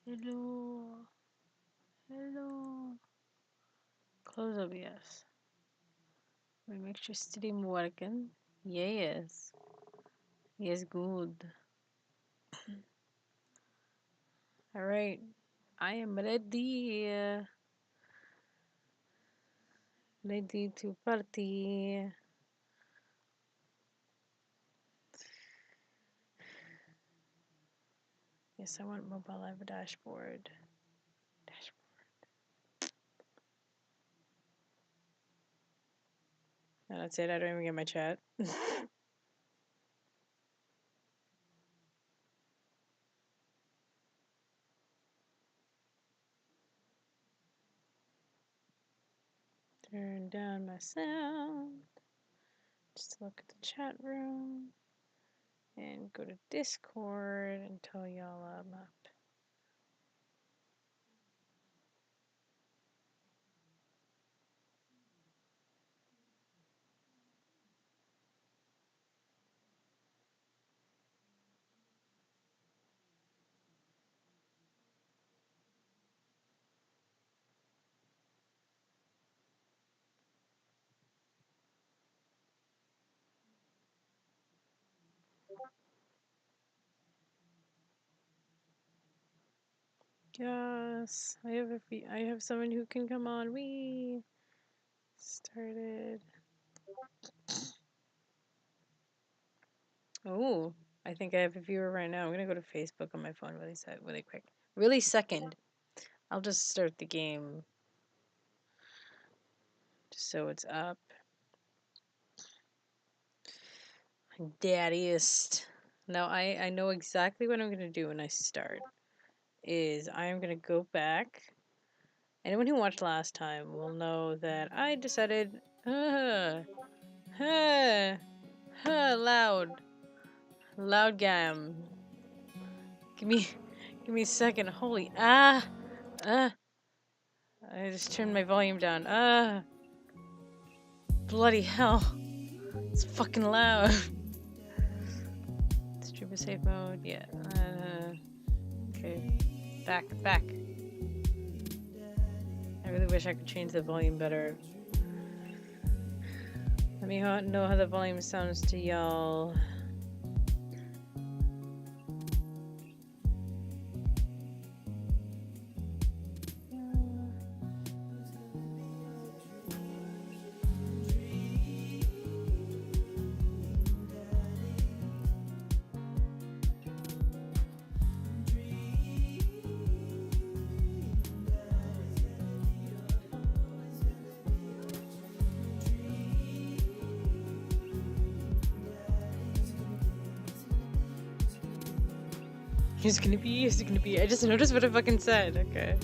Hello. Hello. Close OBS. We make sure stream working. Yes. Yes, good. Alright. I am ready. Ready to party. Yes, I want mobile live dashboard. No, that's it. I don't even get my chat. Turn down my sound. Just look at the chat room. And go to Discord and tell y'all I'm up. Yes, I have someone who can come on. We started. Oh, I think I have a viewer right now. I'm gonna go to Facebook on my phone really quick. Really second. I'll just start the game just so it's up. Daddiest. Now I know exactly what I'm gonna do when I start. Is I am gonna go back. Anyone who watched last time will know that I decided, loud gam. Give me a second. Holy I just turned my volume down. Bloody hell, it's fucking loud. Stream safe mode, yeah. Okay, back. I really wish I could change the volume better. Let me know how the volume sounds to y'all. He's gonna be. I just noticed what I fucking said. Okay.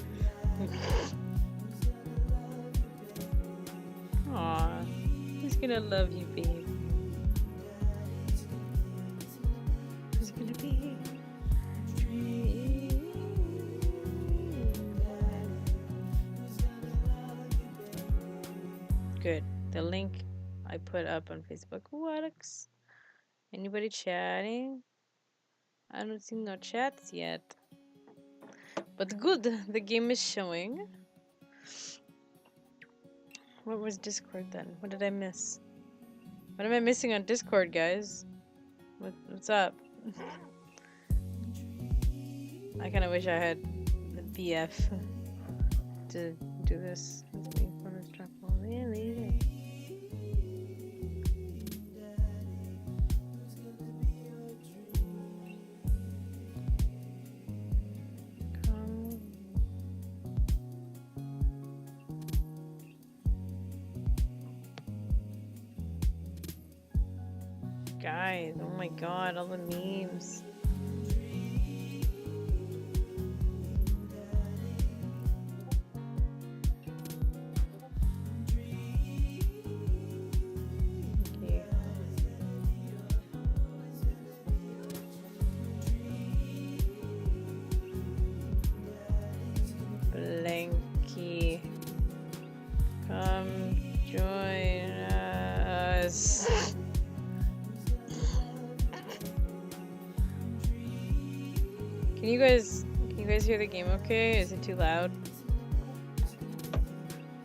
Aw. He's gonna love you, babe. He's gonna be. Good. The link I put up on Facebook works. Anybody chatting? I don't see no chats yet. But good, the game is showing. What was Discord then? What did I miss? What am I missing on Discord, guys? What's up? I kind of wish I had the BF to do this with me. Guys, oh my god, all the memes. Okay. Blanky, come join us. Can you guys guys hear the game okay? Is it too loud?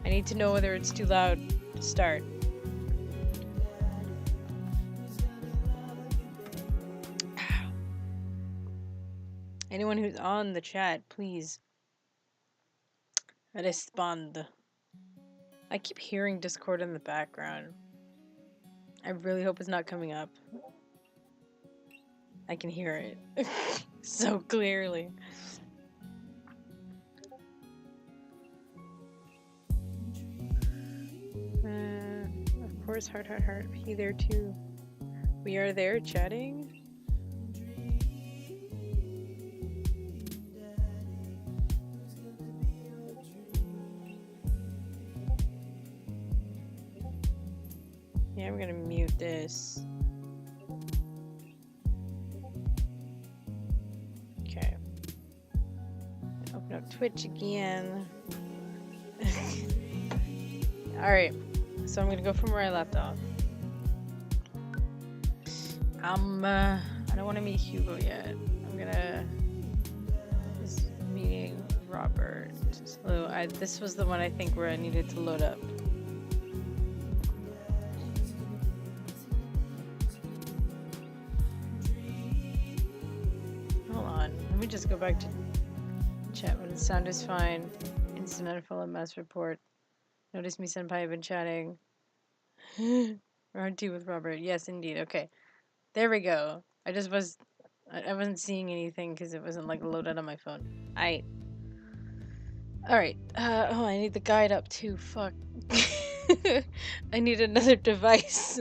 I need to know whether it's too loud to start. Anyone who's on the chat, please respond. I keep hearing Discord in the background. I really hope it's not coming up. I can hear it so clearly. Of course, heart. He there too. We are there chatting. Yeah, I'm gonna mute this. Okay. Open up Twitch again. Alright, so I'm gonna go from where I left off. I don't want to meet Hugo yet. I'm gonna just meeting Robert. So this was the one I think where I needed to load up. Hold on, let me just go back to chat when the sound is fine. Instant unfollow mass report. Notice me, senpai, have been chatting. Round 2 with Robert. Yes, indeed. Okay. There we go. I wasn't seeing anything because it wasn't like loaded on my phone. Alright. Oh, I need the guide up too. Fuck. I need another device.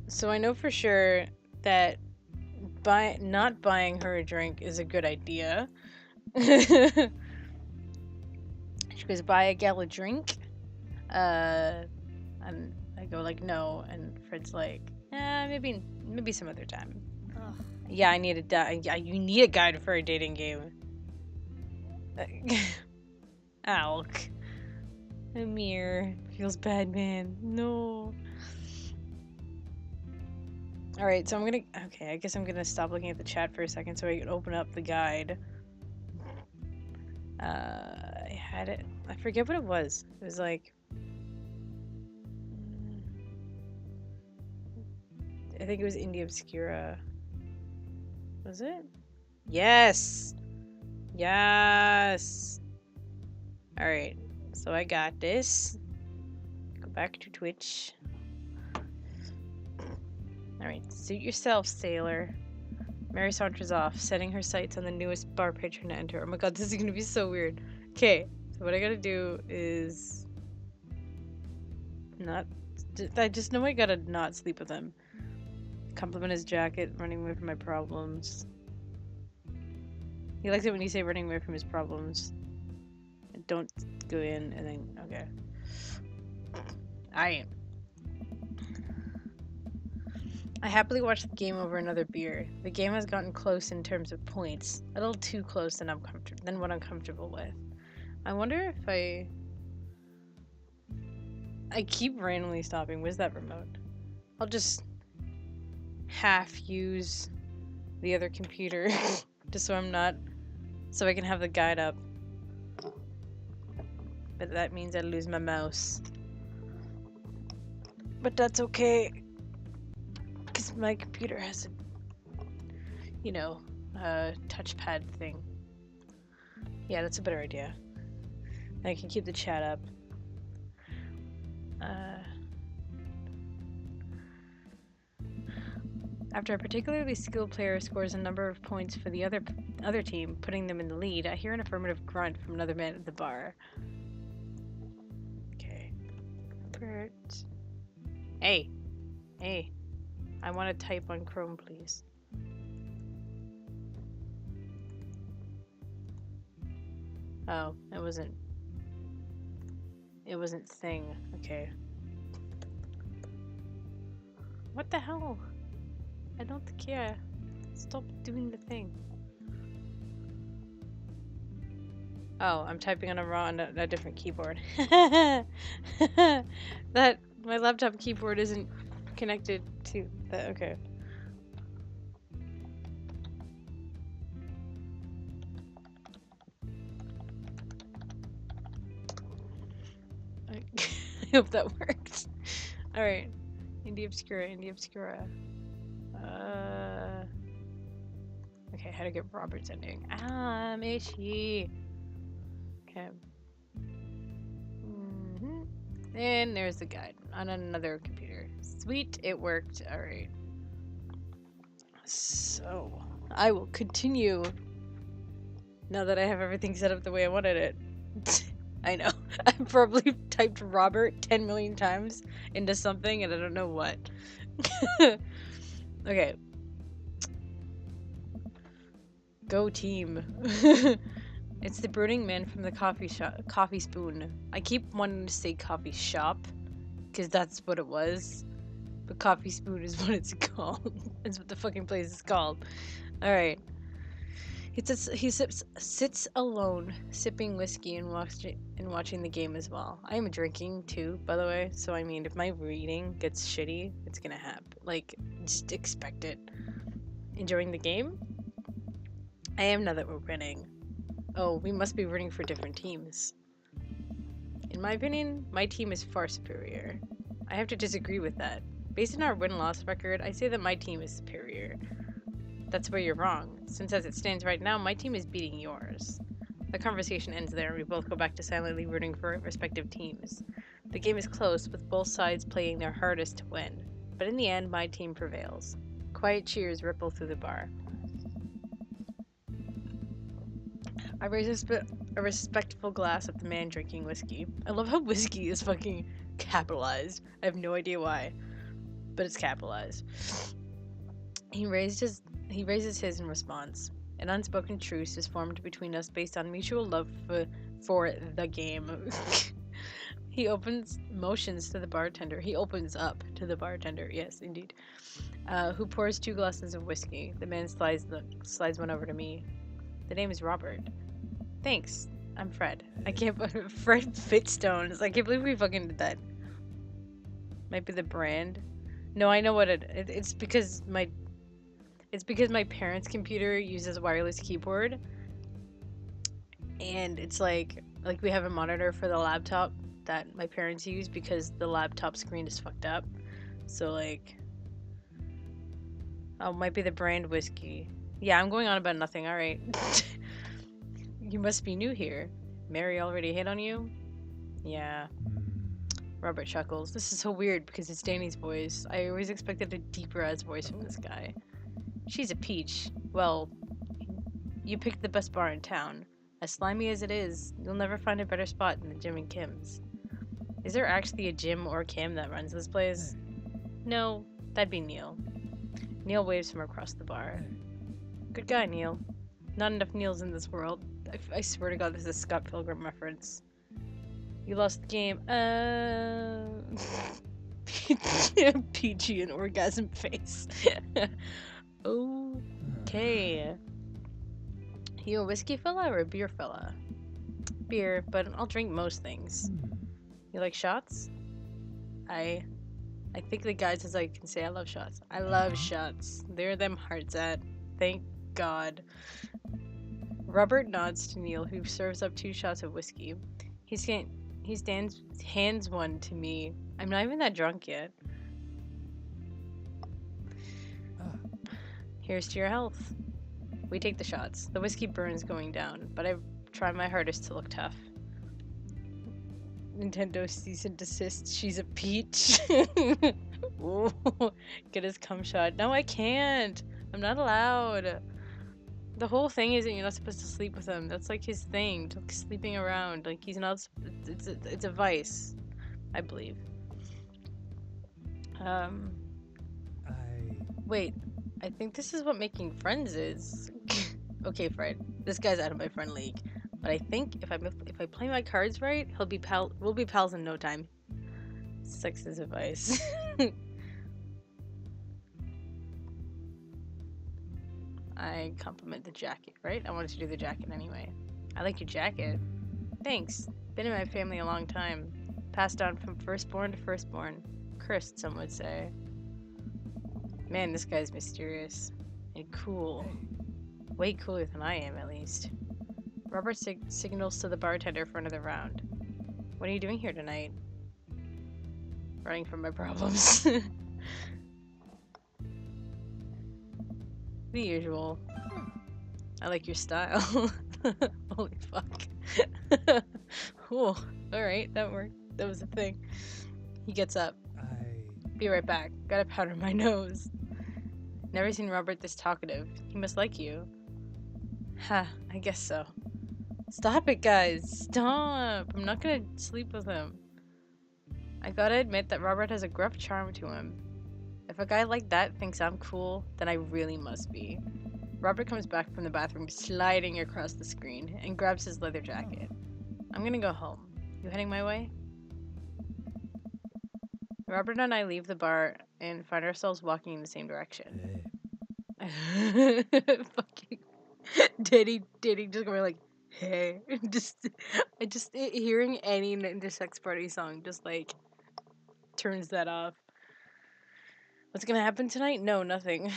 So I know for sure that not buying her a drink is a good idea. She goes, buy a gal a drink? And I go like, no, and Fred's like, maybe some other time. Ugh. Yeah, I need yeah, you need a guide for a dating game. Alk. Amir. Feels bad, man. No. Alright, so okay, I guess I'm gonna stop looking at the chat for a second so I can open up the guide. I had it. I forget what it was. It was like... I think it was Indie Obscura. Was it? Yes! Yes! Alright, so I got this. Go back to Twitch. Alright, suit yourself, sailor. Mary saunters off, setting her sights on the newest bar patron to enter. Oh my god, this is gonna be so weird. Okay, so what I gotta do is... I just know I gotta not sleep with him. Compliment his jacket, running away from my problems. He likes it when you say running away from his problems. And don't go in and then... Okay. I happily watched the game over another beer. The game has gotten close in terms of points. A little too close than what I'm comfortable with. I wonder if I keep randomly stopping. Where's that remote? I'll just half use the other computer just so I can have the guide up. But that means I lose my mouse. But that's okay. Because my computer has a touchpad thing. Yeah, that's a better idea. And I can keep the chat up. After a particularly skilled player scores a number of points for the other team, putting them in the lead, I hear an affirmative grunt from another man at the bar. Okay. Bert. Hey. I want to type on Chrome, please. Oh, it wasn't thing. Okay. What the hell? I don't care. Stop doing the thing. Oh, I'm typing on a different keyboard. That my laptop keyboard isn't connected to that. Okay. I I hope that worked. All right. Indie Obscura, Indie Obscura. Okay, how to get Robert's ending. Ah, Mishi. Okay. And there's the guide on another computer. Sweet, it worked. All right. So, I will continue now that I have everything set up the way I wanted it. I know. I probably typed Robert 10 million times into something and I don't know what. Okay. Go team. It's the brooding man from the coffee spoon. I keep wanting to say coffee shop because that's what it was. But coffee spoon is what it's called. That's what the fucking place is called. All right. He sits alone, sipping whiskey and watching the game as well. I am drinking too, by the way. So I mean, if my reading gets shitty, it's gonna happen. Like, just expect it. Enjoying the game? I am now that we're winning. Oh, we must be rooting for different teams. In my opinion, my team is far superior. I have to disagree with that. Based on our win-loss record, I say that my team is superior. That's where you're wrong, since as it stands right now, my team is beating yours. The conversation ends there, and we both go back to silently rooting for respective teams. The game is close, with both sides playing their hardest to win. But in the end, my team prevails. Quiet cheers ripple through the bar. I raise a respectful glass at the man drinking whiskey. I love how whiskey is fucking capitalized. I have no idea why, but it's capitalized. He raises his in response. An unspoken truce is formed between us based on mutual love for the game. He motions to the bartender. He opens up to the bartender. Yes, indeed. Who pours 2 glasses of whiskey. The man slides one over to me. The name is Robert. Thanks. I'm Fred. I can't believe Fred Fitstones. I can't believe we fucking did that. Might be the brand. No, I know what it's because my parents' computer uses a wireless keyboard. And it's like we have a monitor for the laptop that my parents use because the laptop screen is fucked up. So like, oh, might be the brand whiskey. Yeah, I'm going on about nothing. All right. You must be new here. Mary already hit on you? Yeah. Robert chuckles. This is so weird because it's Danny's voice. I always expected a deeper ass voice from this guy. She's a peach. Well, you picked the best bar in town. As slimy as it is, you'll never find a better spot than the Jim and Kim's. Is there actually a Jim or Kim that runs this place? No, that'd be Neil. Neil waves from across the bar. Good guy, Neil. Not enough Neils in this world. I swear to God, this is a Scott Pilgrim reference. You lost the game. PG and orgasm face. Okay. You a whiskey fella or a beer fella? Beer, but I'll drink most things. You like shots? I think the guy says I can say I love shots. I love shots. There them hearts at. Thank God. Robert nods to Neil, who serves up 2 shots of whiskey. He hands one to me. I'm not even that drunk yet. Here's to your health. We take the shots. The whiskey burns going down, but I try my hardest to look tough. Nintendo cease and desist. She's a peach. Ooh, get his cum shot. No, I can't. I'm not allowed. The whole thing is that you're not supposed to sleep with him. That's like his thing, like sleeping around. Like he's not. It's a vice, I believe. Wait. I think this is what making friends is. Okay, Fred. This guy's out of my friend league, but I think if I play my cards right, we'll be pals in no time. Sex is advice. I compliment the jacket, right? I wanted to do the jacket anyway. I like your jacket. Thanks. Been in my family a long time. Passed on from firstborn to firstborn. Cursed, some would say. Man, this guy's mysterious. And cool. Way cooler than I am, at least. Robert signals to the bartender for another round. What are you doing here tonight? Running from my problems. The usual. I like your style. Holy fuck. Cool. Alright, that worked. That was a thing. He gets up. Be right back. Gotta powder my nose. Never seen Robert this talkative. He must like you. Ha, I guess so. Stop it, guys. Stop. I'm not gonna sleep with him. I gotta admit that Robert has a gruff charm to him. If a guy like that thinks I'm cool, then I really must be. Robert comes back from the bathroom, sliding across the screen, and grabs his leather jacket. I'm gonna go home. You heading my way? Robert and I leave the bar and find ourselves walking in the same direction. Fucking Diddy just going like, hey. Hearing any intersex party song just like turns that off. What's gonna happen tonight? No, nothing.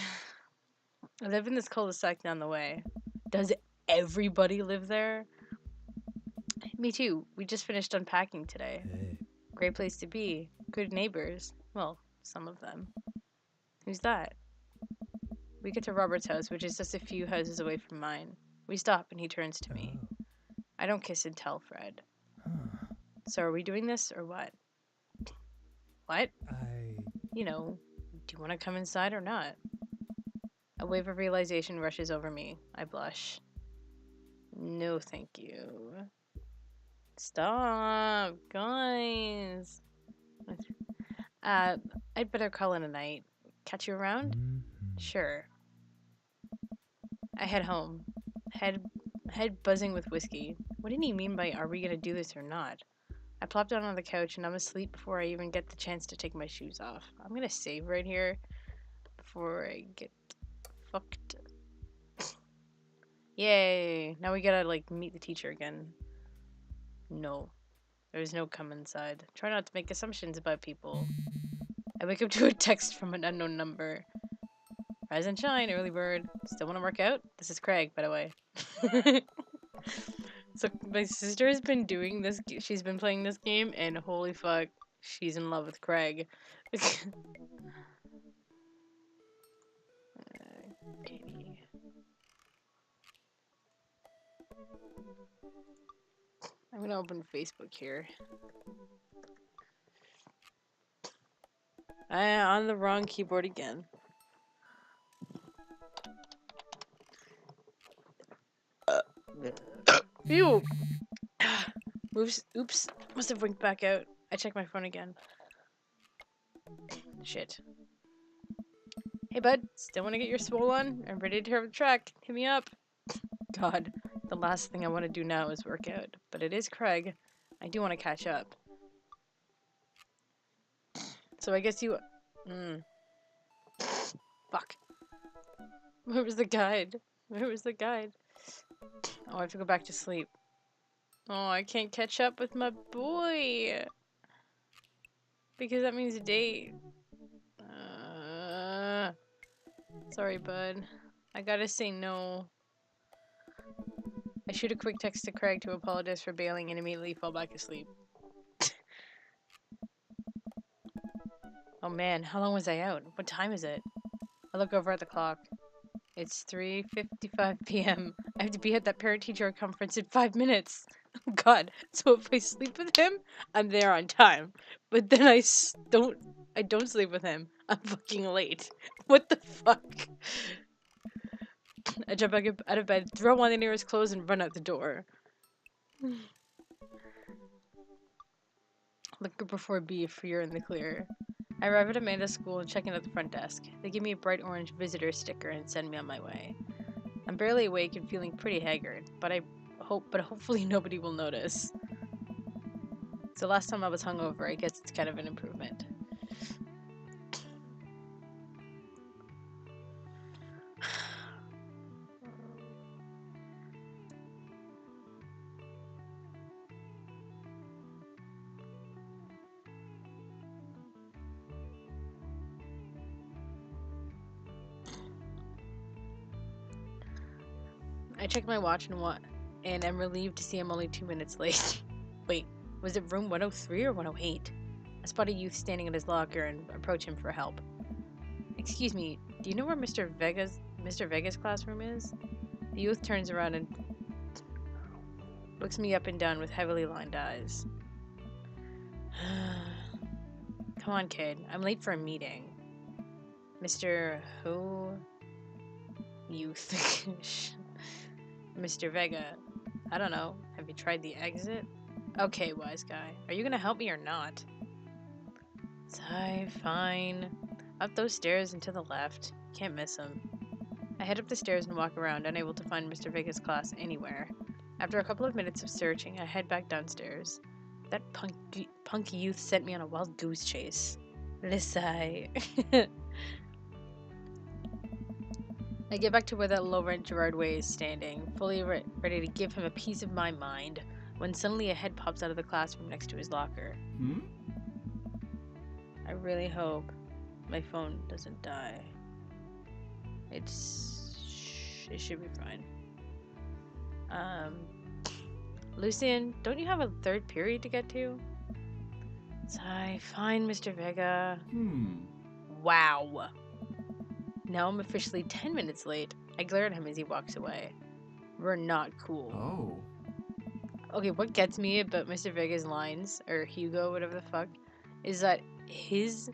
I live in this cul-de-sac down the way. Does everybody live there? Me too. We just finished unpacking today. Great place to be. Good neighbors. Well, some of them. Who's that? We get to Robert's house, which is just a few houses away from mine. We stop and he turns to me. I don't kiss and tell, Fred. So are we doing this or what? What? You know, do you want to come inside or not? A wave of realization rushes over me. I blush. No, thank you. Stop, guys. I'd better call in a night. Catch you around? Sure. I head home. Head buzzing with whiskey. What did he mean by are we gonna do this or not? I plop down on the couch and I'm asleep before I even get the chance to take my shoes off. I'm gonna save right here before I get fucked. Yay! Now we gotta like meet the teacher again. No. There's no come inside. Try not to make assumptions about people. I wake up to a text from an unknown number. Rise and shine, early bird. Still want to work out? This is Craig, by the way. So my sister has been doing this. She's been playing this game, and holy fuck, she's in love with Craig. I'm gonna open Facebook here. On the wrong keyboard again. Ew! Moves. Oops. Must have winked back out. I check my phone again. Shit. Hey, bud. Still want to get your swole on? I'm ready to have a track. Hit me up. God. The last thing I want to do now is work out. But it is Craig. I do want to catch up. So I guess you... Fuck. Where was the guide? Where was the guide? Oh, I have to go back to sleep. Oh, I can't catch up with my boy. Because that means a date. Sorry, bud. I gotta say no. I shoot a quick text to Craig to apologize for bailing and immediately fall back asleep. Oh man, how long was I out? What time is it? I look over at the clock. It's 3:55 p.m. I have to be at that parent-teacher conference in 5 minutes. Oh god, so if I sleep with him, I'm there on time. But then I don't sleep with him. I'm fucking late. What the fuck? I jump back out of bed, throw on the nearest clothes, and run out the door. Look before beef, you're in the clear. I arrive at Amanda's school and check in at the front desk. They give me a bright orange visitor sticker and send me on my way. I'm barely awake and feeling pretty haggard, but hopefully nobody will notice. So last time I was hungover, I guess it's kind of an improvement. I check my watch and I'm relieved to see I'm only 2 minutes late. Wait, was it room 103 or 108? I spot a youth standing at his locker and approach him for help. Excuse me, do you know where Mr. Vega's classroom is? The youth turns around and looks me up and down with heavily lined eyes. Come on, kid. I'm late for a meeting. Mr. Who? Youth. Mr. Vega. I don't know. Have you tried the exit? Okay, wise guy. Are you gonna help me or not? Sigh, fine. Up those stairs and to the left. Can't miss him. I head up the stairs and walk around, unable to find Mr. Vega's class anywhere. After a couple of minutes of searching, I head back downstairs. That punk youth sent me on a wild goose chase. Sigh. I get back to where that low-rent Gerard Way is standing, fully ready to give him a piece of my mind, when suddenly a head pops out of the classroom next to his locker. I really hope my phone doesn't die. It should be fine. Lucian, don't you have a third period to get to? Sigh, fine, Mr. Vega. Wow. Now I'm officially 10 minutes late. I glare at him as he walks away. We're not cool. Oh. Okay, what gets me about Mr. Vega's lines, or Hugo, whatever the fuck, is that his,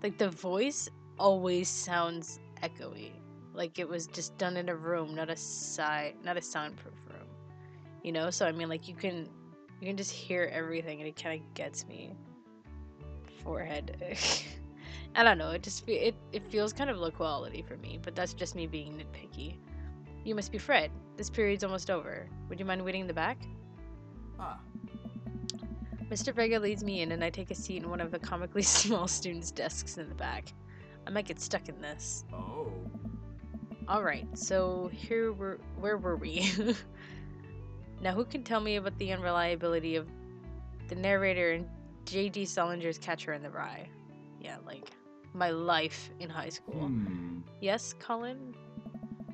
like, the voice always sounds echoey. Like it was just done in a room, not a soundproof room. You know? So I mean, like, you can just hear everything and it kind of gets me. Forehead. I don't know, it feels kind of low quality for me, but that's just me being nitpicky. You must be Fred. This period's almost over. Would you mind waiting in the back? Mr. Vega leads me in and I take a seat in one of the comically small students' desks in the back. I might get stuck in this. Oh. Alright, so where were we? Now who can tell me about the unreliability of the narrator in J.D. Salinger's Catcher in the Rye? Yeah, like my life in high school. Yes, Colin?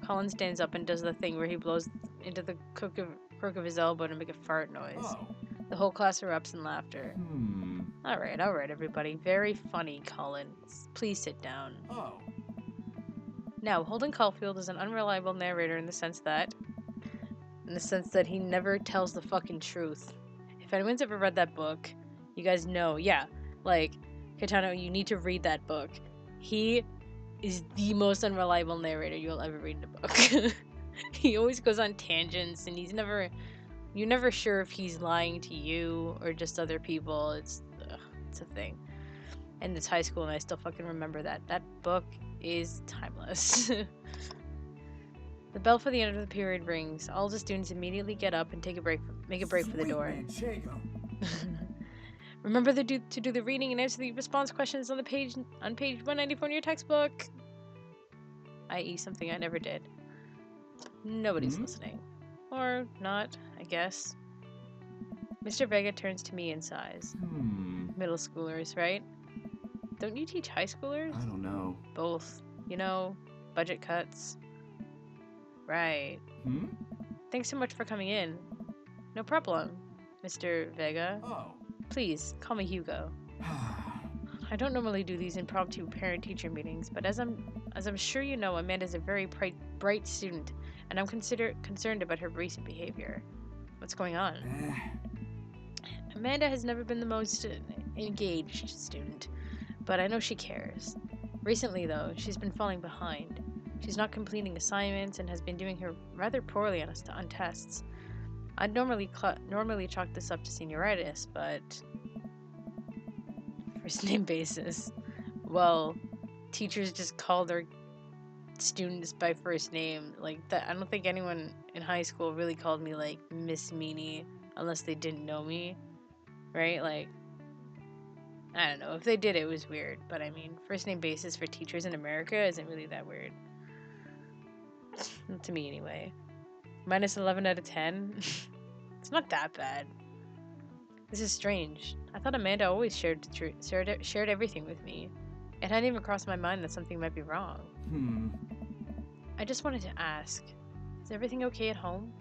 Colin stands up and does the thing where he blows into the crook of his elbow to make a fart noise. Oh. The whole class erupts in laughter. Alright, everybody. Very funny, Colin. Please sit down. Oh. Now, Holden Caulfield is an unreliable narrator in the sense that he never tells the fucking truth. If anyone's ever read that book, you guys know, yeah, like, Kitano, you need to read that book. He is the most unreliable narrator you'll ever read in a book. He always goes on tangents, and you're never sure if he's lying to you or just other people. It's a thing. And it's high school, and I still fucking remember that. That book is timeless. The bell for the end of the period rings. All the students immediately get up and make a break for the door. Remember to do the reading and answer the response questions on page 194 in your textbook. I.e. something I never did. Nobody's listening. Or not, I guess. Mr. Vega turns to me and sighs. Middle schoolers, right? Don't you teach high schoolers? I don't know. Both. You know, budget cuts. Right. Thanks so much for coming in. No problem, Mr. Vega. Oh. Please, call me Hugo. I don't normally do these impromptu parent-teacher meetings, but as I'm sure you know, Amanda's a very bright student, and I'm concerned about her recent behavior. What's going on? Amanda has never been the most engaged student, but I know she cares. Recently, though, she's been falling behind. She's not completing assignments and has been doing her rather poorly on tests. I'd normally chalk this up to senioritis, but first name basis. Well, teachers just call their students by first name like that. I don't think anyone in high school really called me like Miss Meanie unless they didn't know me, right? Like, I don't know. If they did, it was weird. But I mean, first name basis for teachers in America isn't really that weird. To me, anyway. Minus 11 out of 10? It's not that bad. This is strange. I thought Amanda always shared everything with me. It hadn't even crossed my mind that something might be wrong. I just wanted to ask, Is everything okay at home?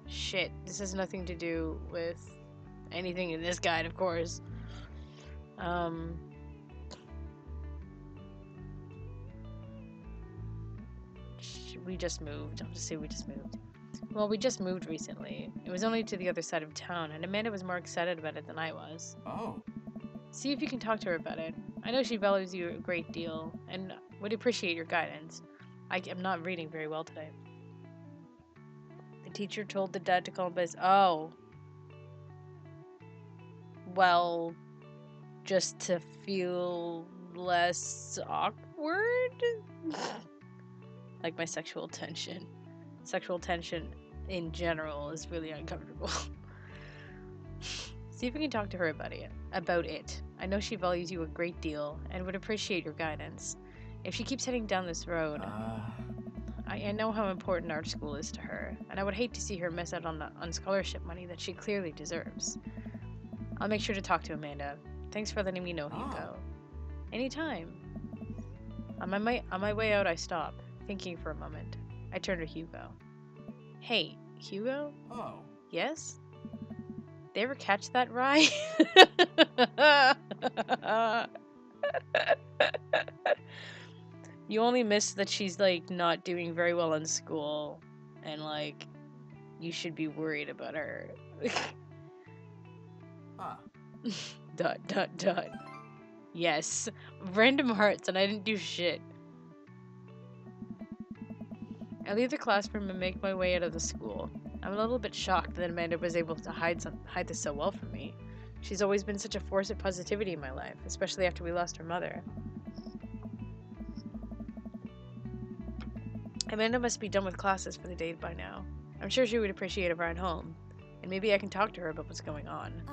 Shit. This has nothing to do with anything in this guide, of course. We just moved. I'll just say we just moved. Well, we just moved recently. It was only to the other side of town, and Amanda was more excited about it than I was. Oh. See if you can talk to her about it. I know she values you a great deal, and would appreciate your guidance. I'm not reading very well today. The teacher told the dad to call him by his... Oh. Well, just to feel less awkward? Like my sexual tension. Sexual tension in general is really uncomfortable. See if you can talk to her about it. I know she values you a great deal and would appreciate your guidance. If she keeps heading down this road, I know how important art school is to her, and I would hate to see her miss out on scholarship money that she clearly deserves. I'll make sure to talk to Amanda. Thanks for letting me know, Hugo. Anytime. On my way out, I stop, thinking for a moment. I turn to Hugo. Hey, Hugo? Oh. Yes? They ever catch that rye? You only miss that she's, like, not doing very well in school, and, like, you should be worried about her. Dot, dot, dot. Yes. Random hearts, and I didn't do shit. I leave the classroom and make my way out of the school. I'm a little bit shocked that Amanda was able to hide this so well from me. She's always been such a force of positivity in my life, especially after we lost her mother. Amanda must be done with classes for the day by now. I'm sure she would appreciate a ride home, and maybe I can talk to her about what's going on.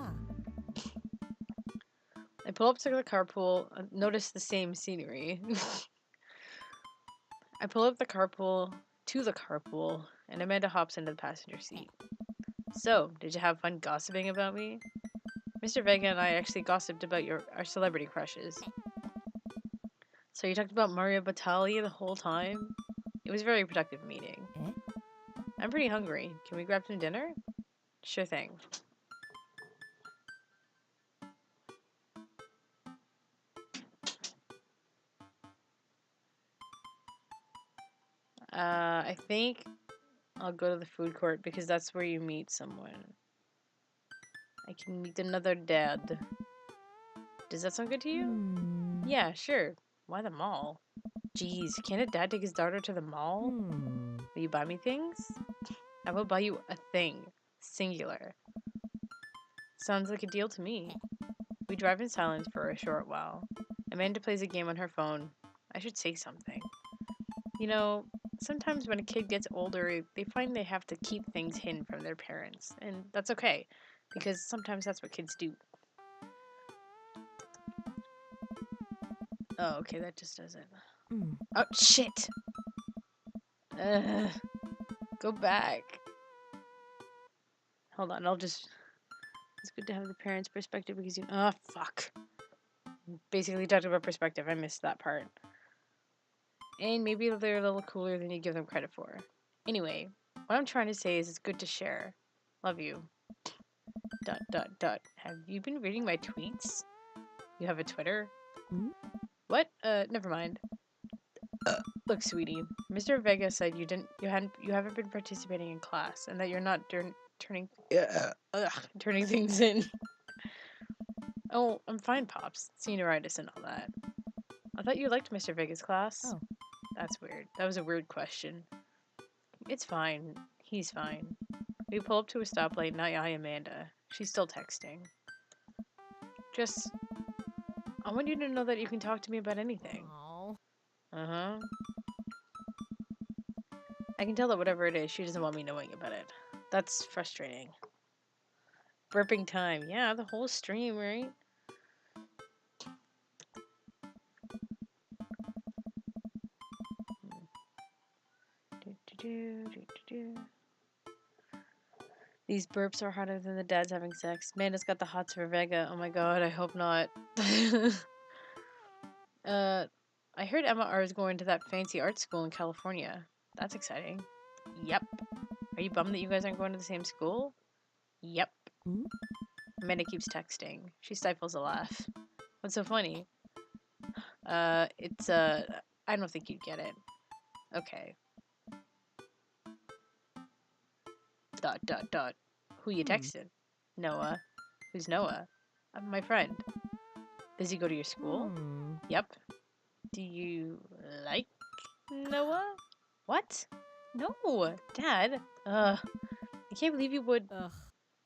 I pull up to the carpool, notice the same scenery. I pull up to the carpool, and Amanda hops into the passenger seat. So, did you have fun gossiping about me? Mr. Vega and I actually gossiped about our celebrity crushes. So you talked about Mario Batali the whole time? It was a very productive meeting. I'm pretty hungry. Can we grab some dinner? Sure thing. I think I'll go to the food court because that's where you meet someone. I can meet another dad. Does that sound good to you? Yeah, sure. Why the mall? Jeez, can't a dad take his daughter to the mall? Will you buy me things? I will buy you a thing. Singular. Sounds like a deal to me. We drive in silence for a short while. Amanda plays a game on her phone. I should say something. You know, sometimes when a kid gets older, they find they have to keep things hidden from their parents. And that's okay, because sometimes that's what kids do. Oh, okay, that just does it. Oh, shit! Go back. Hold on, it's good to have the parents' perspective because you... Oh, fuck. Basically talked about perspective. I missed that part. And maybe they're a little cooler than you give them credit for. Anyway, what I'm trying to say is it's good to share. Love you. ... Have you been reading my tweets? You have a Twitter? What? Never mind. Look, sweetie, Mr. Vega said you haven't been participating in class, and that you're not turning things in. Oh, I'm fine, Pops. Senioritis and all that. I thought you liked Mr. Vega's class. Oh. That's weird. That was a weird question. It's fine. He's fine. We pull up to a stoplight and I eye Amanda. She's still texting. I want you to know that you can talk to me about anything. Aww. Uh-huh. I can tell that whatever it is, she doesn't want me knowing about it. That's frustrating. Burping time. Yeah, the whole stream, right? These burps are harder than the dad's having sex. Amanda's got the hots for Vega. Oh my god, I hope not. I heard Emma R is going to that fancy art school in California. That's exciting. Yep. Are you bummed that you guys aren't going to the same school? Yep. Amanda keeps texting. She stifles a laugh. What's so funny? It's, I don't think you'd get it. Okay. ... Who you texted? Noah. Who's Noah? My friend. Does he go to your school? Yep. Do you like Noah? What? No, Dad. I can't believe you would.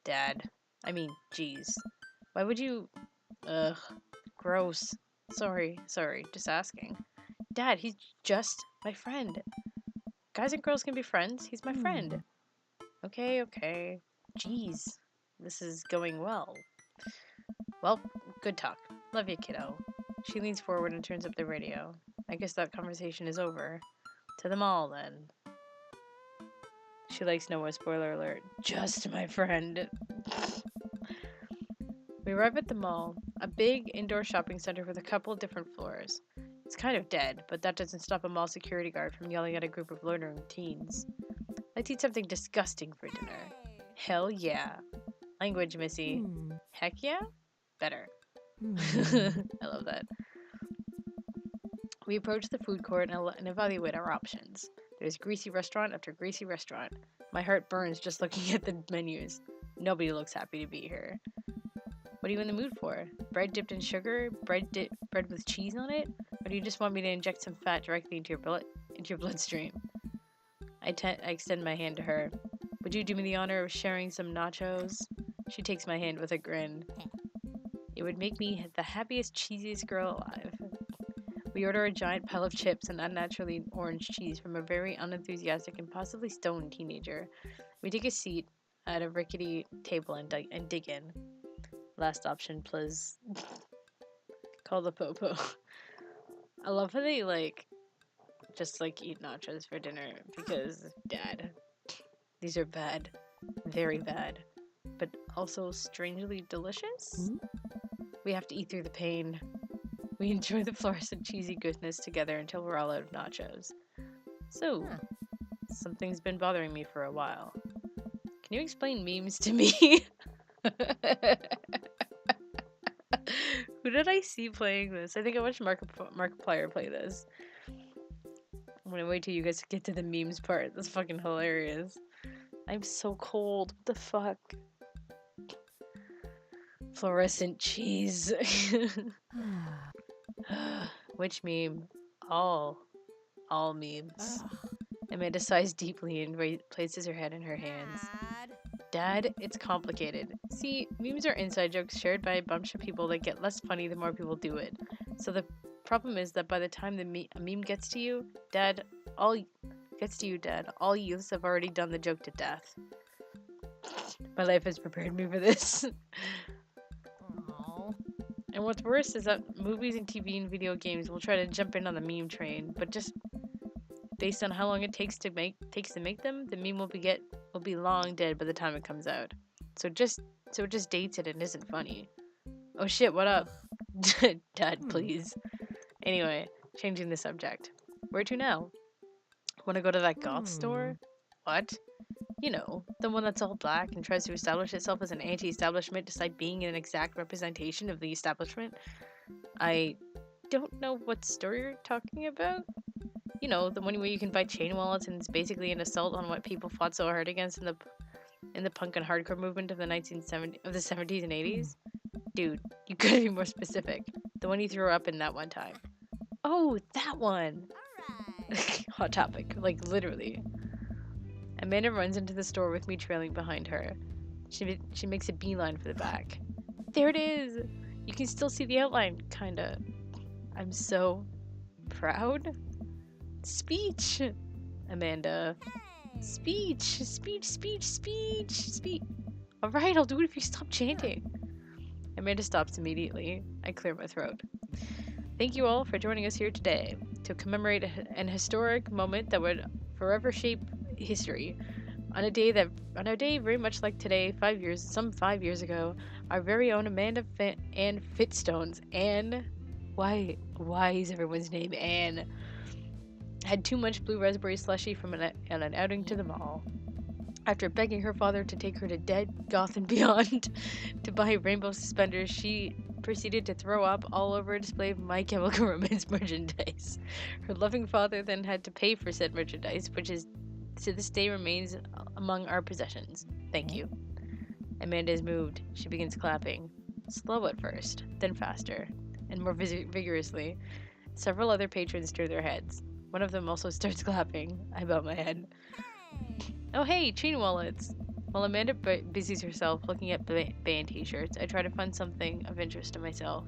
Dad. I mean, jeez. Why would you? Ugh. Gross. Sorry, just asking. Dad, he's just my friend. Guys and girls can be friends. He's my friend. Okay. Jeez. This is going well. Well, good talk. Love you, kiddo. She leans forward and turns up the radio. I guess that conversation is over. To the mall, then. She likes Noah, spoiler alert. Just my friend. We arrive at the mall, a big indoor shopping center with a couple of different floors. It's kind of dead, but that doesn't stop a mall security guard from yelling at a group of loitering teens. Let's eat something disgusting for dinner. Hell yeah. Language, Missy. Heck yeah? Better. I love that. We approach the food court and evaluate our options. There's greasy restaurant after greasy restaurant. My heart burns just looking at the menus. Nobody looks happy to be here. What are you in the mood for? Bread dipped in sugar? Bread with cheese on it? Or do you just want me to inject some fat directly into your bloodstream? I extend my hand to her. Would you do me the honor of sharing some nachos? She takes my hand with a grin. It would make me the happiest, cheesiest girl alive. We order a giant pile of chips and unnaturally orange cheese from a very unenthusiastic and possibly stoned teenager. We take a seat at a rickety table and dig in. Last option, please. Call the popo. I love how they, just, eat nachos for dinner because, Dad, these are bad. Very bad. But also strangely delicious? We have to eat through the pain. We enjoy the fluorescent cheesy goodness together until we're all out of nachos. So, something's been bothering me for a while. Can you explain memes to me? Who did I see playing this? I think I watched Markiplier play this. I'm gonna wait till you guys get to the memes part. That's fucking hilarious. I'm so cold. What the fuck? Fluorescent cheese. Which meme? All memes. Amanda sighs deeply and places her head in her hands. Dad, it's complicated. See, memes are inside jokes shared by a bunch of people that get less funny the more people do it. So the problem is that by the time a meme gets to you, Dad, all youths have already done the joke to death. My life has prepared me for this. And what's worse is that movies and TV and video games will try to jump in on the meme train, but just based on how long it takes to make them, the meme will be long dead by the time it comes out. So it just dates it and isn't funny. Oh shit, what up? Dad, please. Anyway, changing the subject. Where to now? Wanna go to that goth store? What? You know, the one that's all black and tries to establish itself as an anti-establishment despite being an exact representation of the establishment. I don't know what store you're talking about. You know, the one where you can buy chain wallets and it's basically an assault on what people fought so hard against in the punk and hardcore movement of the 70s and 80s. Dude, you gotta be more specific. The one you threw up in that one time. Oh, that one. Hot topic, literally. Amanda runs into the store with me trailing behind her. She makes a beeline for the back. There it is! You can still see the outline, kinda. I'm so proud. Speech! Amanda. Speech! Alright, I'll do it if you stop chanting. Amanda stops immediately. I clear my throat. Thank you all for joining us here today to commemorate an historic moment that would forever shape history. On a day very much like today, 5 years ago, our very own Amanda Ann Fitstones, Anne Why is everyone's name Anne? Had too much blue raspberry slushy from an outing to the mall. After begging her father to take her to Dead, Goth, and Beyond to buy rainbow suspenders, she proceeded to throw up all over a display of My Chemical Romance merchandise. Her loving father then had to pay for said merchandise, which is to this day remains among our possessions. Thank you. Amanda is moved. She begins clapping. Slow at first, then faster, and more vigorously. Several other patrons turn their heads. One of them also starts clapping. I bow my head. Oh hey, chain wallets! While Amanda busies herself looking at band t-shirts, I try to find something of interest to myself.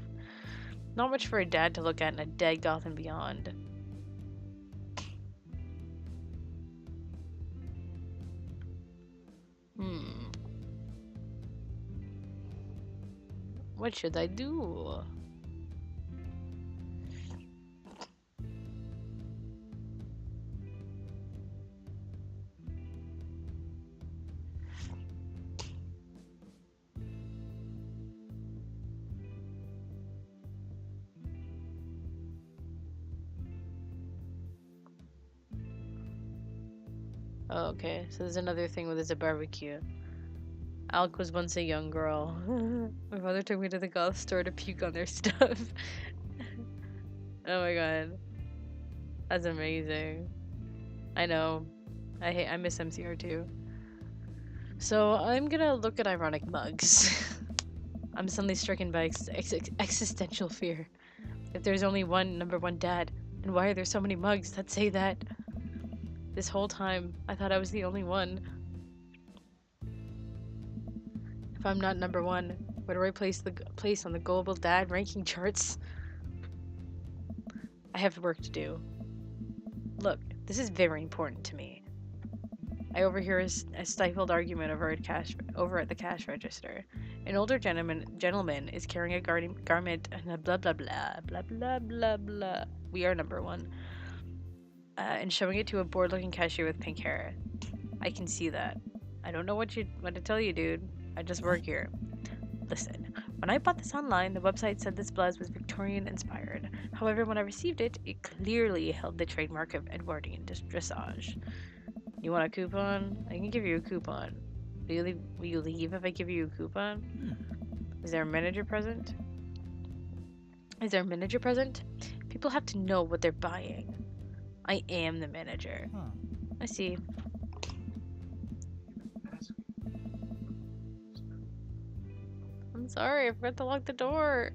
Not much for a dad to look at in a Dead, Goth, and Beyond. What should I do? Oh, okay, so there's another thing where there's a barbecue. Alec was once a young girl. My father took me to the goth store to puke on their stuff. Oh my god. That's amazing. I know. I miss MCR too. So I'm gonna look at ironic mugs. I'm suddenly stricken by existential fear. If there's only one number one dad, and why are there so many mugs that say that? This whole time, I thought I was the only one. If I'm not number one, where do I place on the global dad ranking charts? I have work to do. Look, this is very important to me. I overhear a stifled argument over at the cash register. An older gentleman is carrying a garment and a blah blah blah blah blah blah blah. We are number one. And showing it to a bored-looking cashier with pink hair. I can see that. I don't know what to tell you, dude. I just work here. Listen, when I bought this online, the website said this blouse was Victorian-inspired. However, when I received it, it clearly held the trademark of Edwardian dressage. You want a coupon? I can give you a coupon. Will you leave if I give you a coupon? Is there a manager present? People have to know what they're buying. I am the manager. I see. I'm sorry, I forgot to lock the door.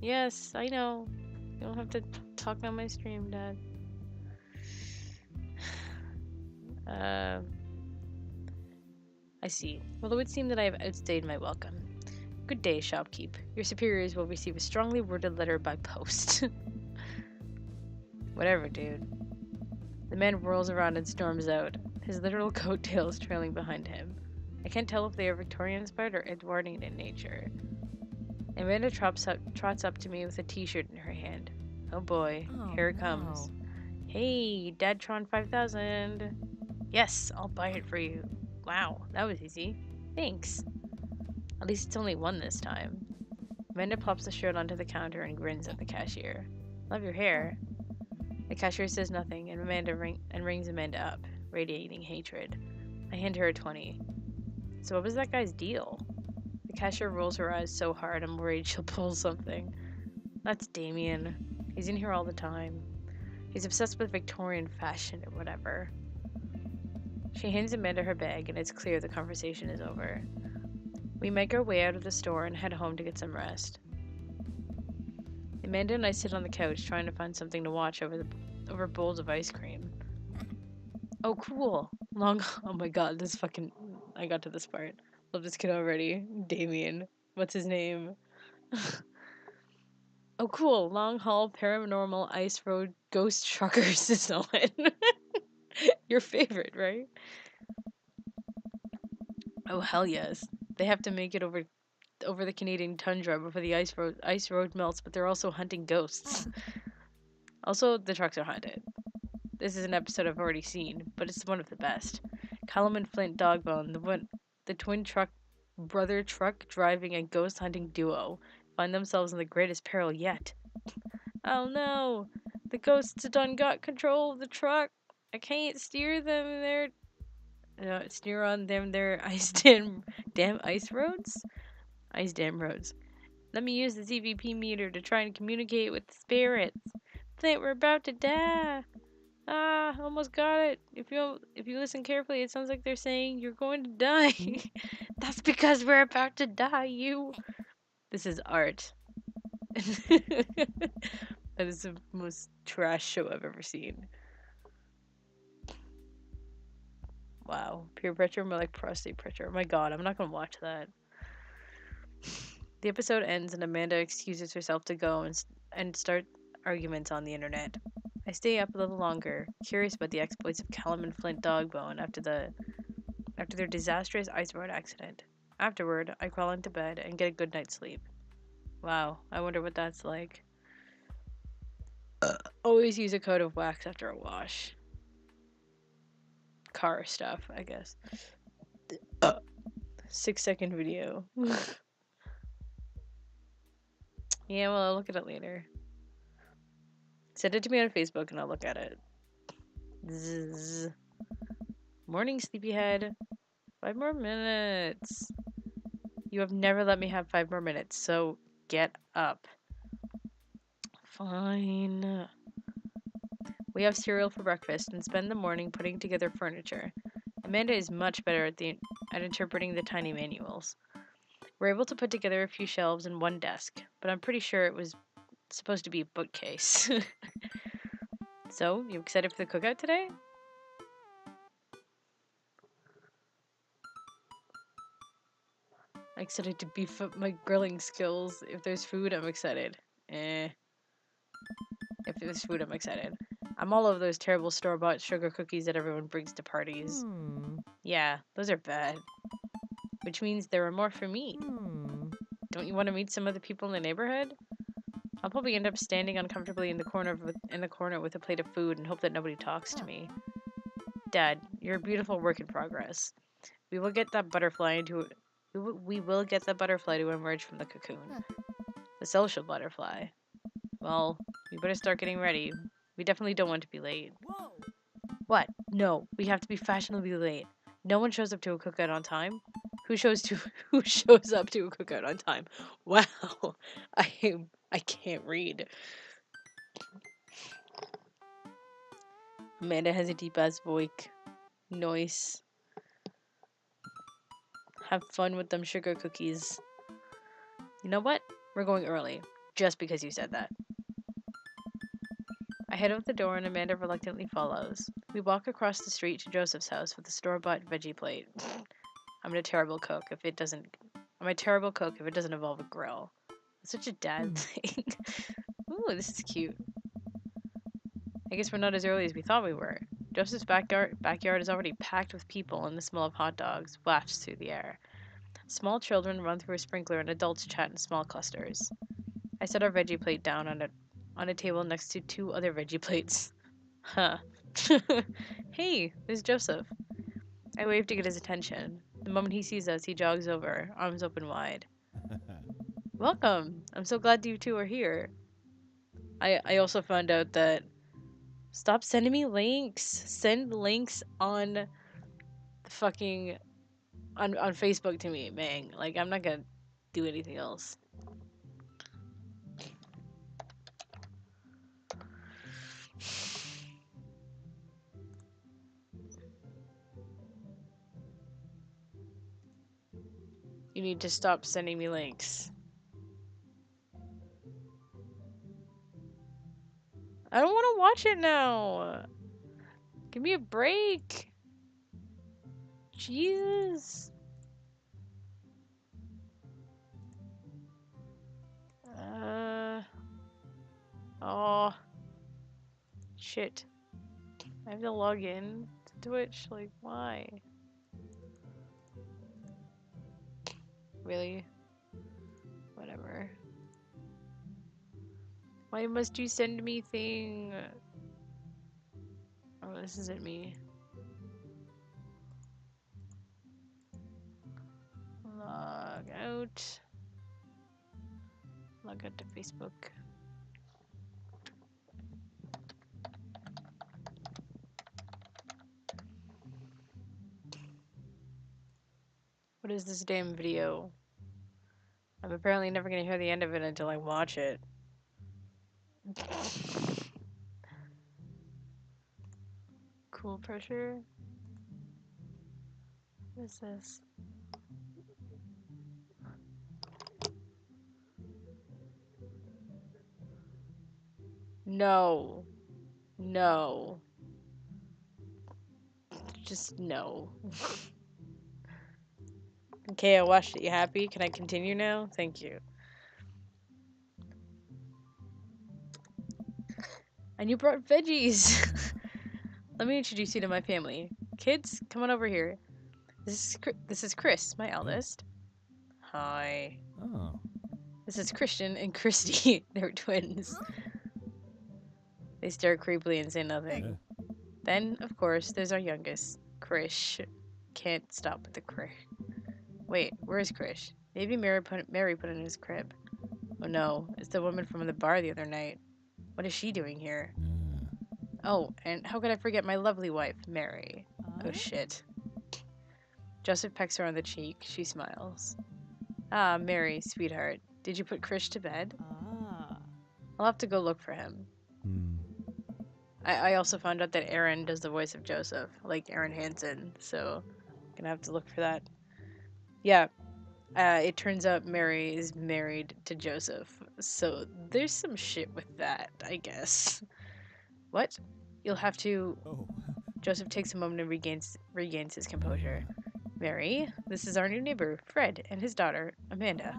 Yes, I know. You don't have to talk on my stream, Dad. I see. Well, it would seem that I have outstayed my welcome. Good day, shopkeep. Your superiors will receive a strongly worded letter by post. Whatever, dude. The man whirls around and storms out, his literal coattails trailing behind him. I can't tell if they are Victorian-inspired or Edwardian in nature. Amanda trots up to me with a t-shirt in her hand. Oh boy, here it comes. Hey, Dadtron 5000. Yes, I'll buy it for you. Wow, that was easy. Thanks. At least it's only one this time. Amanda plops the shirt onto the counter and grins at the cashier. Love your hair. The cashier says nothing, and rings Amanda up, radiating hatred. I hand her a 20. So what was that guy's deal? The cashier rolls her eyes so hard I'm worried she'll pull something. That's Damien. He's in here all the time. He's obsessed with Victorian fashion or whatever. She hands Amanda her bag, and it's clear the conversation is over. We make our way out of the store and head home to get some rest. Amanda and I sit on the couch trying to find something to watch over bowls of ice cream. Oh, cool. Oh my god, I got to this part. Love this kid already. Damien. What's his name? Oh, cool. Long haul paranormal ice road ghost truckers is on. Your favorite, right? Oh, hell yes. They have to make it over the Canadian tundra before the ice road melts, but they're also hunting ghosts. Also, the trucks are haunted. This is an episode I've already seen, but it's one of the best. Callum and Flint Dogbone, the twin brother truck driving a ghost hunting duo, find themselves in the greatest peril yet. Oh no! The ghosts done got control of the truck. I can't steer them there. Steer on them their ice damn ice roads? Ice dam roads. Let me use the ZVP meter to try and communicate with the spirits. Think we're about to die. Ah, almost got it. If you listen carefully, it sounds like they're saying you're going to die. That's because we're about to die, you. This is art. That is the most trash show I've ever seen. Wow. Peer pressure, more like prostate pressure. Oh my god, I'm not gonna watch that. The episode ends and Amanda excuses herself to go and start arguments on the internet. I stay up a little longer, curious about the exploits of Callum and Flint Dogbone after their disastrous ice road accident. Afterward, I crawl into bed and get a good night's sleep. Wow, I wonder what that's like. Always use a coat of wax after a wash. Car stuff, I guess. 6-second video. Yeah, well, I'll look at it later. Send it to me on Facebook and I'll look at it. Zzz. Morning, sleepyhead. 5 more minutes. You have never let me have 5 more minutes, so get up. Fine. We have cereal for breakfast and spend the morning putting together furniture. Amanda is much better at interpreting the tiny manuals. We're able to put together a few shelves and one desk, but I'm pretty sure it was supposed to be a bookcase. So, you excited for the cookout today? I'm excited to beef up my grilling skills. If there's food, I'm excited. If there's food, I'm excited. I'm all over those terrible store-bought sugar cookies that everyone brings to parties. Yeah, those are bad. Which means there are more for me. Don't you want to meet some of the people in the neighborhood? I'll probably end up standing uncomfortably in the corner with a plate of food and hope that nobody talks to me. Dad, you're a beautiful work in progress. We will get that butterfly to emerge from the cocoon. The social butterfly. Well, we better start getting ready. We definitely don't want to be late. Whoa! What? No, we have to be fashionably late. No one shows up to a cookout on time. Who shows up to a cookout on time? Wow, I can't read. Amanda has a deep ass voice. Noise. Have fun with them sugar cookies. You know what? We're going early. Just because you said that. I head out the door and Amanda reluctantly follows. We walk across the street to Joseph's house with a store-bought veggie plate. I'm a terrible cook if it doesn't involve a grill. It's such a dad thing. Ooh, this is cute. I guess we're not as early as we thought we were. Joseph's backyard is already packed with people and the smell of hot dogs wafts through the air. Small children run through a sprinkler and adults chat in small clusters. I set our veggie plate down on a table next to 2 other veggie plates. Huh. Hey, there's Joseph. I wave to get his attention. The moment he sees us, he jogs over, arms open wide. Welcome. I'm so glad you two are here. I also found out that stop sending me links. Send links on the fucking on Facebook to me, man. Like I'm not gonna do anything else. You need to stop sending me links. I don't want to watch it now. Give me a break. Jesus. Oh. Shit. I have to log in to Twitch? Like, why? Really? Whatever. Why must you send me thing? Oh, this isn't me. Log out. log out to Facebook. What is this damn video? I'm apparently never gonna hear the end of it until I watch it. Cool pressure. What is this? No. No. Just no. Okay, I watched it. You happy? Can I continue now? Thank you. And you brought veggies. Let me introduce you to my family. Kids, come on over here. This is Chris, my eldest. Hi. Oh. This is Christian and Christy. They're twins. They stare creepily and say nothing. Then, of course, there's our youngest, Krish. Can't stop with the Krish. Wait, where's Krish? Maybe Mary put it in his crib. Oh no, it's the woman from the bar the other night. What is she doing here? Oh, and how could I forget my lovely wife, Mary? Oh shit. Joseph pecks her on the cheek. She smiles. Ah, Mary, sweetheart. Did you put Krish to bed? I'll have to go look for him. I also found out that Aaron does the voice of Joseph, like Aaron Hansen, so I'm gonna have to look for that. Yeah, it turns out Mary is married to Joseph, so there's some shit with that, I guess. What? You'll have to... Oh. Joseph takes a moment and regains his composure. Mary, this is our new neighbor, Fred, and his daughter, Amanda.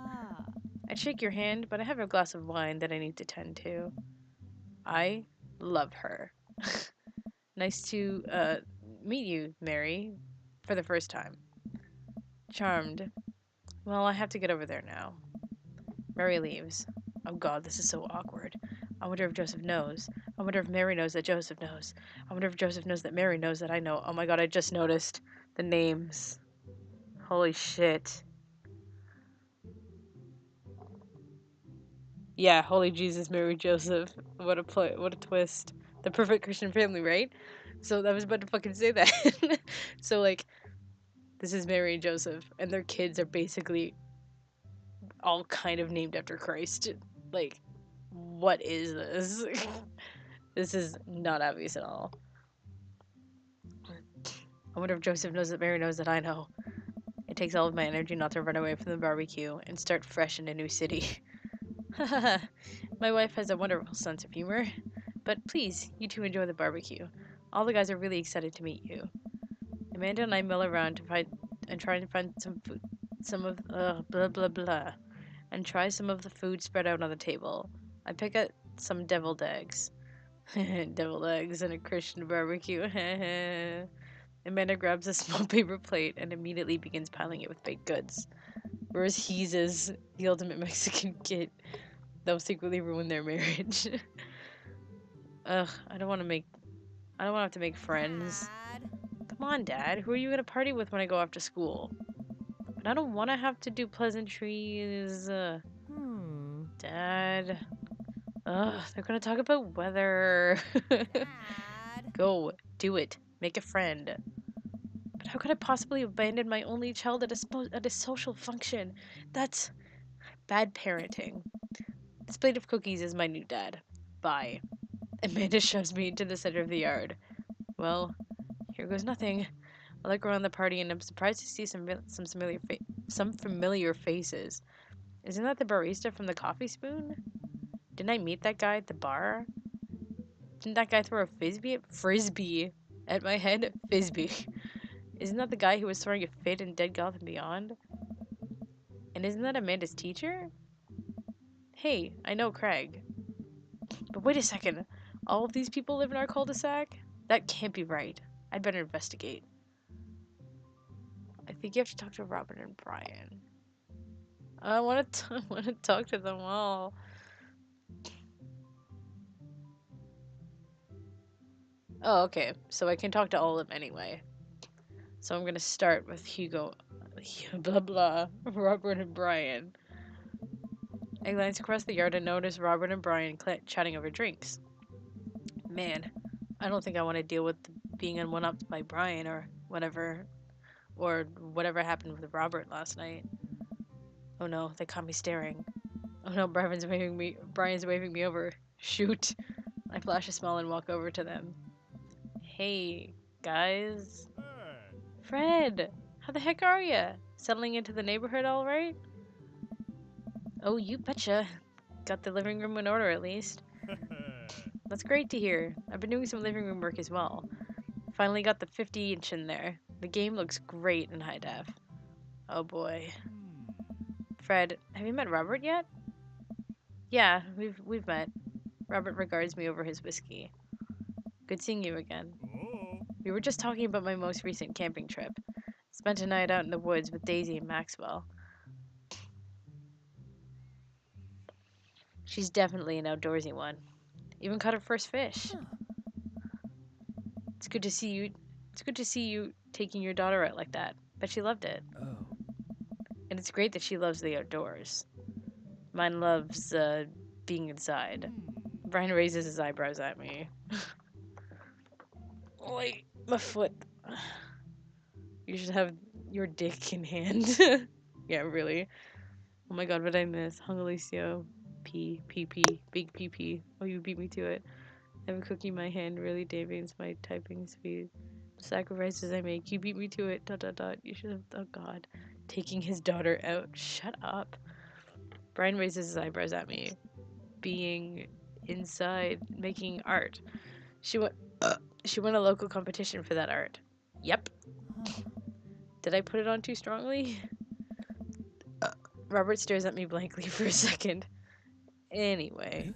I'd shake your hand, but I have a glass of wine that I need to tend to. I love her. Nice to, meet you, Mary, for the first time. Charmed. Well, I have to get over there now. Mary leaves. Oh god, this is so awkward. I wonder if Joseph knows. I wonder if Mary knows that Joseph knows. I wonder if Joseph knows that Mary knows that I know. Oh my god, I just noticed the names. Holy shit. Yeah, holy Jesus, Mary, Joseph. What a twist. The perfect Christian family, right? So I was about to fucking say that. So, like, this is Mary and Joseph, and their kids are basically all kind of named after Christ. Like, what is this? This is not obvious at all. I wonder if Joseph knows that Mary knows that I know. It takes all of my energy not to run away from the barbecue and start fresh in a new city. My wife has a wonderful sense of humor. But please, you two enjoy the barbecue. All the guys are really excited to meet you. Amanda and I mill around and try to find blah blah blah, and try some of the food spread out on the table. I pick up some deviled eggs. Deviled eggs and a Christian barbecue. Amanda grabs a small paper plate and immediately begins piling it with baked goods. Whereas he's is the ultimate Mexican kid. They'll secretly ruin their marriage. Ugh, I don't want to have to make friends. Dad. Come on, Dad. Who are you gonna party with when I go after school? But I don't want to have to do pleasantries. Dad. Ugh, they're gonna talk about weather. Dad. Go, do it. Make a friend. But how could I possibly abandon my only child at a social function? That's bad parenting. This plate of cookies is my new dad. Bye. Amanda shoves me into the center of the yard. Well, here goes nothing. I look around the party and I'm surprised to see some familiar faces. Isn't that the barista from the Coffee Spoon? Didn't I meet that guy at the bar? Didn't that guy throw a frisbee at my head? Frisbee. Isn't that the guy who was throwing a fit in Dead Gotham Beyond? And isn't that Amanda's teacher? Hey, I know Craig. But wait a second. All of these people live in our cul-de-sac? That can't be right. I'd better investigate. I think you have to talk to Robin and Brian. I want to talk to them all. Oh, okay. So I can talk to all of them anyway. So I'm gonna start with Hugo, blah blah, Robert and Brian. I glanced across the yard and noticed Robert and Brian chatting over drinks. Man, I don't think I want to deal with being one-upped by Brian or whatever happened with Robert last night. Oh no, they caught me staring. Oh no, Brian's waving me over. Shoot. I flash a smile and walk over to them. Hey, guys. Fred, how the heck are ya? Settling into the neighborhood all right? Oh, you betcha. Got the living room in order at least. That's great to hear. I've been doing some living room work as well. Finally got the 50-inch in there. The game looks great in high def. Oh boy. Fred, have you met Robert yet? Yeah, we've met. Robert regards me over his whiskey. Good seeing you again. We were just talking about my most recent camping trip. Spent a night out in the woods with Daisy and Maxwell. She's definitely an outdoorsy one. Even caught her first fish. It's good to see you taking your daughter out like that. Bet she loved it. Oh. And it's great that she loves the outdoors. Mine loves being inside. Brian raises his eyebrows at me. Wait, my foot. You should have your dick in hand. Yeah, really. Oh my god, what did I miss? Hung Alicio. P. Big PP. Oh, you beat me to it. I have a cookie in my hand. Really, Davian's my typing speed. Sacrifices I make. You beat me to it. ... You should have. Oh god. Taking his daughter out. Shut up. Brian raises his eyebrows at me. Being inside, making art. She won a local competition for that art. Yep. Did I put it on too strongly? Robert stares at me blankly for a second. Anyway.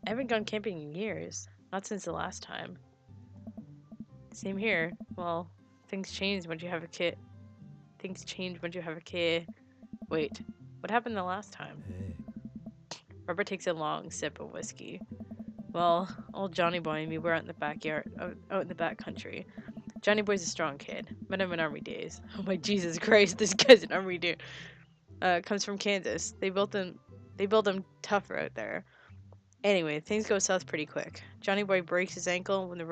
I haven't gone camping in years. Not since the last time. Same here. Well, things change once you have a kid. Wait, what happened the last time? Robert takes a long sip of whiskey. Well, old Johnny Boy and me were out in the backyard, out in the back country. Johnny Boy's a strong kid. Met him in army days. Oh my Jesus Christ, this guy's an army dude. Comes from Kansas. They built him tougher out there. Anyway, things go south pretty quick. Johnny Boy breaks his ankle when the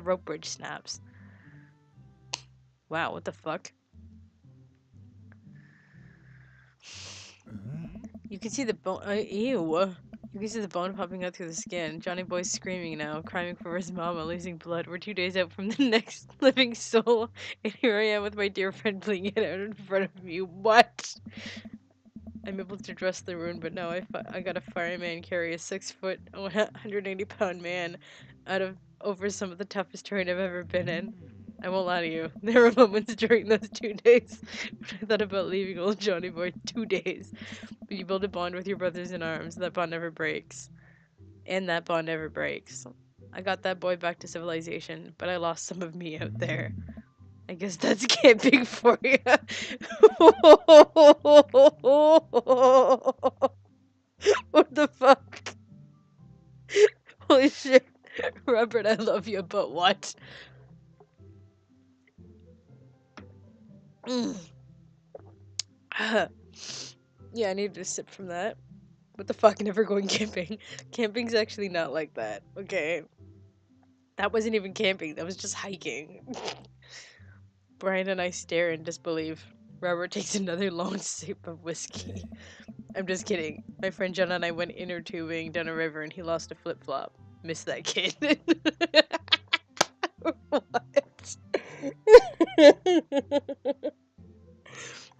rope bridge snaps. Wow, what the fuck? You can see the bone. Ew. You can see the bone popping out through the skin. Johnny Boy's screaming now, crying for his mama, losing blood. We're 2 days out from the next living soul, and here I am with my dear friend bleeding it out in front of me. What? I'm able to dress the wound, but now I got a fireman carry a 6-foot, 180-pound man over some of the toughest terrain I've ever been in. I won't lie to you. There were moments during those 2 days when I thought about leaving old Johnny Boy. 2 days. But you build a bond with your brothers in arms. That bond never breaks. And that bond never breaks. I got that boy back to civilization, but I lost some of me out there. I guess that's camping for you. What the fuck? Holy shit. Robert, I love you, but what? Yeah, I needed a sip from that. What the fuck, never going camping. Camping's actually not like that, okay? That wasn't even camping, that was just hiking. Brian and I stare in disbelief. Robert takes another long sip of whiskey. I'm just kidding. My friend Jenna and I went inner tubing down a river and he lost a flip-flop. Miss that kid. What? What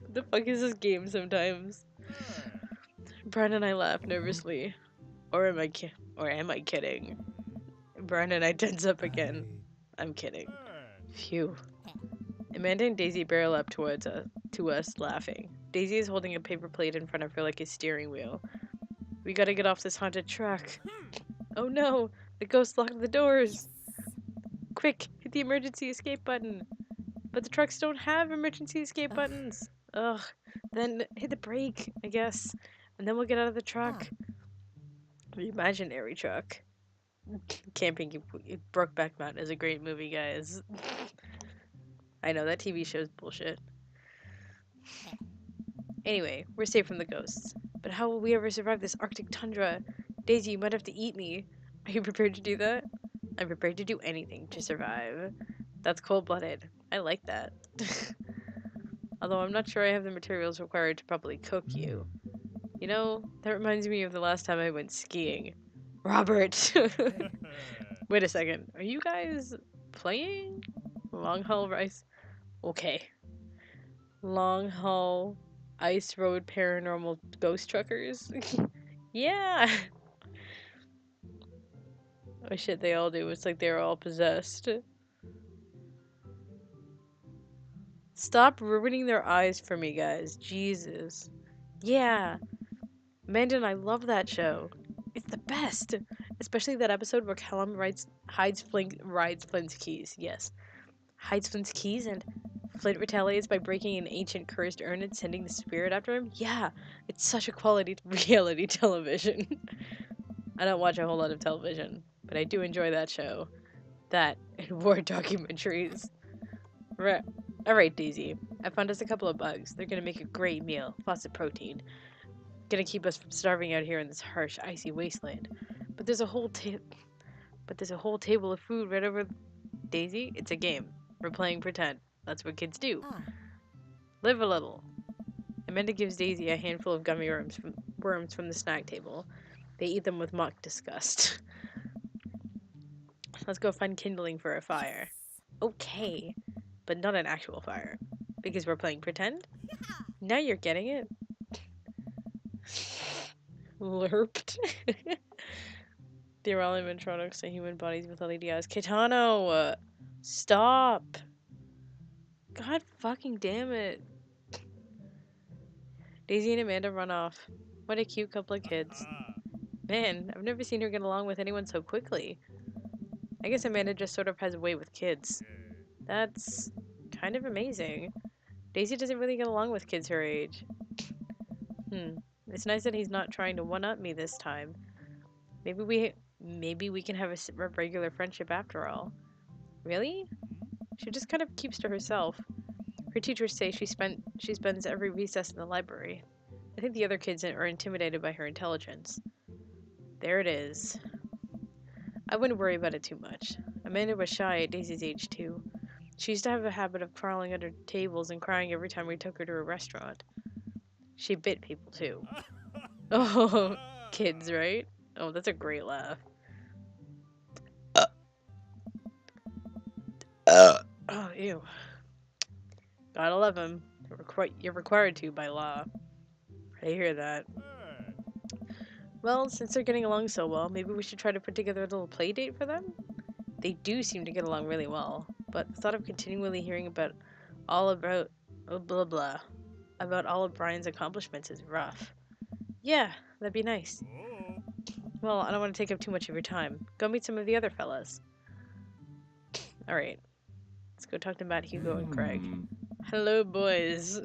the fuck is this game sometimes? Brian and I laugh nervously. Or am I kidding? Brian and I tense up again. I'm kidding. Phew. Amanda and Daisy barrel up to us, laughing. Daisy is holding a paper plate in front of her like a steering wheel. We gotta get off this haunted truck. Oh no! The ghost locked the doors! Quick! Hit the emergency escape button! But the trucks don't have emergency escape buttons! Ugh. Then hit the brake, I guess. And then we'll get out of the truck. The imaginary truck. Camping Brokeback Mountain is a great movie, guys. I know, that TV show's bullshit. Anyway, we're safe from the ghosts. But how will we ever survive this Arctic tundra? Daisy, you might have to eat me. Are you prepared to do that? I'm prepared to do anything to survive. That's cold-blooded. I like that. Although I'm not sure I have the materials required to properly cook you. You know, that reminds me of the last time I went skiing. Robert! Wait a second. Are you guys playing? Long haul rice? Okay. Long haul ice road paranormal ghost truckers? Yeah! Oh shit, they all do. It's like they're all possessed. Stop ruining their eyes for me, guys. Jesus. Yeah. Amanda and I love that show. It's the best. Especially that episode where Callum rides Flint's keys. Yes. Hides Flint's keys and Flint retaliates by breaking an ancient cursed urn and sending the spirit after him. Yeah. It's such a quality reality television. I don't watch a whole lot of television, but I do enjoy that show. That and war documentaries. Right. Alright, Daisy. I found us a couple of bugs. They're gonna make a great meal. Lots of protein. Gonna keep us from starving out here in this harsh, icy wasteland. But there's a whole table of food right over Daisy. It's a game. We're playing pretend. That's what kids do. Live a little. Amanda gives Daisy a handful of gummy worms from the snack table. They eat them with mock disgust. Let's go find kindling for a fire. Okay, but not an actual fire. Because we're playing pretend? Now you're getting it. Lurped. They're all animatronics and human bodies with LED eyes. Kitano! Stop! God fucking damn it. Daisy and Amanda run off. What a cute couple of kids. Man, I've never seen her get along with anyone so quickly. I guess Amanda just sort of has a way with kids. That's kind of amazing. Daisy doesn't really get along with kids her age. It's nice that he's not trying to one-up me this time. Maybe we can have a regular friendship after all. Really? She just kind of keeps to herself. Her teachers say she spends every recess in the library. I think the other kids are intimidated by her intelligence. There it is. I wouldn't worry about it too much. Amanda was shy at Daisy's age too. She used to have a habit of crawling under tables and crying every time we took her to a restaurant. She bit people too. Oh, kids, right? Oh, that's a great laugh. Oh, ew. Gotta love him. You're required to by law. I hear that. Well, since they're getting along so well, maybe we should try to put together a little play date for them? They do seem to get along really well, but the thought of continually hearing about all of Brian's accomplishments is rough. Yeah, that'd be nice. Well, I don't want to take up too much of your time. Go meet some of the other fellas. Alright. Let's go talk to Matt, Hugo, and Craig. Hello, boys.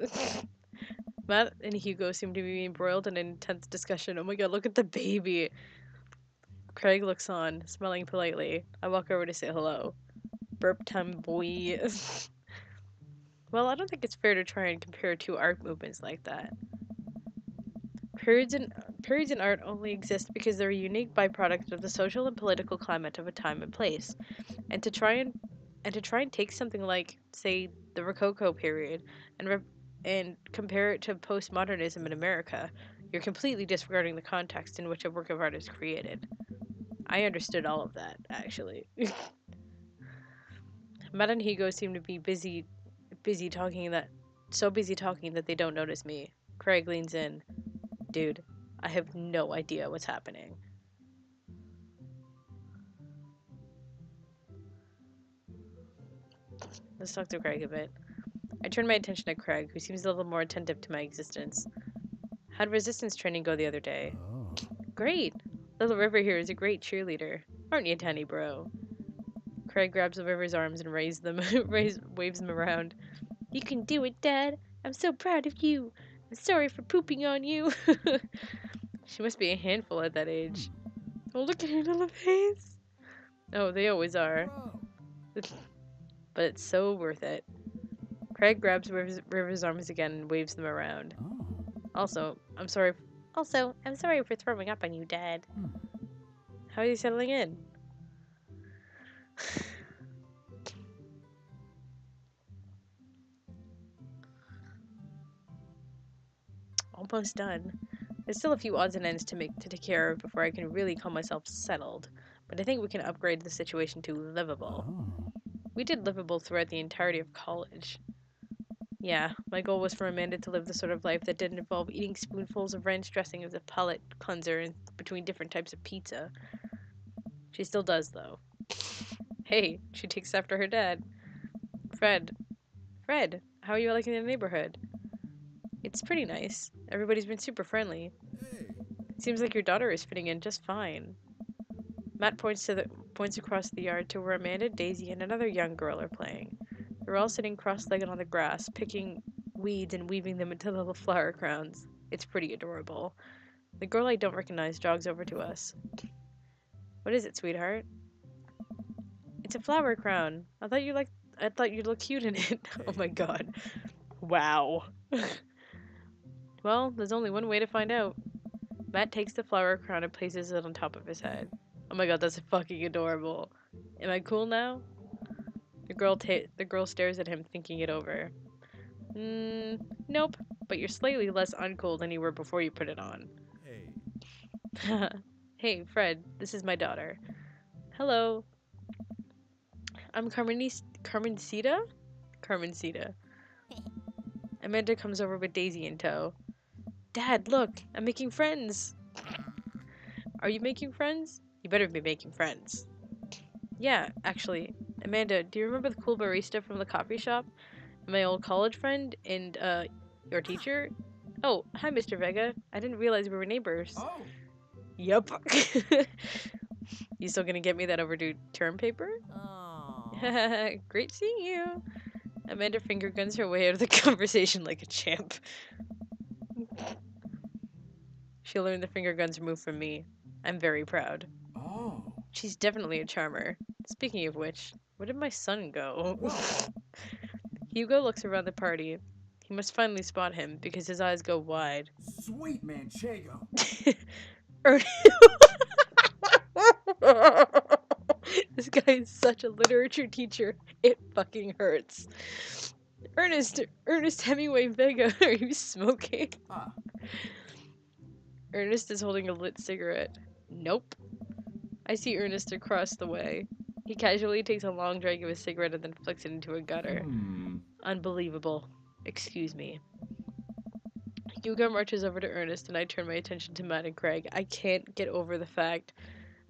Matt and Hugo seem to be embroiled in an intense discussion. Oh my god, look at the baby. Craig looks on, smiling politely. I walk over to say hello. Burp time, boy. Well, I don't think it's fair to try and compare two art movements like that. Periods in art only exist because they're a unique byproduct of the social and political climate of a time and place. And to try and take something like, say, the Rococo period and compare it to postmodernism in America, you're completely disregarding the context in which a work of art is created. I understood all of that, actually. Matt and Hugo seem to be busy talking that they don't notice me. Craig leans in. Dude, I have no idea what's happening. Let's talk to Craig a bit. I turn my attention to Craig, who seems a little more attentive to my existence. How'd resistance training go the other day? Great! Little River here is a great cheerleader. Aren't you, tiny bro? Craig grabs the River's arms and waves them around. You can do it, Dad! I'm so proud of you! I'm sorry for pooping on you! She must be a handful at that age. Oh, look at her little face! Oh, they always are. But it's so worth it. Craig grabs River's arms again and waves them around. Also, I'm sorry Also, I'm sorry for throwing up on you, Dad. How are you settling in? Almost done. There's still a few odds and ends to take care of before I can really call myself settled, but I think we can upgrade the situation to livable. We did livable throughout the entirety of college. Yeah, my goal was for Amanda to live the sort of life that didn't involve eating spoonfuls of ranch dressing as a palate cleanser in between different types of pizza. She still does, though. Hey, she takes after her dad. Fred. Fred, how are you liking the neighborhood? It's pretty nice. Everybody's been super friendly. It seems like your daughter is fitting in just fine. Matt points across the yard to where Amanda, Daisy, and another young girl are playing. They're all sitting cross-legged on the grass, picking weeds and weaving them into little flower crowns. It's pretty adorable. The girl I don't recognize jogs over to us. What is it, sweetheart? It's a flower crown. I thought you'd look cute in it. Oh my god. Wow. Well, there's only one way to find out. Matt takes the flower crown and places it on top of his head. Oh my god, that's fucking adorable. Am I cool now? The girl stares at him, thinking it over. Nope, but you're slightly less uncool than you were before you put it on. Hey, Fred, this is my daughter. Hello. I'm Carmencita? Carmencita. Amanda comes over with Daisy in tow. Dad, look, I'm making friends. Are you making friends? You better be making friends. Yeah, actually. Amanda, do you remember the cool barista from the coffee shop? My old college friend and, your teacher? Oh, hi, Mr. Vega. I didn't realize we were neighbors. Oh, Yup. You still gonna get me that overdue term paper? Great seeing you. Amanda finger guns her way out of the conversation like a champ. She learned the finger guns move from me. I'm very proud. oh. She's definitely a charmer. Speaking of which, where did my son go? Hugo looks around the party. He must finally spot him because his eyes go wide. Sweet Manchego. Ern- This guy is such a literature teacher. It fucking hurts. Ernest Hemingway Vega, are you smoking? Ah, Ernest is holding a lit cigarette. Nope. I see Ernest across the way. He casually takes a long drag of his cigarette and then flicks it into a gutter. Unbelievable. Excuse me. Hugo marches over to Ernest and I turn my attention to Matt and Craig. I can't get over the fact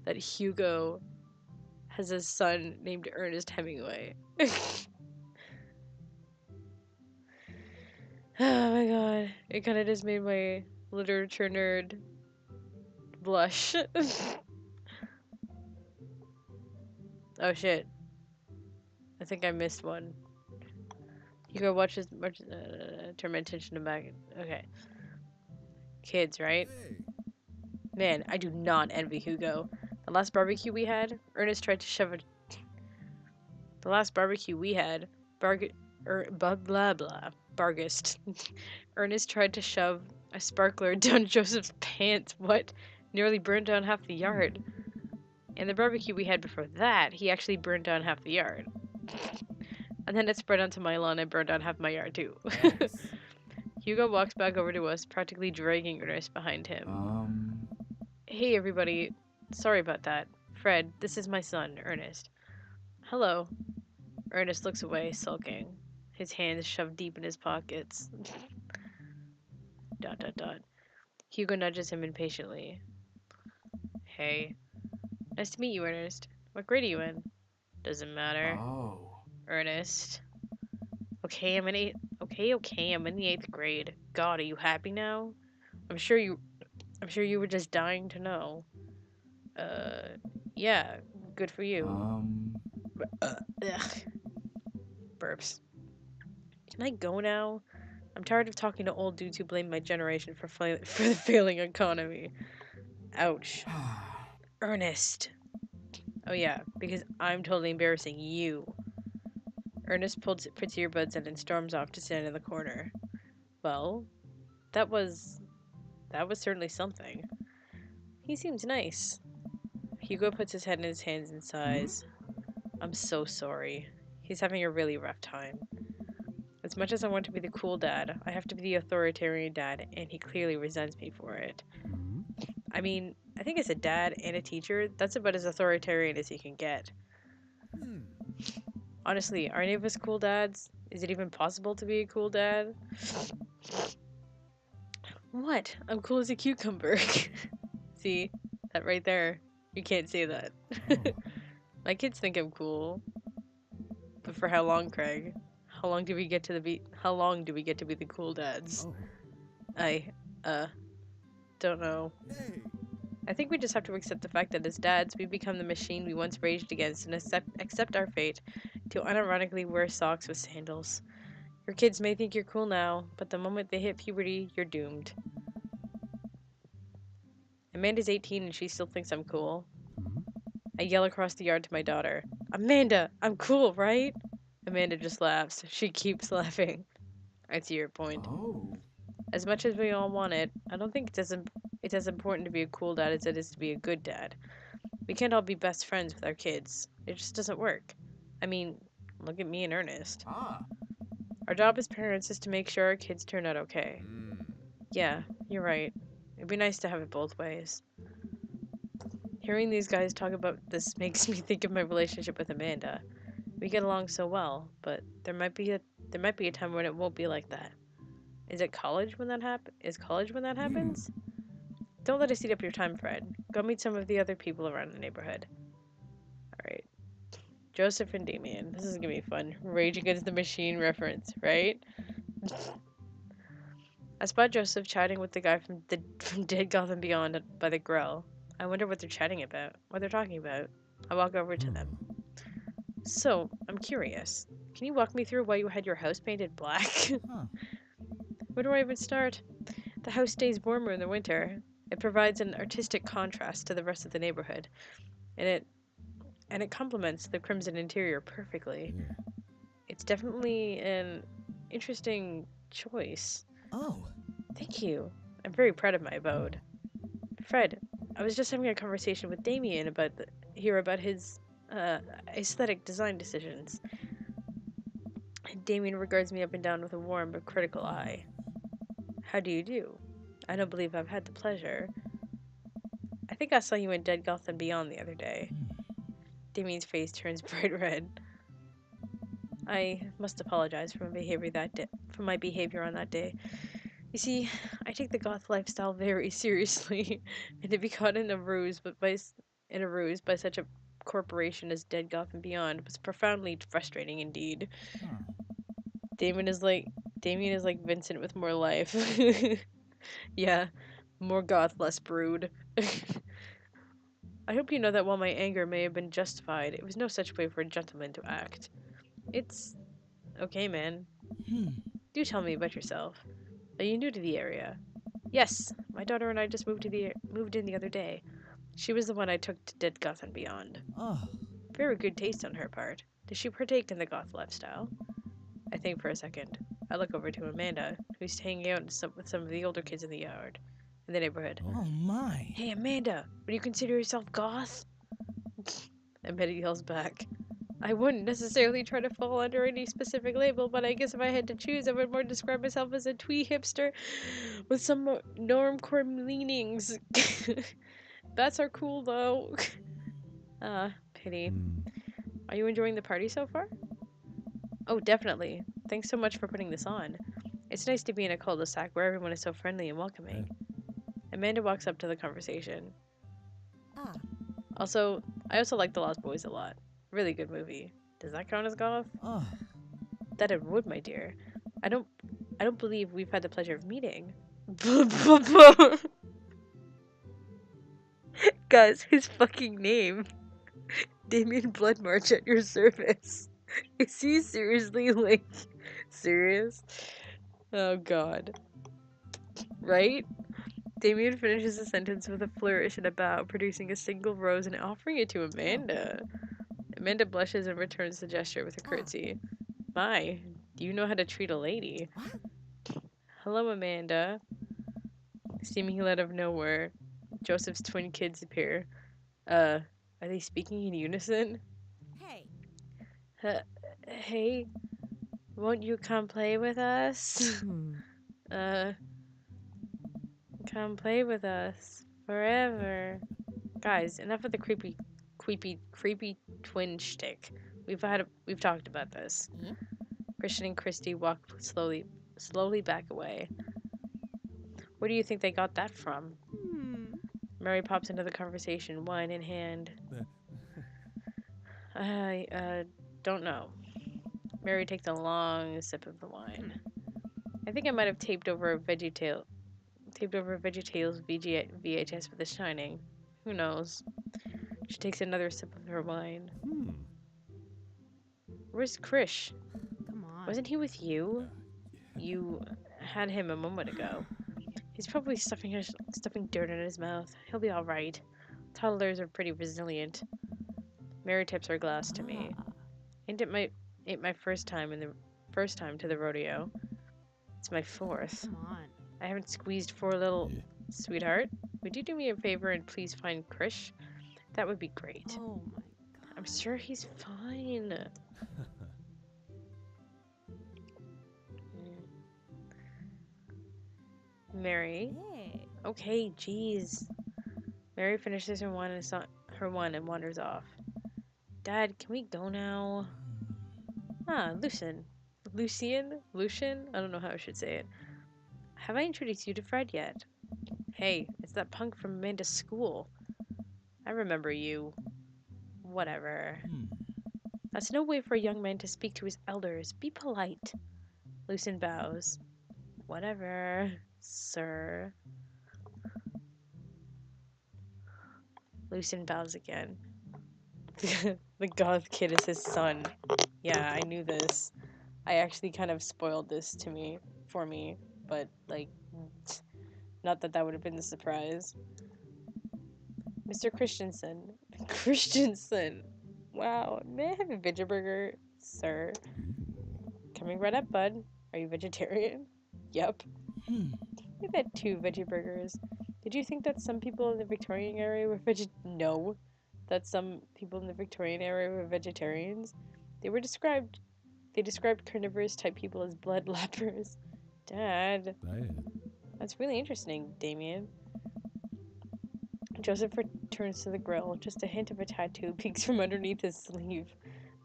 that Hugo has a son named Ernest Hemingway. Oh my god. It kind of just made my literature nerd blush. Oh shit. I think I missed one. Hugo turn my attention to back. Okay. Kids, right? Man, I do not envy Hugo. The last barbecue we had, Ernest tried to shove a. The last barbecue we had, blah blah blah. Bargist. Ernest tried to shove a sparkler down Joseph's pants. What? Nearly burned down half the yard. And the barbecue we had before that, he actually burned down half the yard. And then it spread onto my lawn and burned down half my yard too. Hugo walks back over to us, practically dragging Ernest behind him. Hey everybody, sorry about that. Fred, this is my son, Ernest. Hello. Ernest looks away, sulking, his hands shoved deep in his pockets. ... Hugo nudges him impatiently. Hey. Nice to meet you, Ernest. What grade are you in? Doesn't matter. oh. Ernest. Okay, I'm in the 8th grade. God, are you happy now? I'm sure you were just dying to know. Yeah, good for you. Ugh. Burps. Can I go now? I'm tired of talking to old dudes who blame my generation for the failing economy. Ouch. Ernest. Oh yeah, because I'm totally embarrassing you. Ernest puts earbuds in and storms off to stand in the corner. Well, that was That was certainly something. He seems nice. Hugo puts his head in his hands and sighs. I'm so sorry. He's having a really rough time. As much as I want to be the cool dad, I have to be the authoritarian dad, and he clearly resents me for it. I mean, I think as a dad and a teacher, that's about as authoritarian as he can get. Honestly, are any of us cool dads? Is it even possible to be a cool dad? What? I'm cool as a cucumber. See? That right there. You can't say that. My kids think I'm cool. But for how long, Craig? How long do we get to be the cool dads? I don't know. I think we just have to accept the fact that as dads, we become the machine we once raged against and accept our fate to unironically wear socks with sandals. Your kids may think you're cool now, but the moment they hit puberty, you're doomed. Amanda's 18 and she still thinks I'm cool. I yell across the yard to my daughter, Amanda, I'm cool, right? Amanda just laughs. She keeps laughing. I see your point. Oh. As much as we all want it, I don't think it's as important to be a cool dad as it is to be a good dad. We can't all be best friends with our kids. It just doesn't work. I mean, look at me and Ernest. Ah. Our job as parents is to make sure our kids turn out okay. Yeah, you're right. It'd be nice to have it both ways. Hearing these guys talk about this makes me think of my relationship with Amanda. We get along so well, but there might be a time when it won't be like that. Is college when that happens? Don't let us eat up your time, Fred. Go meet some of the other people around the neighborhood. Alright. Joseph and Damien. This is gonna be fun. Rage Against the Machine reference, right? I spot Joseph chatting with the guy from Dead Gotham Beyond by the grill. I wonder what they're chatting about. What they're talking about. I walk over to them. So, I'm curious. Can you walk me through why you had your house painted black? Where do I even start? The house stays warmer in the winter. It provides an artistic contrast to the rest of the neighborhood, and it complements the crimson interior perfectly. It's definitely an interesting choice. Oh. Thank you. I'm very proud of my abode. Fred, I was just having a conversation with Damien about his aesthetic design decisions. Damien regards me up and down with a warm but critical eye. How do you do? I don't believe I've had the pleasure. I think I saw you in Dead Gotham Beyond the other day. Damien's face turns bright red. I must apologize for my behavior on that day. You see, I take the goth lifestyle very seriously, and to be caught in a ruse by such a corporation as Dead Gotham Beyond was profoundly frustrating indeed. Damien is like Vincent with more life. Yeah, more goth, less brood. I hope you know that while my anger may have been justified, it was no such way for a gentleman to act. It's okay, man. Do tell me about yourself. Are you new to the area? Yes, my daughter and I just moved in the other day. She was the one I took to Dead Goth and Beyond. Very good taste on her part. Does she partake in the goth lifestyle? I think for a second. I look over to Amanda, who's hanging out with some of the older kids in the neighborhood. Oh my. Hey, Amanda, would you consider yourself goth? Amanda yells back. I wouldn't necessarily try to fall under any specific label, but I guess if I had to choose, I would more describe myself as a twee hipster with some normcore leanings. Bats are cool, though. Pity. Are you enjoying the party so far? Oh, definitely. Thanks so much for putting this on. It's nice to be in a cul-de-sac where everyone is so friendly and welcoming. Amanda walks up to the conversation. I also like The Lost Boys a lot. Really good movie. Does that count as goth? That it would, my dear. I don't believe we've had the pleasure of meeting. Guys, his fucking name. Damien Bloodmarch at your service. Is he seriously, serious? Oh god. Right? Damien finishes the sentence with a flourish and a bow, producing a single rose and offering it to Amanda. Amanda blushes and returns the gesture with a curtsy. My, do you know how to treat a lady? Hello, Amanda. Seemingly out of nowhere, Joseph's twin kids appear. Are they speaking in unison? Hey. Hey, won't you come play with us? Hmm. uh, come play with us forever. Guys, enough of the creepy twin shtick. We've talked about this. Yeah? Christian and Christy walk slowly back away. Where do you think they got that from? Hmm. Mary pops into the conversation, wine in hand. I, don't know. Mary takes a long sip of the wine. I think I might have taped over a VeggieTales VHS with The Shining. Who knows? She takes another sip of her wine. Where's Krish? Come on. Wasn't he with you? You had him a moment ago. He's probably stuffing dirt in his mouth. He'll be all right. Toddlers are pretty resilient. Mary tips her glass to me. Ain't it my first time to the rodeo? It's my fourth. Come on. I haven't squeezed 4 little... Sweetheart, would you do me a favor and please find Krish? That would be great. Oh my god. I'm sure he's fine. Mary. Hey. Okay, jeez. Mary finishes her wine and wanders off. Dad, can we go now? Ah, Lucian. I don't know how I should say it. Have I introduced you to Fred yet? Hey, it's that punk from Amanda's school. I remember you. Whatever. That's no way for a young man to speak to his elders. Be polite. Lucian bows. Whatever, sir. Lucian bows again. The goth kid is his son. Yeah, I knew this. I actually kind of spoiled this for me, but like, not that would have been the surprise. Mr. Christensen. Christensen. Wow, may I have a veggie burger, sir? Coming right up, bud. Are you vegetarian? Yep. We've had 2 veggie burgers. Did you think that some people in the Victorian area were No. That some people in the Victorian area were vegetarians? They described carnivorous type people as blood lappers. Dad. That's really interesting, Damien. Joseph returns to the grill. Just a hint of a tattoo peeks from underneath his sleeve.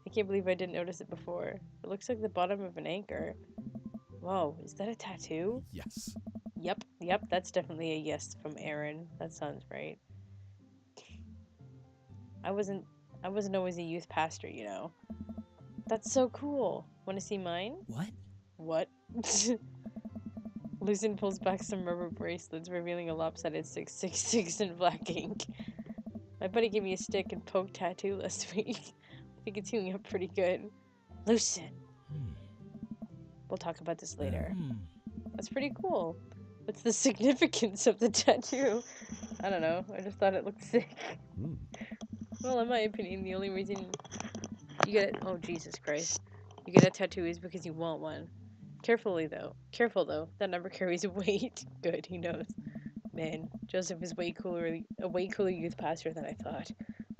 I can't believe I didn't notice it before. It looks like the bottom of an anchor. Whoa, is that a tattoo? Yes. Yep, that's definitely a yes from Aaron. That sounds right. I wasn't always a youth pastor, you know. That's so cool. Want to see mine? What? Lucian pulls back some rubber bracelets, revealing a lopsided 666 in black ink. My buddy gave me a stick and poke tattoo last week. I think it's healing up pretty good. Lucian! We'll talk about this later. That's pretty cool. What's the significance of the tattoo? I don't know. I just thought it looked sick. Well, in my opinion, the only reason you get it... Oh, Jesus Christ. You get a tattoo is because you want one. Careful though. That number carries weight. Good, he knows. Man, Joseph is a way cooler youth pastor than I thought.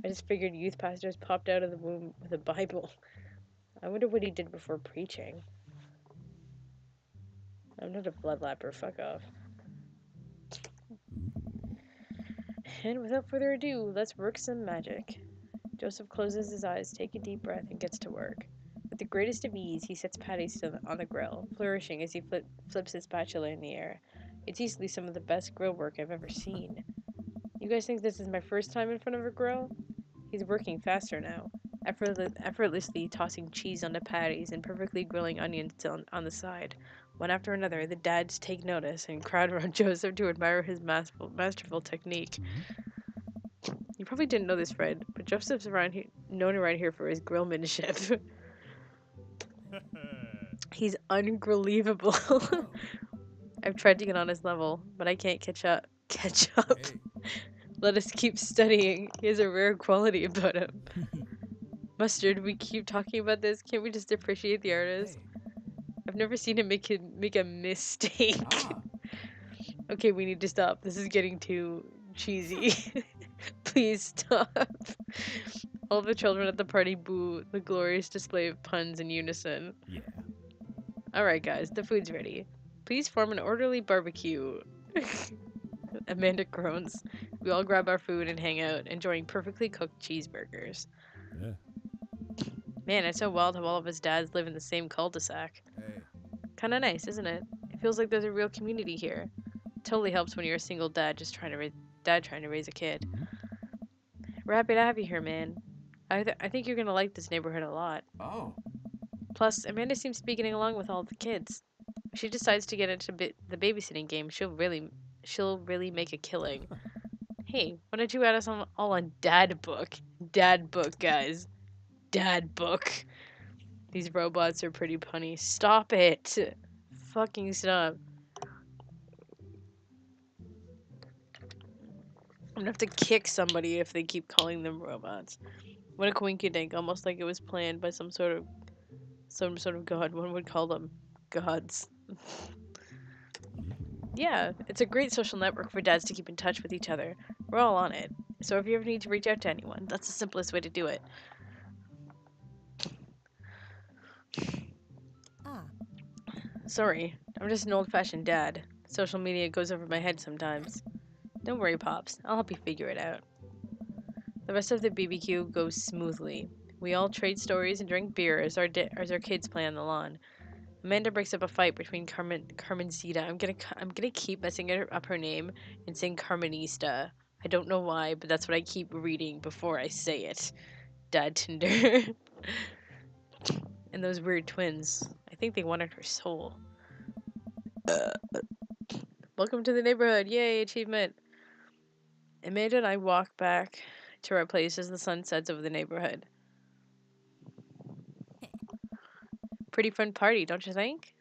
I just figured youth pastors popped out of the womb with a Bible. I wonder what he did before preaching. I'm not a bloodlapper, fuck off. And without further ado, let's work some magic. Joseph closes his eyes, takes a deep breath, and gets to work. With the greatest of ease, he sets patties on the grill, flourishing as he flips his spatula in the air. It's easily some of the best grill work I've ever seen. You guys think this is my first time in front of a grill? He's working faster now, effortlessly tossing cheese onto patties and perfectly grilling onions on the side. One after another, the dads take notice and crowd around Joseph to admire his masterful technique. You probably didn't know this, Fred, but Joseph's known around here for his grillmanship. He's ungrillevable. I've tried to get on his level, but I can't catch up. Hey. Let us keep studying. He has a rare quality about him. Mustard, we keep talking about this. Can't we just appreciate the artist? Hey. I've never seen him make a mistake. Ah. Okay, we need to stop. This is getting too cheesy. Please stop. All the children at the party boo the glorious display of puns in unison. Yeah. Alright, guys, the food's ready. Please form an orderly barbecue. Amanda groans. We all grab our food and hang out, enjoying perfectly cooked cheeseburgers. Yeah. Man, it's so wild how all of us dads live in the same cul-de-sac. Hey. Kinda nice, isn't it? It feels like there's a real community here. Totally helps when you're a single dad just trying to raise a kid. Mhm. We're happy to have you here, man. I think you're gonna like this neighborhood a lot. Oh. Plus, Amanda seems to be getting along with all the kids. If she decides to get into the babysitting game, she'll really make a killing. Hey, why don't you add us all on Dad Book? Dad Book, guys. Dad Book. These robots are pretty punny. Stop it. Fucking stop. I'm gonna have to kick somebody if they keep calling them robots. What a coinkydink, almost like it was planned by some sort of god. One would call them gods. Yeah, it's a great social network for dads to keep in touch with each other. We're all on it. So if you ever need to reach out to anyone, that's the simplest way to do it. Ah. Sorry, I'm just an old-fashioned dad. Social media goes over my head sometimes. Don't worry, Pops. I'll help you figure it out. The rest of the BBQ goes smoothly. We all trade stories and drink beer as our kids play on the lawn. Amanda breaks up a fight between Carmencita. I'm gonna keep messing up her name and saying Carmenista. I don't know why, but that's what I keep reading before I say it. Dad Tinder. And those weird twins. I think they wanted her soul. Welcome to the neighborhood. Yay, achievement. Amanda and I walk back to our place as the sun sets over the neighborhood. Pretty fun party, don't you think?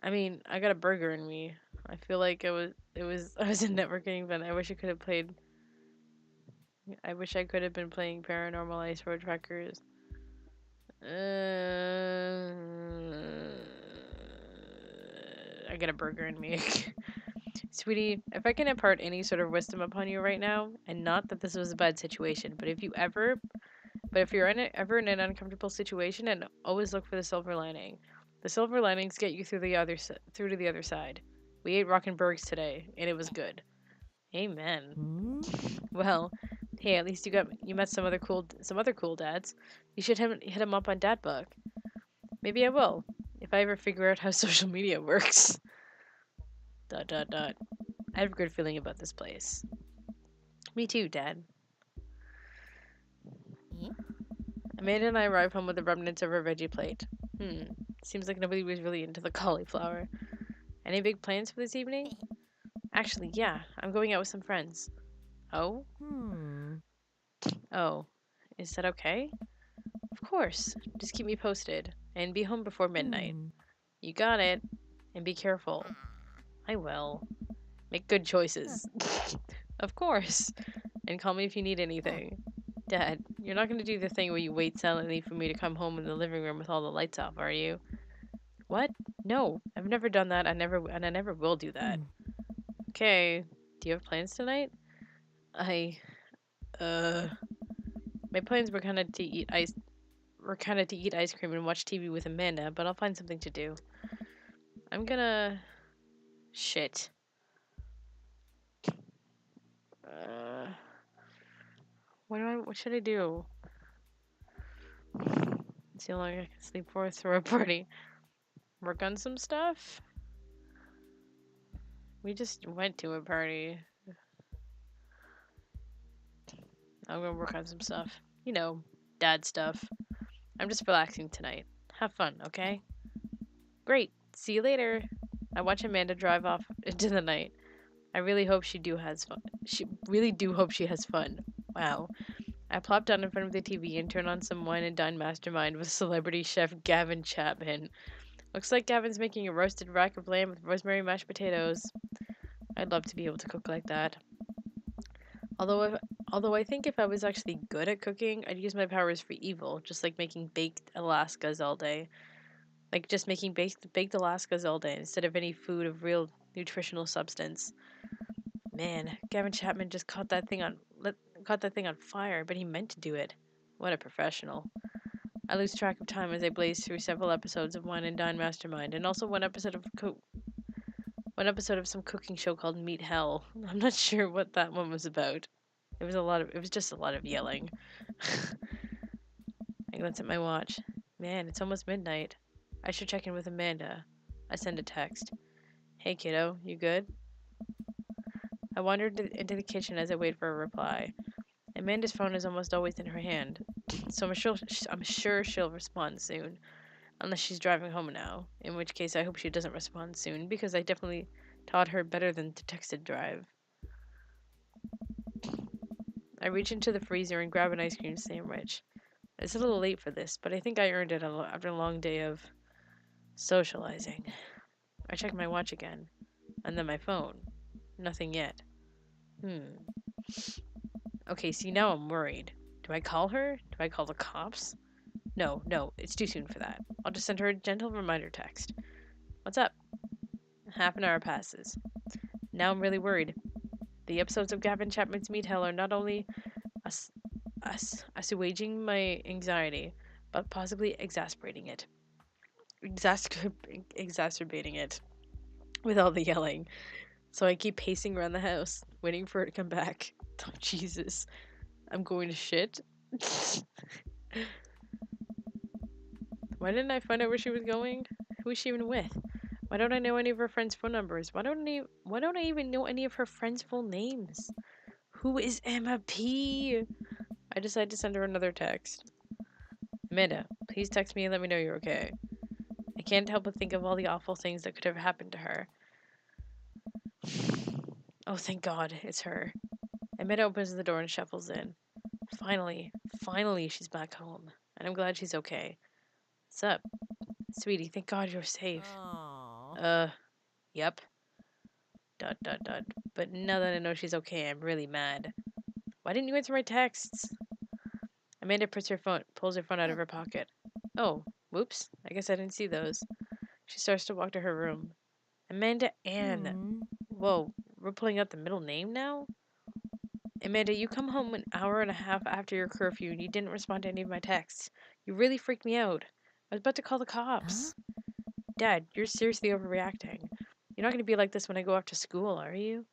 I mean, I got a burger in me. I feel like I was a networking event. I wish I could have played. I wish I could have been playing Paranormal Ice Road Trackers. I got a burger in me. Sweetie, if I can impart any sort of wisdom upon you right now, and not that this was a bad situation, but if you're ever in an uncomfortable situation, and always look for the silver lining. The silver linings get you through to the other side. We ate Rockenbergs today, and it was good. Amen. Well, hey, at least you met some other cool dads. You should hit him up on Dad Book. Maybe I will, if I ever figure out how social media works. ... I have a good feeling about this place. Me too, Dad. Yeah. Amanda and I arrive home with the remnants of our veggie plate. Seems like nobody was really into the cauliflower. Any big plans for this evening? Actually, yeah, I'm going out with some friends. Oh? Oh. Is that okay? Of course. Just keep me posted. And be home before midnight. You got it. And be careful. I will. Make good choices. Of course. And call me if you need anything. Dad, you're not going to do the thing where you wait silently for me to come home in the living room with all the lights off, are you? What? No, I've never done that. I never will do that. Okay. Do you have plans tonight? My plans were kind of to eat ice cream and watch TV with Amanda, but I'll find something to do. I'm gonna... Shit. What should I do? See how long I can sleep for through a party. Work on some stuff? We just went to a party. I'm gonna work on some stuff. You know, dad stuff. I'm just relaxing tonight. Have fun, okay? Great. See you later. I watch Amanda drive off into the night. I really hope she has fun. Wow. I plop down in front of the TV and turn on some Wine and Dine Mastermind with celebrity chef Gavin Chapman. Looks like Gavin's making a roasted rack of lamb with rosemary mashed potatoes. I'd love to be able to cook like that. Although I think if I was actually good at cooking, I'd use my powers for evil, just like making baked Alaskas all day. Like just making baked Alaskas all day instead of any food of real nutritional substance. Man, Gavin Chapman just caught that thing on fire, but he meant to do it. What a professional. I lose track of time as I blaze through several episodes of Wine and Dine Mastermind, and also one episode of some cooking show called Meat Hell. I'm not sure what that one was about. It was just a lot of yelling. I glance at my watch. Man, it's almost midnight. I should check in with Amanda. I send a text. Hey kiddo, you good? I wandered into the kitchen as I wait for a reply. Amanda's phone is almost always in her hand, so I'm sure she'll respond soon. Unless she's driving home now, in which case I hope she doesn't respond soon, because I definitely taught her better than to text and drive. I reach into the freezer and grab an ice cream sandwich. It's a little late for this, but I think I earned it after a long day of socializing. I check my watch again, and then my phone. Nothing yet. Okay, see, now I'm worried. Do I call her? Do I call the cops? No, it's too soon for that. I'll just send her a gentle reminder text. What's up? Half an hour passes. Now I'm really worried. The episodes of Gavin Chapman's Meat Hell are not only assuaging my anxiety, but possibly exacerbating it. Exacerbating it with all the yelling. So I keep pacing around the house, waiting for her to come back. Oh, Jesus. I'm going to shit. Why didn't I find out where she was going? Who is she even with? Why don't I know any of her friends' phone numbers? Why don't I even know any of her friends' full names? Who is Emma P? I decide to send her another text. Amanda, please text me and let me know you're okay. I can't help but think of all the awful things that could have happened to her. Oh, thank God, it's her. Amanda opens the door and shuffles in. Finally, she's back home, and I'm glad she's okay. What's up? Sweetie, thank God you're safe. Aww. Yep. ... But now that I know she's okay, I'm really mad. Why didn't you answer my texts? Amanda pulls her phone out of her pocket. Oh, whoops. I guess I didn't see those. She starts to walk to her room. Amanda Ann. Whoa, we're pulling out the middle name now? Amanda, you come home an hour and a half after your curfew and you didn't respond to any of my texts. You really freaked me out. I was about to call the cops. Dad, you're seriously overreacting. You're not going to be like this when I go off to school, are you?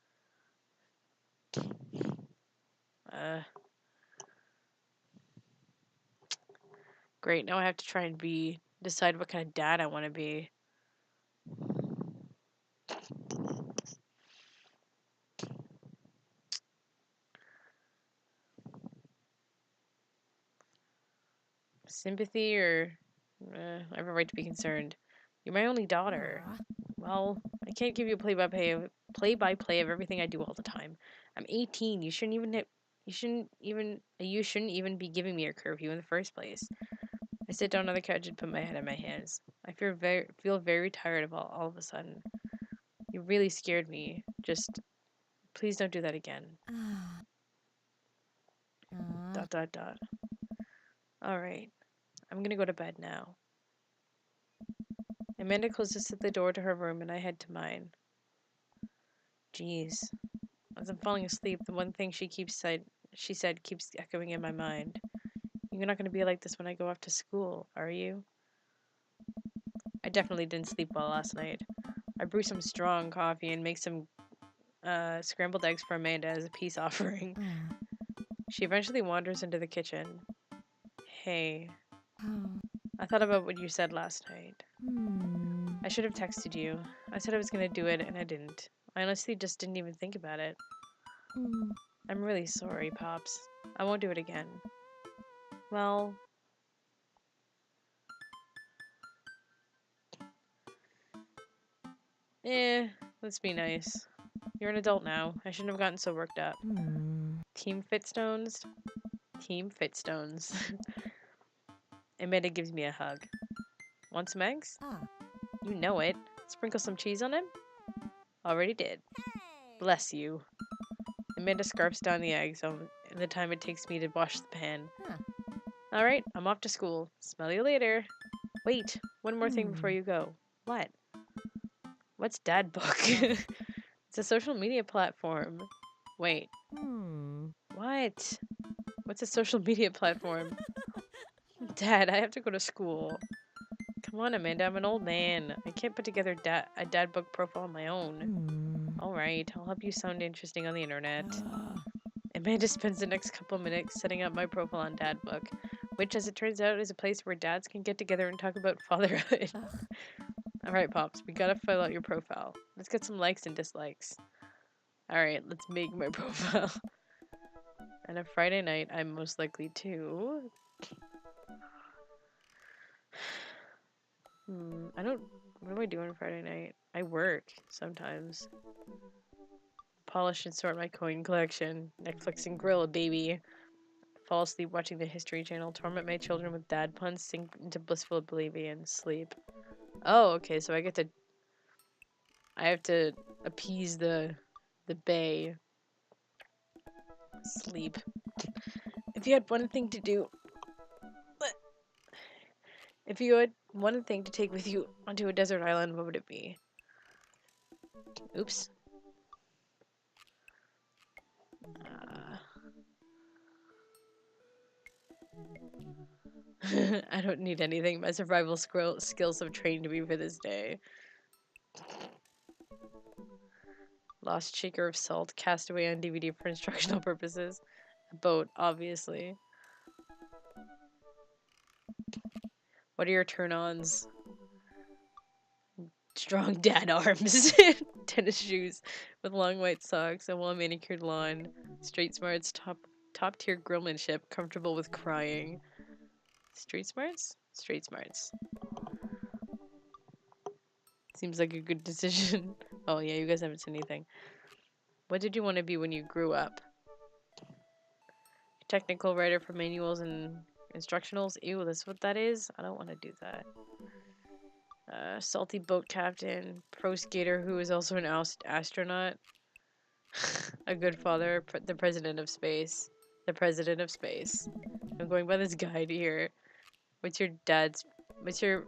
Great, now I have to try and decide what kind of dad I want to be. Sympathy or I have a right to be concerned. You're my only daughter. Well, I can't give you a play-by-play of everything I do all the time. I'm 18. You shouldn't even be giving me a curfew in the first place. I sit down on the couch and put my head in my hands. I feel very tired of all of a sudden. You really scared me. Just please don't do that again. ... All right. I'm going to go to bed now. Amanda closes the door to her room and I head to mine. Jeez. As I'm falling asleep, the one thing she said keeps echoing in my mind. You're not going to be like this when I go off to school, are you? I definitely didn't sleep well last night. I brew some strong coffee and make some scrambled eggs for Amanda as a peace offering. She eventually wanders into the kitchen. Hey, I thought about what you said last night. I should have texted you. I said I was going to do it and I didn't. I honestly just didn't even think about it. I'm really sorry, Pops. I won't do it again. Well... let's be nice. You're an adult now. I shouldn't have gotten so worked up. Team Fitstones? Team Fitstones. Amanda gives me a hug. Want some eggs? You know it. Sprinkle some cheese on them? Already did. Bless you. Amanda scarfs down the eggs and in the time it takes me to wash the pan. Huh. Alright, I'm off to school. Smell you later. Wait, one more thing before you go. What? What's Dad Book? It's a social media platform. Wait, what? What's a social media platform? Dad, I have to go to school. Come on, Amanda, I'm an old man. I can't put together a dad book profile on my own. Alright, I'll help you sound interesting on the internet. Amanda spends the next couple minutes setting up my profile on Dad Book, which, as it turns out, is a place where dads can get together and talk about fatherhood. Alright, Pops, we gotta fill out your profile. Let's get some likes and dislikes. Alright, let's make my profile. And a Friday night, I'm most likely to... I don't... What do I do on Friday night? I work, sometimes. Polish and sort my coin collection. Netflix and grill a baby. Fall asleep watching the History Channel. Torment my children with dad puns. Sink into blissful oblivion. Sleep. Oh, okay, so I get to... I have to appease the bae. Sleep. If you had one thing to do... If you had one thing to take with you onto a desert island, what would it be? Oops. I don't need anything. My survival skills have trained me for this day. Lost shaker of salt, cast away on DVD for instructional purposes. A boat, obviously. What are your turn-ons? Strong dad arms. Tennis shoes with long white socks, a well-manicured lawn. Street smarts, top tier grillmanship, comfortable with crying. Street smarts? Street smarts. Seems like a good decision. Oh yeah, you guys haven't seen anything. What did you want to be when you grew up? Technical writer for manuals and instructionals? Ew, that's what that is? I don't want to do that. Salty boat captain, pro skater who is also an astronaut. A good father, the president of space. The president of space. I'm going by this guide here. What's your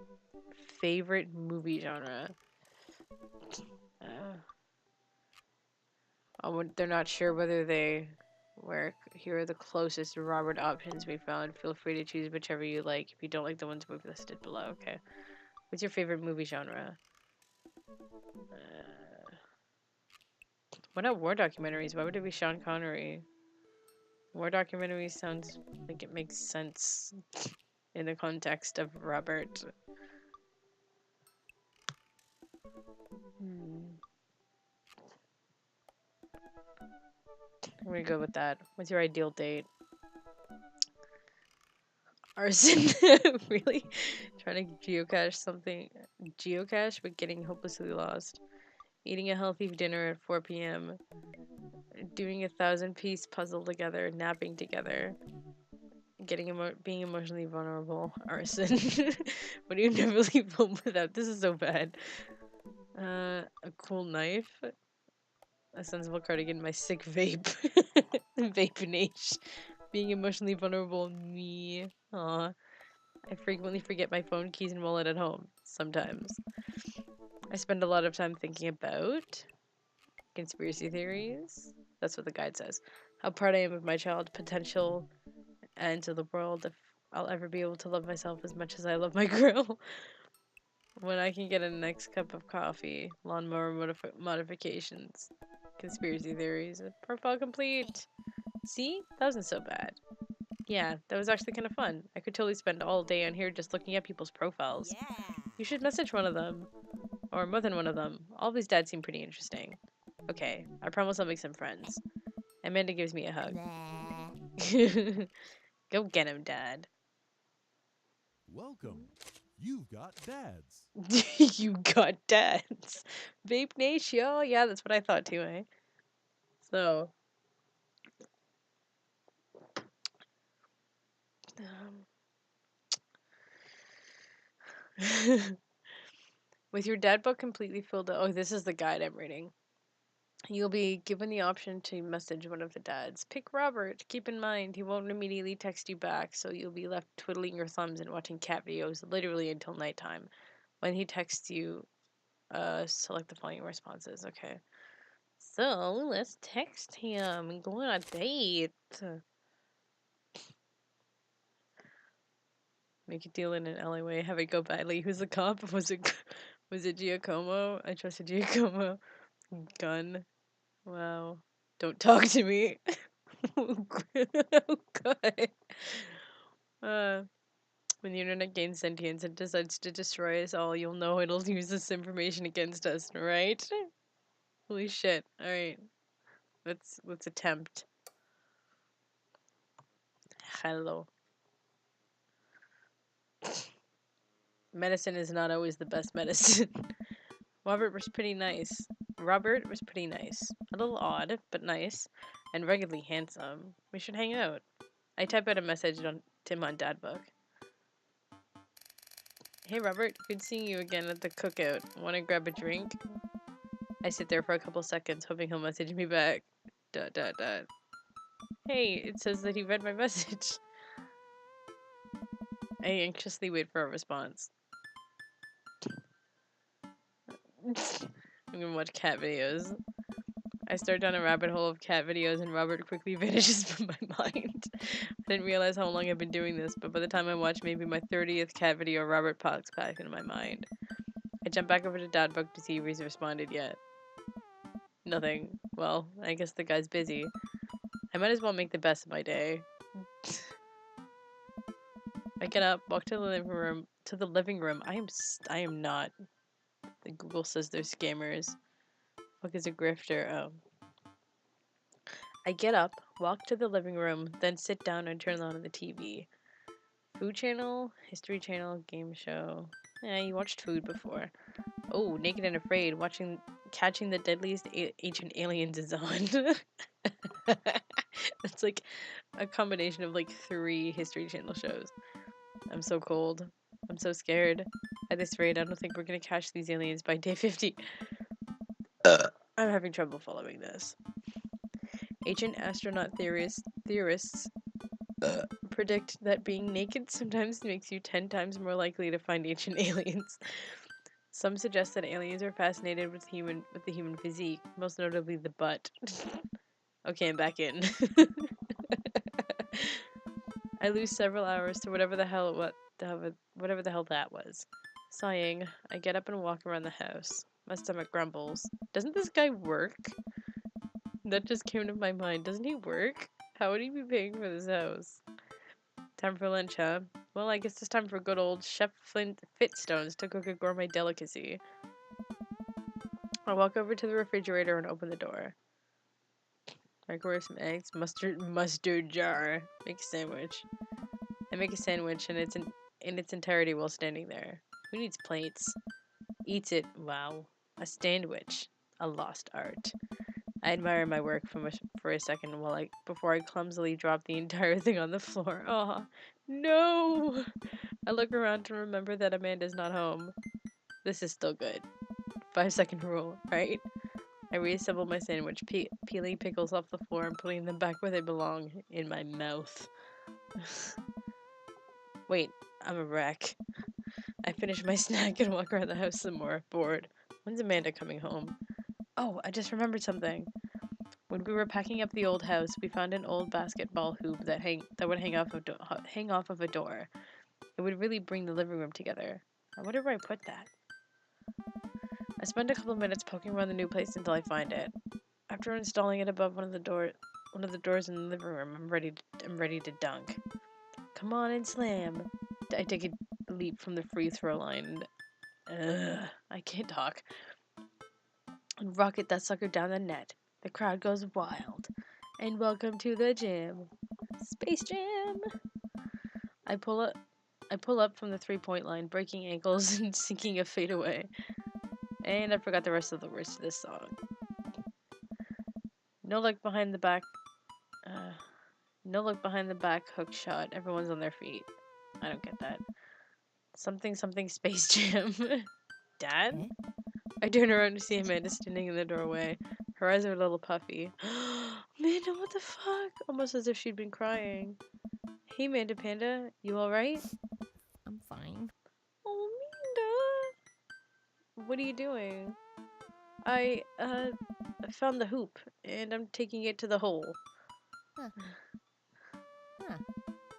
favorite movie genre? They're not sure whether they work. Here are the closest Robert options we found. Feel free to choose whichever you like. If you don't like the ones we've listed below, okay. What's your favorite movie genre? What about war documentaries? Why would it be Sean Connery? War documentaries sounds like it makes sense in the context of Robert. I'm gonna go with that. What's your ideal date? Arson. Really? Trying to geocache something. Geocache, but getting hopelessly lost. Eating a healthy dinner at 4 p.m. Doing a 1,000-piece puzzle together. Napping together. Being emotionally vulnerable. Arson. What do you never leave home without? This is so bad. A cool knife. A sensible cardigan. My sick vape. Vape niche. Being emotionally vulnerable. Me. Aw. I frequently forget my phone, keys, and wallet at home. Sometimes. I spend a lot of time thinking about conspiracy theories. That's what the guide says. How proud I am of my child's potential and to the world, if I'll ever be able to love myself as much as I love my girl. When I can get a next cup of coffee. Lawnmower modifications. Conspiracy theories. Profile complete. See? That wasn't so bad. Yeah, that was actually kind of fun. I could totally spend all day on here just looking at people's profiles. Yeah. You should message one of them. Or more than one of them. All these dads seem pretty interesting. Okay, I promise I'll make some friends. Amanda gives me a hug. Nah. Go get him, Dad. Welcome. You've got dads. You got dads. Vape Nation. Oh, yeah, that's what I thought too, eh? So. With your dad book completely filled out. Oh, this is the guide I'm reading. You'll be given the option to message one of the dads. Pick Robert. Keep in mind, he won't immediately text you back, so you'll be left twiddling your thumbs and watching cat videos literally until nighttime. When he texts you, select the following responses. Okay. So, let's text him and go on a date. Make a deal in an alleyway. Have it go badly. Who's the cop? Was it Giacomo? I trusted Giacomo. Gun. Wow. Don't talk to me. Oh, God. When the internet gains sentience and decides to destroy us all, you'll know it'll use this information against us, right? Holy shit. Alright. Let's attempt. Hello. Medicine is not always the best medicine. Robert was pretty nice. Robert was pretty nice. A little odd, but nice. And regularly handsome. We should hang out. I type out a message to him on Dadbook. Hey Robert, good seeing you again at the cookout. Wanna grab a drink? I sit there for a couple seconds, hoping he'll message me back. ... Hey, it says that he read my message. I anxiously wait for a response. I'm gonna watch cat videos. I start down a rabbit hole of cat videos and Robert quickly vanishes from my mind. I didn't realize how long I've been doing this, but by the time I watch maybe my 30th cat video, Robert pops back into my mind. I jump back over to Dadbook to see if he's responded yet. Nothing. Well, I guess the guy's busy. I might as well make the best of my day. I get up, walk to the living room. I am not. The Google says they're scammers. Book is a grifter. Oh. I get up, walk to the living room, then sit down and turn on the TV. Food channel, history channel, game show. Yeah, you watched food before. Oh, Naked and Afraid, Catching the Deadliest Ancient Aliens is on. That's like a combination of like 3 history channel shows. I'm so cold. I'm so scared. At this rate, I don't think we're gonna catch these aliens by day 50. I'm having trouble following this. Ancient astronaut theorists predict that being naked sometimes makes you 10 times more likely to find ancient aliens. Some suggest that aliens are fascinated with the human physique, most notably the butt. Okay, I'm back in. I lose several hours to whatever the hell that was. Sighing, I get up and walk around the house. My stomach grumbles. Doesn't this guy work? That just came to my mind. Doesn't he work? How would he be paying for this house? Time for lunch, huh? Well, I guess it's time for good old Chef Flint Fitstones to cook a gourmet delicacy. I walk over to the refrigerator and open the door. Microwave some eggs, mustard jar. Make a sandwich. I make a sandwich in its entirety while standing there. Who needs plates? Eats it. Wow. A sandwich. A lost art. I admire my work for a second before I clumsily drop the entire thing on the floor. Aw, no! I look around to remember that Amanda's not home. This is still good. 5-second rule, right? I reassemble my sandwich, peeling pickles off the floor and putting them back where they belong, in my mouth. Wait, I'm a wreck. I finish my snack and walk around the house some more, bored. When's Amanda coming home? Oh, I just remembered something. When we were packing up the old house, we found an old basketball hoop that would hang off of a door. It would really bring the living room together. I wonder where I put that. I spend a couple minutes poking around the new place until I find it. After installing it above one of the doors in the living room, I'm ready to dunk. Come on and slam. I take a leap from the free throw line and I can't talk. And rocket that sucker down the net. The crowd goes wild. And welcome to the gym. Space Jam! I pull up from the 3-point line, breaking ankles and sinking a fadeaway. And I forgot the rest of the words to this song. No look behind the back hook shot. Everyone's on their feet. I don't get that. Something Space Jam. Dad? I turn around to see Amanda standing in the doorway. Her eyes are a little puffy. Amanda, what the fuck? Almost as if she'd been crying. Hey, Amanda Panda, you alright? I'm fine. Oh, Amanda! What are you doing? I found the hoop, and I'm taking it to the hole. Huh. Huh.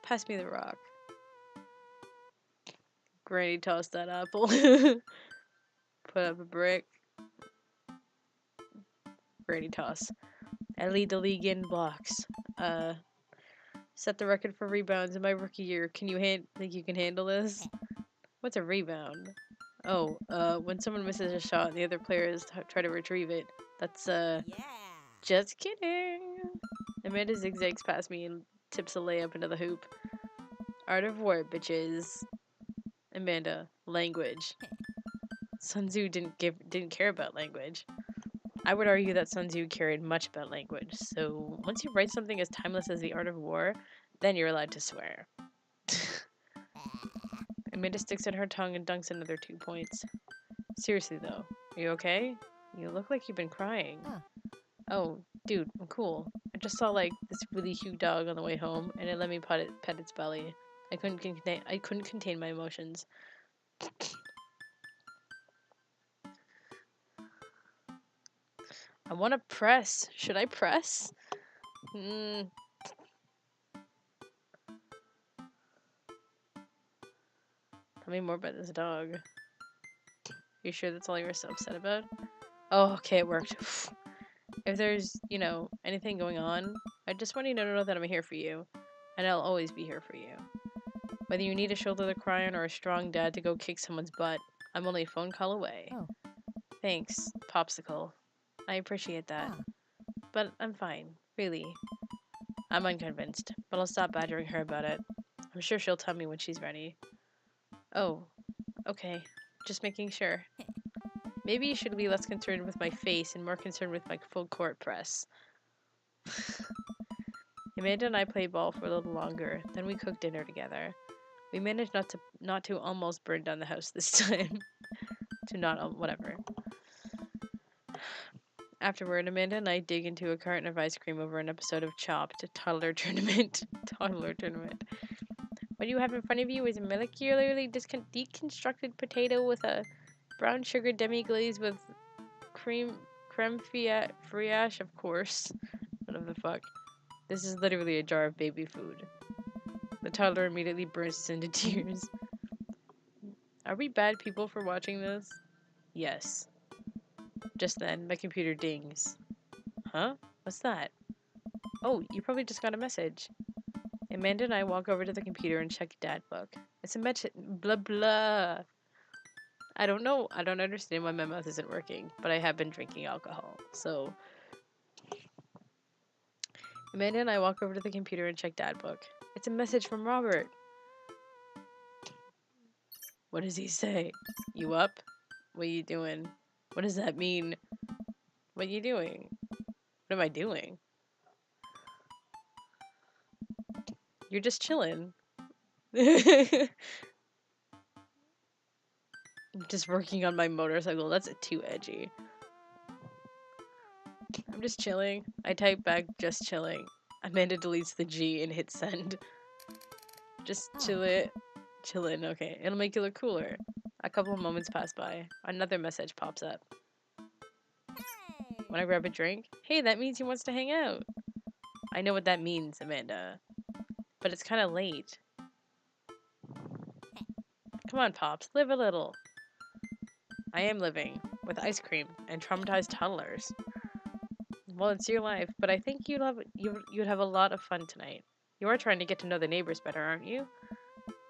Pass me the rock. Granny tossed that apple. Put up a brick. Granny toss. I lead the league in blocks. Set the record for rebounds in my rookie year. Can you think you can handle this? What's a rebound? Oh, when someone misses a shot and the other players try to retrieve it. That's, Yeah. just kidding. Amanda zigzags past me and tips a layup into the hoop. Art of War, bitches. Amanda, language. Sun Tzu didn't care about language. I would argue that Sun Tzu cared much about language. So once you write something as timeless as the Art of War, then you're allowed to swear. Amanda sticks in her tongue and dunks another 2 points. Seriously though, are you okay? You look like you've been crying. Huh. Oh, dude, I'm cool. I just saw like this really cute dog on the way home, and it let me pet its belly. I couldn't contain my emotions. I want to press. Should I press? Tell me more about this dog. You sure that's all you're so upset about? Oh, okay, it worked. If there's, anything going on, I just want you to know that I'm here for you. And I'll always be here for you. Whether you need a shoulder to cry on or a strong dad to go kick someone's butt, I'm only a phone call away. Oh. Thanks, Popsicle. I appreciate that. Ah. But I'm fine, really. I'm unconvinced, but I'll stop badgering her about it. I'm sure she'll tell me when she's ready. Oh, okay. Just making sure. Maybe you should be less concerned with my face and more concerned with my full court press. Amanda and I played ball for a little longer, then we cooked dinner together. We managed not to almost burn down the house this time. Whatever. Afterward, Amanda and I dig into a carton of ice cream over an episode of Chopped, Toddler Tournament. Toddler Tournament. What you have in front of you is a molecularly deconstructed potato with a brown sugar demi-glaze with creme fraiche, of course. Whatever the fuck. This is literally a jar of baby food. The toddler immediately bursts into tears. Are we bad people for watching this? Yes. Just then, my computer dings. Huh? What's that? Oh, you probably just got a message. Amanda and I walk over to the computer and check Dad book. It's a message. Blah blah. I don't know. I don't understand why my mouth isn't working, but I have been drinking alcohol, so. Amanda and I walk over to the computer and check Dad book. It's a message from Robert. What does he say? You up? What are you doing? What does that mean? What are you doing? What am I doing? You're just chilling. I'm just working on my motorcycle. That's too edgy. I'm just chilling. I type back, just chilling. Amanda deletes the G and hits send. Just chillin'. Okay. It'll make you look cooler. A couple of moments pass by. Another message pops up. Wanna grab a drink? Hey, that means he wants to hang out. I know what that means, Amanda. But it's kind of late. Come on, Pops. Live a little. I am living. With ice cream and traumatized toddlers. Well, it's your life, but I think you'd have a lot of fun tonight. You are trying to get to know the neighbors better, aren't you?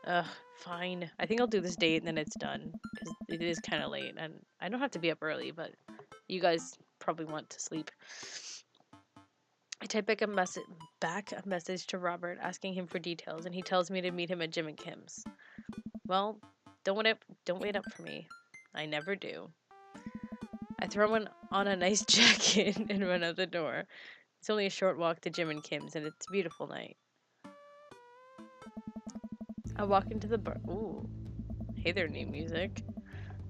Ugh, fine. I think I'll do this date and then it's done. Because it is kind of late, and I don't have to be up early, but you guys probably want to sleep. I type back a message to Robert asking him for details, and he tells me to meet him at Jim and Kim's. Well, don't wait up for me. I never do. I throw on a nice jacket and run out the door. It's only a short walk to Jim and Kim's, and it's a beautiful night. I walk into the bar. Ooh. Hey there, new music.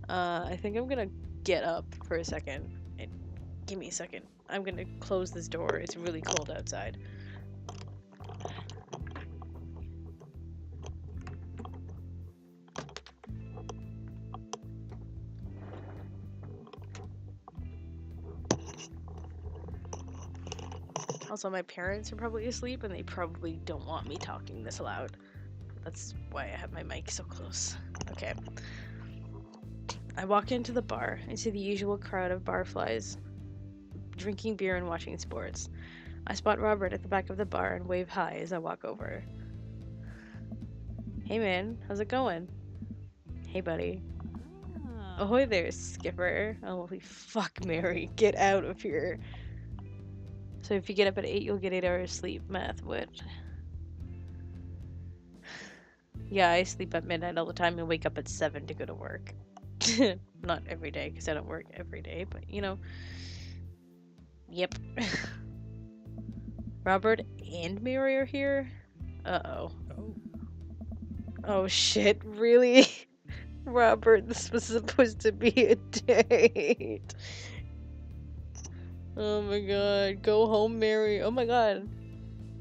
I think I'm gonna get up for a second and Give me a second. I'm gonna close this door. It's really cold outside. Also, my parents are probably asleep and they probably don't want me talking this loud. That's why I have my mic so close. Okay. I walk into the bar and see the usual crowd of barflies drinking beer and watching sports. I spot Robert at the back of the bar and wave hi as I walk over. Hey man, how's it going? Hey buddy. Ahoy there, Skipper. Holy fuck, Mary. Get out of here. So if you get up at 8, you'll get 8 hours sleep. Math, what? Yeah, I sleep at midnight all the time and wake up at 7 to go to work. Not every day, because I don't work every day, but you know. Yep. Robert and Mary are here? Uh-oh. Oh. Oh shit, really? Robert, this was supposed to be a date. Oh my god. Go home, Mary. Oh my god.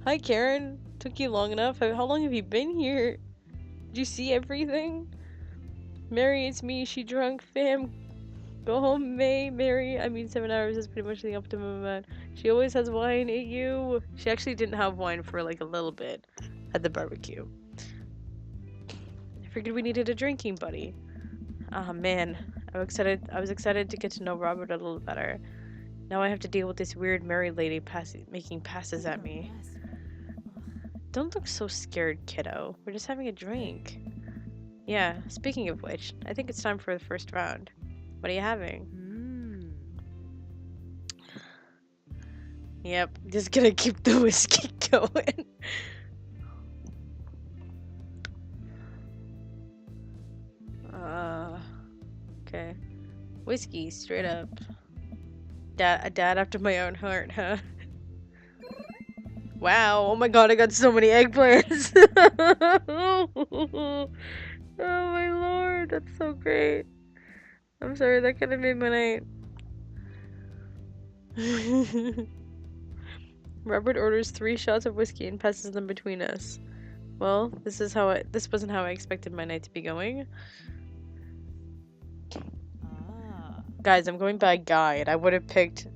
Hi, Karen. Took you long enough. How long have you been here? Did you see everything? Mary, it's me. She drunk. Fam. Go home, Mary. I mean, 7 hours is pretty much the optimum amount. She always has wine at you. She actually didn't have wine for like a little bit at the barbecue. I figured we needed a drinking buddy. Ah, man. I was excited to get to know Robert a little better. Now I have to deal with this weird Mary lady making passes at me. Don't look so scared, kiddo. We're just having a drink. Yeah, speaking of which, I think it's time for the first round. What are you having? Yep, just gonna keep the whiskey going. Okay. Whiskey, straight up. A dad after my own heart, huh? Wow, oh my god, I got so many eggplants! Oh my lord, that's so great. I'm sorry, that could have made my night. Robert orders 3 shots of whiskey and passes them between us. Well, this wasn't how I expected my night to be going. Guys, I'm going by guide. I would have picked...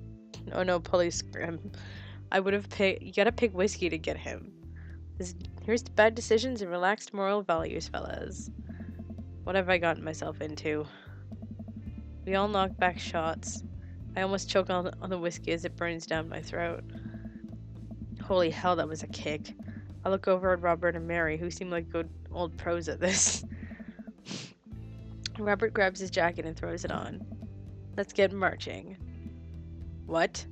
Oh no, police scrim. I would have picked... You gotta pick whiskey to get him. Here's to bad decisions and relaxed moral values, fellas. What have I gotten myself into? We all knock back shots. I almost choke on the whiskey as it burns down my throat. Holy hell, that was a kick. I look over at Robert and Mary, who seem like good old pros at this. Robert grabs his jacket and throws it on. Let's get marching. What?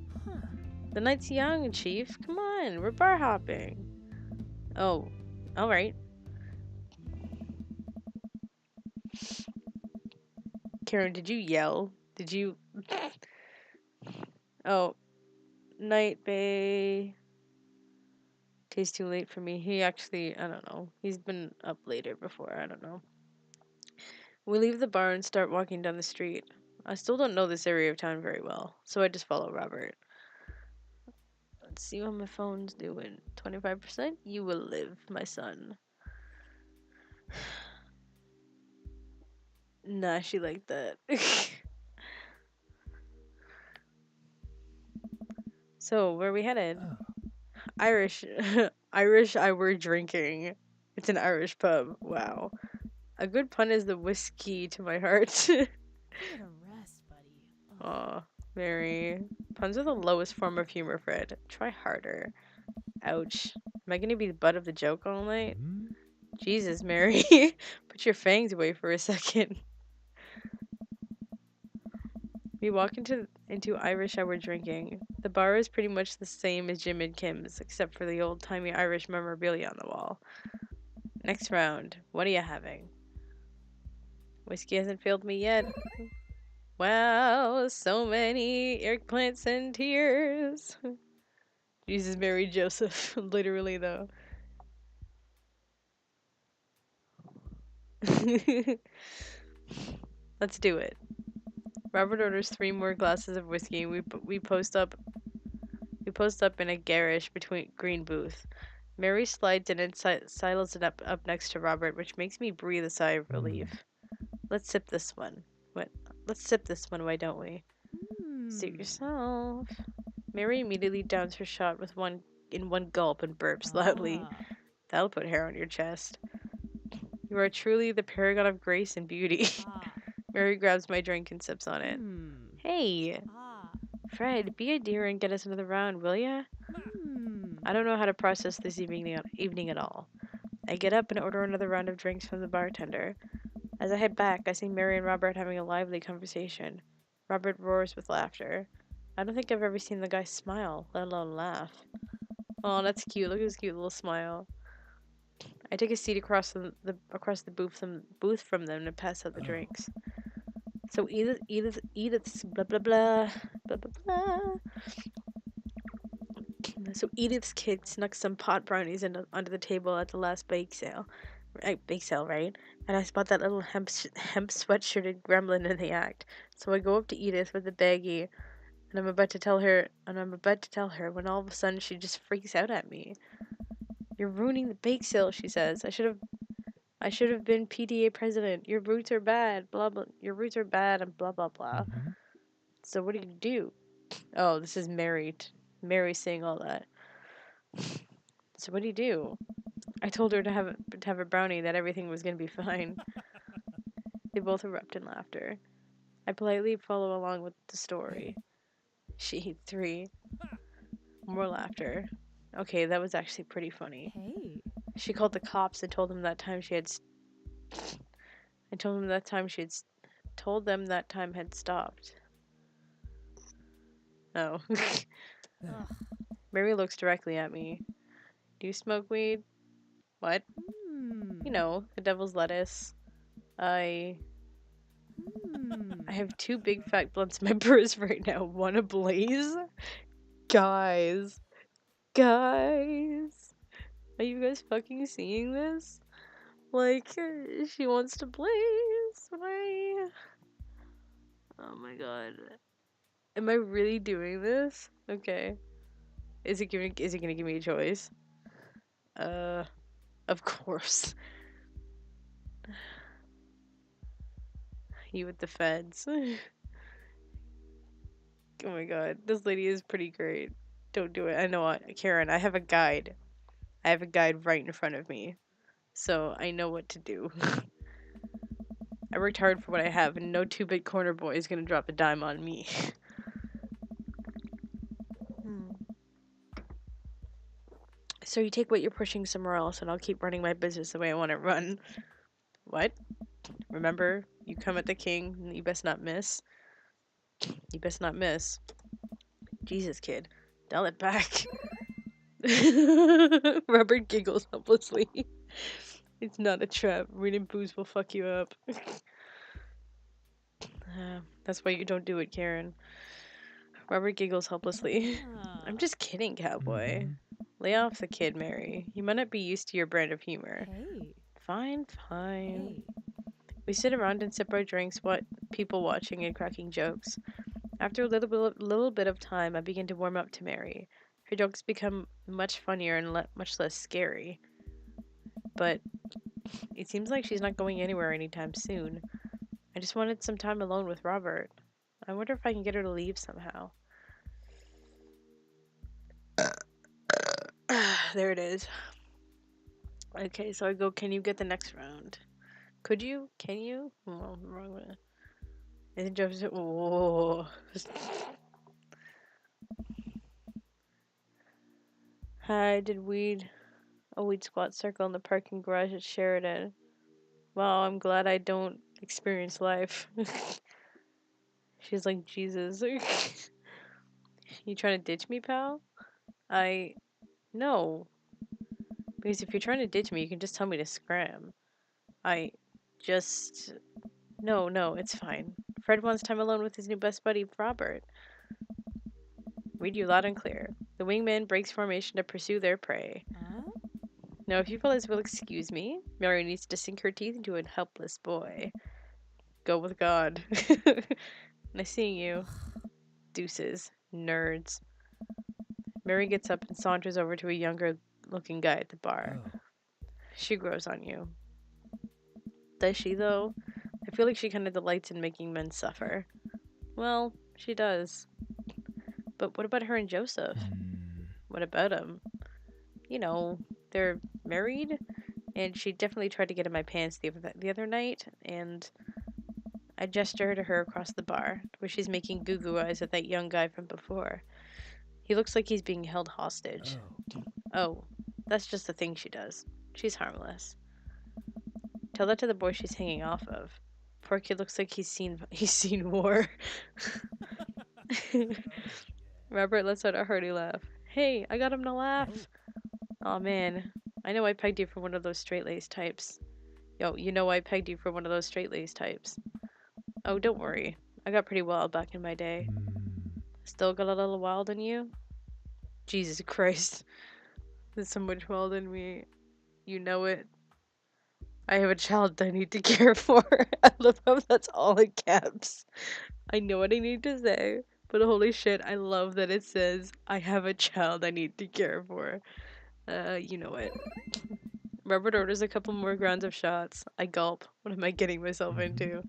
The night's young, Chief. Come on, we're bar hopping. Oh, alright. Karen, did you yell? Did you... Oh. Night, bae. Tastes too late for me. He actually, I don't know. He's been up later before, I don't know. We leave the bar and start walking down the street. I still don't know this area of town very well, so I just follow Robert. Let's see what my phone's doing. 25%? You will live, my son. Nah, she liked that. So, where are we headed? Irish. Irish I were drinking. It's an Irish pub. Wow. A good pun is the whiskey to my heart. Get a rest, buddy. Aw, Mary. Puns are the lowest form of humor, Fred. Try harder. Ouch. Am I gonna be the butt of the joke all night? Jesus, Mary. Put your fangs away for a second. We walk into Irish I were drinking. The bar is pretty much the same as Jim and Kim's, except for the old-timey Irish memorabilia on the wall. Next round. What are you having? Whiskey hasn't failed me yet. Wow, so many eggplants and tears. Jesus, Mary, Joseph. Literally, though. Let's do it. Robert orders 3 more glasses of whiskey. We post up in a garish between green booth. Mary slides in and sidles it up next to Robert, which makes me breathe a sigh of relief. Let's sip this one. Let's sip this one, why don't we? Suit yourself. Mary immediately downs her shot with one gulp and burps loudly. That'll put hair on your chest. You are truly the paragon of grace and beauty. Mary grabs my drink and sips on it. Hey, Fred, be a dear and get us another round, will ya? I don't know how to process this evening at all. I get up and order another round of drinks from the bartender. As I head back, I see Mary and Robert having a lively conversation. Robert roars with laughter. I don't think I've ever seen the guy smile, let alone laugh. Oh, that's cute. Look at his cute little smile. I take a seat across the booth from them and pass out the drinks. So Edith's blah blah blah blah blah blah. So Edith's kid snuck some pot brownies under the table at the last bake sale, right? And I spot that little hemp sweatshirted gremlin in the act. So I go up to Edith with the baggie, and I'm about to tell her when all of a sudden she just freaks out at me. You're ruining the bake sale, she says. I should have been PTA president. Your roots are bad, blah blah. Your roots are bad and blah blah blah. So what do you do? Oh, this is Mary saying all that. So what do you do? I told her to have a brownie, that everything was gonna be fine. They both erupt in laughter. I politely follow along with the story. She ate 3. More laughter. Okay, that was actually pretty funny. Hey. She called the cops and told them that time had stopped. Oh. Mary looks directly at me. Do you smoke weed? What? You know, the devil's lettuce. I have 2 big fat blunts in my purse right now. One ablaze? Guys. Are you guys fucking seeing this? Like, she wants to blaze. Why? Oh my god. Am I really doing this? Okay. Is it gonna give me a choice? Of course. You with the feds. Oh my god. This lady is pretty great. Don't do it. I know what, Karen, I have a guide. I have a guide right in front of me. So I know what to do. I worked hard for what I have, and no 2-bit corner boy is gonna drop a dime on me. So you take what you're pushing somewhere else, and I'll keep running my business the way I want it run. What? Remember, you come at the king, and you best not miss. You best not miss. Jesus, kid. Dial it back. Robert giggles helplessly. It's not a trap. Reading booze will fuck you up. That's why you don't do it, Karen. Robert giggles helplessly. I'm just kidding, cowboy. Lay off the kid, Mary. He might not be used to your brand of humor. Hey. Fine. Hey. We sit around and sip our drinks, people watching and cracking jokes. After a little bit of time, I begin to warm up to Mary. Her jokes become much funnier and much less scary. But it seems like she's not going anywhere anytime soon. I just wanted some time alone with Robert. I wonder if I can get her to leave somehow. There it is. Okay, so I go, can you get the next round? Could you? Can you? Oh, wrong one. Isn't Joseph? Oh. Hi, did a weed squat circle in the parking garage at Sheridan. Wow, I'm glad I don't experience life. She's like, Jesus. You trying to ditch me, pal? No. Because if you're trying to ditch me, you can just tell me to scram. No, it's fine. Fred wants time alone with his new best buddy, Robert. Read you loud and clear. The wingman breaks formation to pursue their prey. Now, if you fellas will excuse me, Mary needs to sink her teeth into a helpless boy. Go with God. Nice seeing you. Deuces. Nerds. Mary gets up and saunters over to a younger looking guy at the bar. Oh. She grows on you. Does she, though? I feel like she kind of delights in making men suffer. Well, she does. But what about her and Joseph? What about him? You know, they're married, and she definitely tried to get in my pants the other night, and I gesture to her across the bar, where she's making goo-goo eyes at that young guy from before. He looks like he's being held hostage. Oh, that's just the thing she does. She's harmless. Tell that to the boy she's hanging off of. Poor kid looks like he's seen war. Robert lets out a hearty laugh. Hey, I got him to laugh. Aw, man. I know I pegged you for one of those straight-laced types. Yo, you know I pegged you for one of those straight-laced types. Oh, don't worry. I got pretty wild back in my day. Still got a little wild in you? Jesus Christ. There's so much wild in me. You know it. I have a child that I need to care for. I love how that's all in caps. I know what I need to say, but holy shit, I love that it says, I have a child I need to care for. You know it. Robert orders a couple more rounds of shots. I gulp. What am I getting myself into?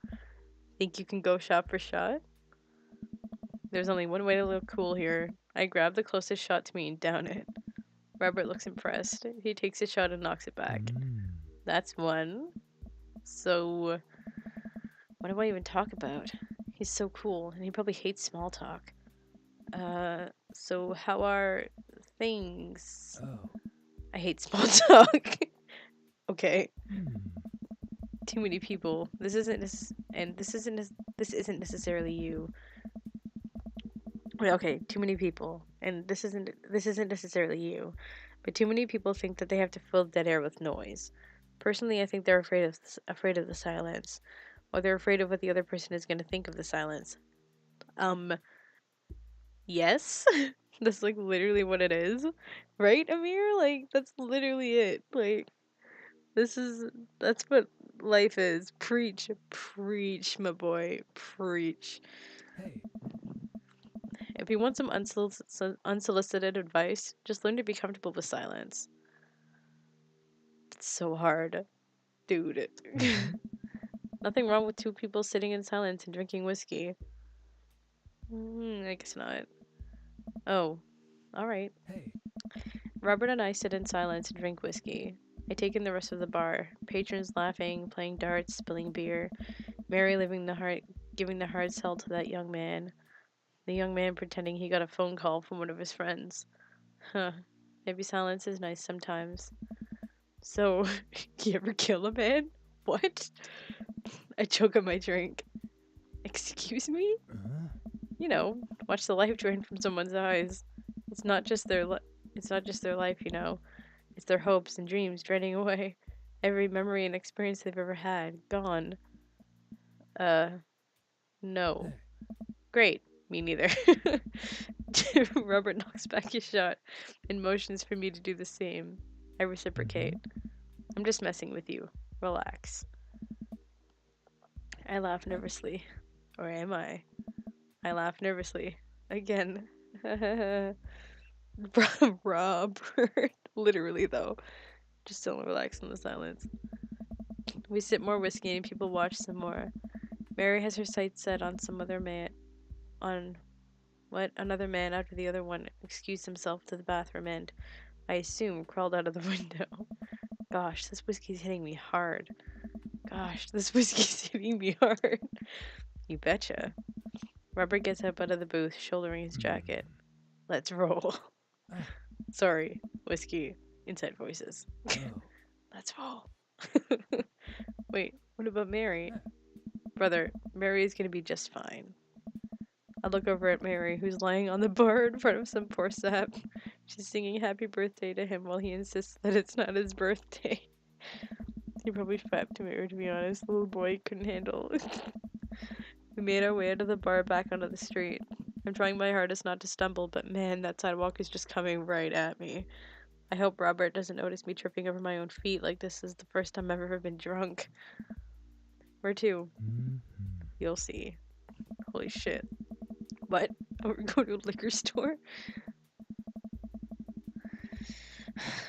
Think you can go shot for shot? There's only one way to look cool here. I grab the closest shot to me and down it. Robert looks impressed. He takes a shot and knocks it back. That's one. So, what do I even talk about? He's so cool, and he probably hates small talk. So how are things? Oh. I hate small talk. Okay. Too many people. This isn't necessarily you. Wait, okay, too many people, and this isn't necessarily you, but too many people think that they have to fill dead air with noise. Personally, I think they're afraid of the silence, or they're afraid of what the other person is going to think of the silence. Yes, that's like literally what it is, right, Amir? Like that's literally it. Like that's what life is. Preach, preach, my boy, preach. Hey. If you want some unsolicited advice, just learn to be comfortable with silence. It's so hard, dude. Nothing wrong with two people sitting in silence and drinking whiskey. I guess not. Oh, alright. Hey. Robert and I sit in silence and drink whiskey. I take in the rest of the bar. Patrons laughing, playing darts, spilling beer. Mary giving the hard sell to that young man. The young man pretending he got a phone call from one of his friends. Huh. Maybe silence is nice sometimes. So, you ever kill a man? What? I choke on my drink. Excuse me? You know, watch the life drain from someone's eyes. It's not just their life, you know. It's their hopes and dreams draining away. Every memory and experience they've ever had, gone. No. Great. Me neither. Robert knocks back his shot and motions for me to do the same. I reciprocate. I'm just messing with you. Relax. I laugh nervously. Or am I? I laugh nervously. Again. Robert. Literally, though. Just still relax in the silence. We sip more whiskey and people watch some more. Mary has her sights set on some other man. Another man after the other one excused himself to the bathroom and, I assume, crawled out of the window. Gosh, this whiskey's hitting me hard. You betcha. Robert gets up out of the booth, shouldering his jacket. Let's roll. Sorry, whiskey. Inside voices. Let's roll. Wait, what about Mary? Brother, Mary is gonna be just fine. I look over at Mary, who's lying on the bar in front of some poor sap. She's singing happy birthday to him while he insists that it's not his birthday. He probably fapped to Mary, to be honest. The little boy couldn't handle. We made our way out of the bar back onto the street. I'm trying my hardest not to stumble, but man, that sidewalk is just coming right at me. I hope Robert doesn't notice me tripping over my own feet like this is the first time I've ever been drunk. Where to? You'll see. Holy shit. What? We're going to a liquor store?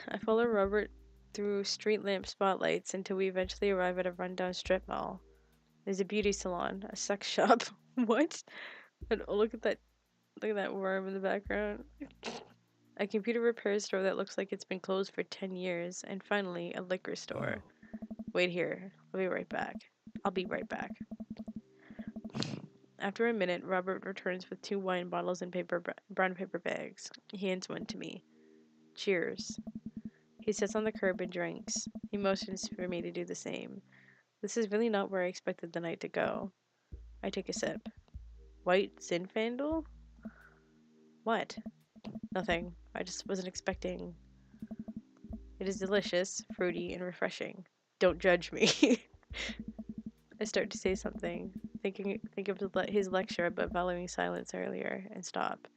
I follow Robert through street lamp spotlights until we eventually arrive at a rundown strip mall. There's a beauty salon, a sex shop. What? And oh, look at that worm in the background. A computer repair store that looks like it's been closed for 10 years, and finally a liquor store. Wait here. I'll be right back. I'll be right back. After a minute, Robert returns with 2 wine bottles in brown paper bags. He hands one to me. Cheers. He sits on the curb and drinks. He motions for me to do the same. This is really not where I expected the night to go. I take a sip. White Zinfandel? What? Nothing. I just wasn't expecting. It is delicious, fruity, and refreshing. Don't judge me. I start to say something, think of his lecture about valuing silence earlier, and stop.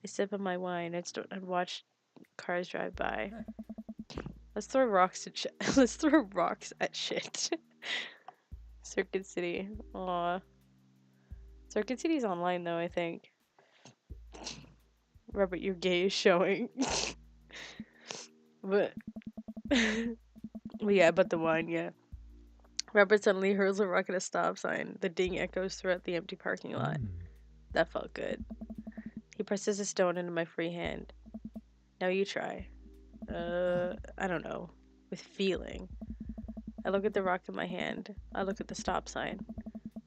I sip on my wine and watch cars drive by. Let's throw rocks at let's throw rocks at shit. Circuit City. Aw. Circuit City's online though, I think. Robert, your gay is showing. But yeah, but the wine, yeah. Robert suddenly hurls a rock at a stop sign. The ding echoes throughout the empty parking lot. That felt good. He presses a stone into my free hand. Now you try. I don't know. With feeling. I look at the rock in my hand. I look at the stop sign.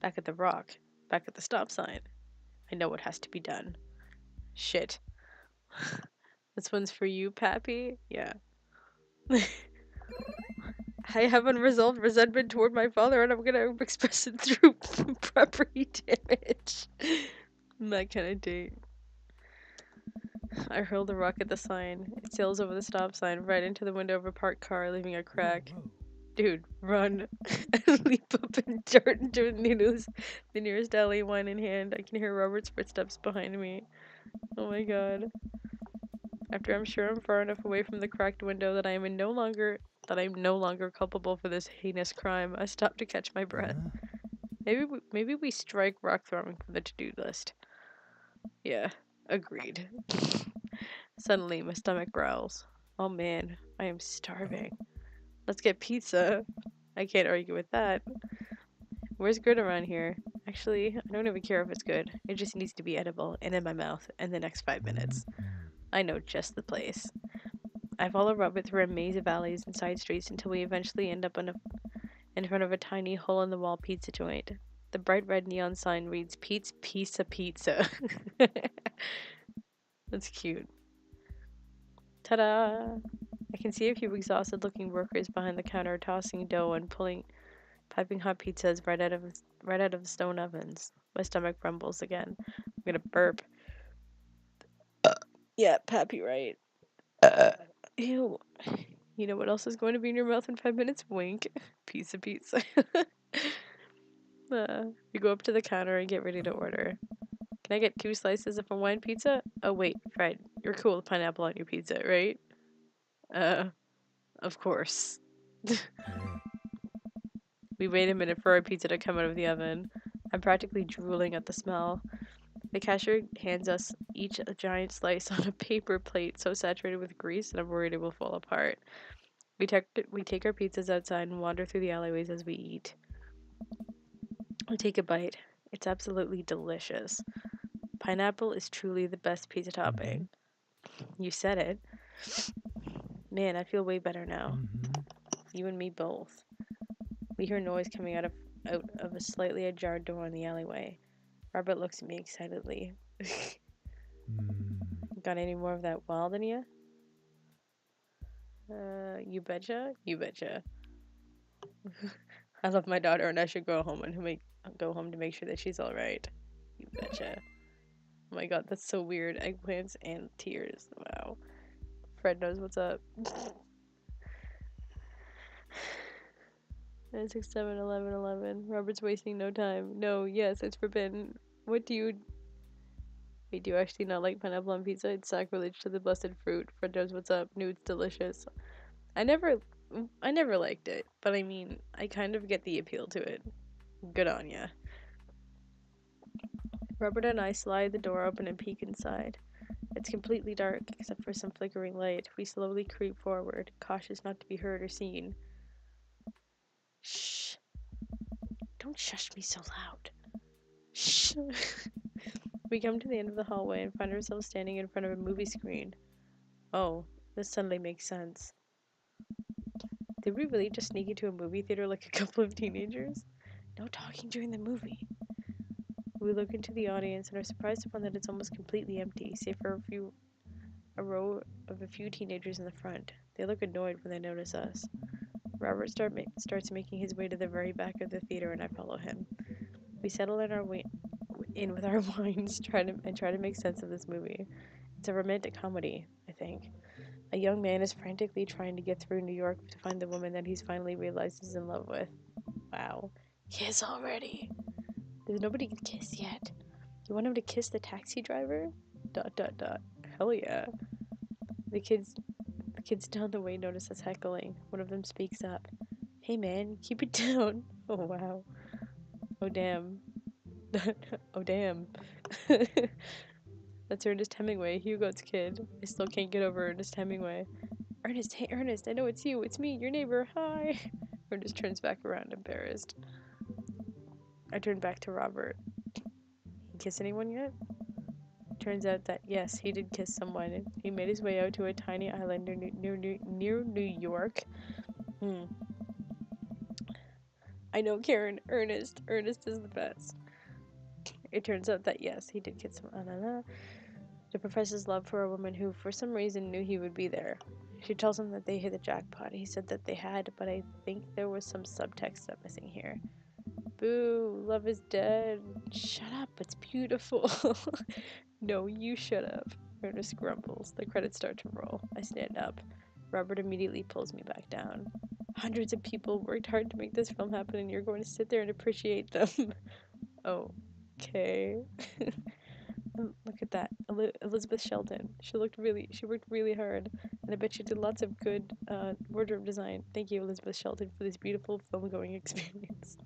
Back at the rock. Back at the stop sign. I know what has to be done. Shit. This one's for you, Pappy? Yeah. I have unresolved resentment toward my father, and I'm gonna express it through property damage. That kind of date. I hurl the rock at the sign. It sails over the stop sign, right into the window of a parked car, leaving a crack. Dude, run. I leap up and dart into the nearest alley, wine in hand. I can hear Robert's footsteps behind me. Oh my god. After I'm sure I'm far enough away from the cracked window that I'm no longer culpable for this heinous crime, I stop to catch my breath. Maybe we strike rock throwing from the to-do list. Yeah, agreed. Suddenly, my stomach growls. Oh man, I am starving. Let's get pizza. I can't argue with that. Where's good around here? Actually, I don't even care if it's good. It just needs to be edible and in my mouth in the next 5 minutes. I know just the place. I follow Robert through a maze of alleys and side streets until we eventually end up in front of a tiny hole-in-the-wall pizza joint. The bright red neon sign reads Pete's Pizza. That's cute. Ta-da! I can see a few exhausted-looking workers behind the counter tossing dough and piping hot pizzas right out of stone ovens. My stomach rumbles again. I'm gonna burp. Yeah, Pappy, right. Ew. You know what else is going to be in your mouth in 5 minutes? Wink. Pizza. We go up to the counter and get ready to order. Can I get 2 slices of Hawaiian pizza? Oh wait, Fred, you're cool with pineapple on your pizza, right? Of course. We wait a minute for our pizza to come out of the oven. I'm practically drooling at the smell. The cashier hands us each a giant slice on a paper plate so saturated with grease that I'm worried it will fall apart. We take our pizzas outside and wander through the alleyways as we eat. I take a bite. It's absolutely delicious. Pineapple is truly the best pizza topping. You said it. Man, I feel way better now. You and me both. We hear noise coming out of a slightly ajar door in the alleyway. Robert looks at me excitedly. Got any more of that wild in you? You betcha. I love my daughter, and I should go home to make sure that she's all right. You betcha. Oh my god, that's so weird. Eggplants and tears. Wow. Fred knows what's up. 9, 6, 7, 11, 11. Robert's wasting no time. No, yes, it's forbidden. What do you... Wait, do you actually not like pineapple on pizza? It's sacrilege to the blessed fruit. Fred knows what's up. Nude's delicious. I never liked it, but I mean, I kind of get the appeal to it. Good on ya. Robert and I slide the door open and peek inside. It's completely dark, except for some flickering light. We slowly creep forward, cautious not to be heard or seen. Shh. Don't shush me so loud. Shh. We come to the end of the hallway and find ourselves standing in front of a movie screen. Oh, this suddenly makes sense. Did we really just sneak into a movie theater like a couple of teenagers? No talking during the movie. We look into the audience and are surprised to find that it's almost completely empty, save for a row of a few teenagers in the front. They look annoyed when they notice us. Robert starts making his way to the very back of the theater, and I follow him. We settle in with our wines, try to make sense of this movie. It's a romantic comedy, I think. A young man is frantically trying to get through New York to find the woman that he's finally realized he's in love with. Wow. Kiss already. There's nobody to kiss yet. You want him to kiss the taxi driver? ... Hell yeah. The kids down the way notice us heckling. One of them speaks up. Hey man, keep it down. Oh wow. Oh damn. Oh damn. That's Ernest Hemingway, Hugo's kid. I still can't get over Ernest Hemingway. Ernest, hey Ernest, I know it's you. It's me, your neighbor. Hi. Ernest turns back around, embarrassed. I turn back to Robert. He kiss anyone yet? Turns out that yes, he did kiss someone. He made his way out to a tiny island near New York. I know Karen. Ernest is the best. It turns out that yes, he did kiss someone. To profess his love for a woman who, for some reason, knew he would be there. She tells him that they hit the jackpot. He said that they had, but I think there was some subtext I'm missing here. Boo, love is dead. Shut up, it's beautiful. No, you shut up. Ernest grumbles. The credits start to roll. I stand up. Robert immediately pulls me back down. Hundreds of people worked hard to make this film happen, and you're going to sit there and appreciate them. Okay. Look at that. Elizabeth Sheldon. She worked really hard. And I bet she did lots of good wardrobe design. Thank you, Elizabeth Sheldon, for this beautiful film-going experience.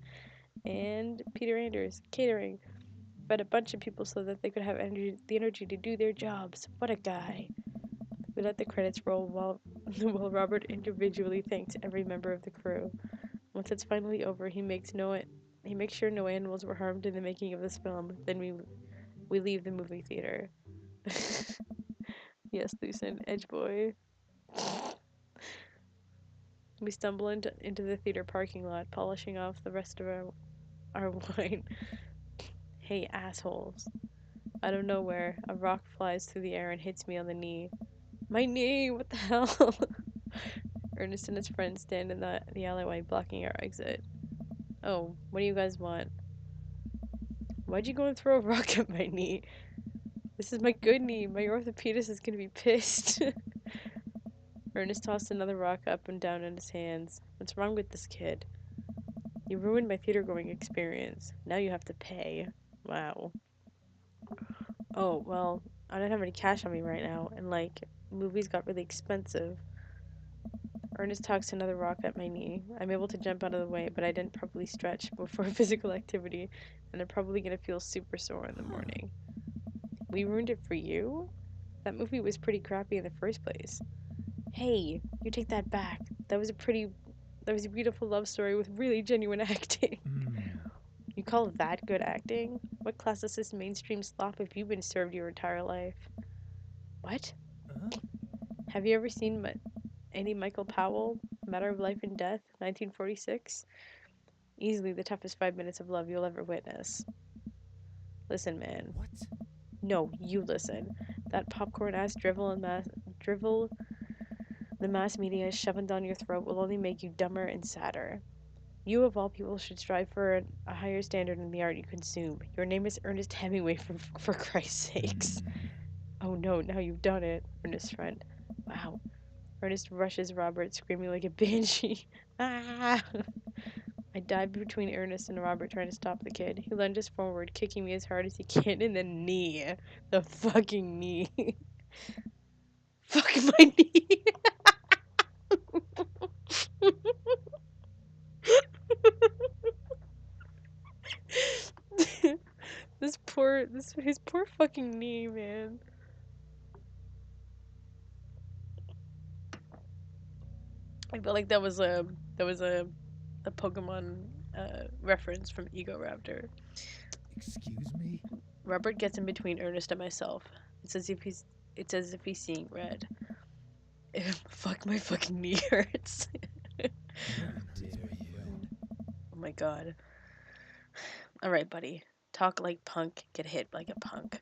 And Peter Anders, catering. Fed a bunch of people so that they could have the energy to do their jobs. What a guy. We let the credits roll while Robert individually thanks every member of the crew. Once it's finally over, he makes sure no animals were harmed in the making of this film. Then we leave the movie theater. Yes, Lucen, Edge boy. We stumble into the theater parking lot, polishing off the rest of our wine. Hey, assholes. Out of nowhere, a rock flies through the air and hits me on the knee. My knee! What the hell? Ernest and his friends stand in the alleyway, blocking our exit. Oh, what do you guys want? Why'd you go and throw a rock at my knee? This is my good knee. My orthopedist is gonna be pissed. Ernest tossed another rock up and down in his hands. What's wrong with this kid? You ruined my theater-going experience. Now you have to pay. Wow. Oh, well, I don't have any cash on me right now, and, movies got really expensive. Ernest tossed another rock at my knee. I'm able to jump out of the way, but I didn't properly stretch before physical activity, and I'm probably gonna feel super sore in the morning. We ruined it for you? That movie was pretty crappy in the first place. Hey, you take that back. That was a beautiful love story with really genuine acting. You call that good acting? What classicist mainstream slop have you been served your entire life? What? Have you ever seen any Michael Powell, Matter of Life and Death, 1946? Easily the toughest 5 minutes of love you'll ever witness. Listen, man. What? No, you listen. That popcorn-ass drivel the mass media is shoving down your throat will only make you dumber and sadder. You, of all people, should strive for a higher standard in the art you consume. Your name is Ernest Hemingway, for Christ's sakes. Oh no, now you've done it, Ernest's friend. Wow. Ernest rushes Robert, screaming like a banshee. Ah! I dive between Ernest and Robert, trying to stop the kid. He lunges forward, kicking me as hard as he can in the knee. The fucking knee. Fuck my knee. his poor fucking knee, man. I felt like that was a Pokemon reference from Ego Raptor. Excuse me? Robert gets in between Ernest and myself. It's as if he's seeing red. Fuck, my fucking knee hurts. How dare you? Oh my god. Alright, buddy. Talk like punk, get hit like a punk.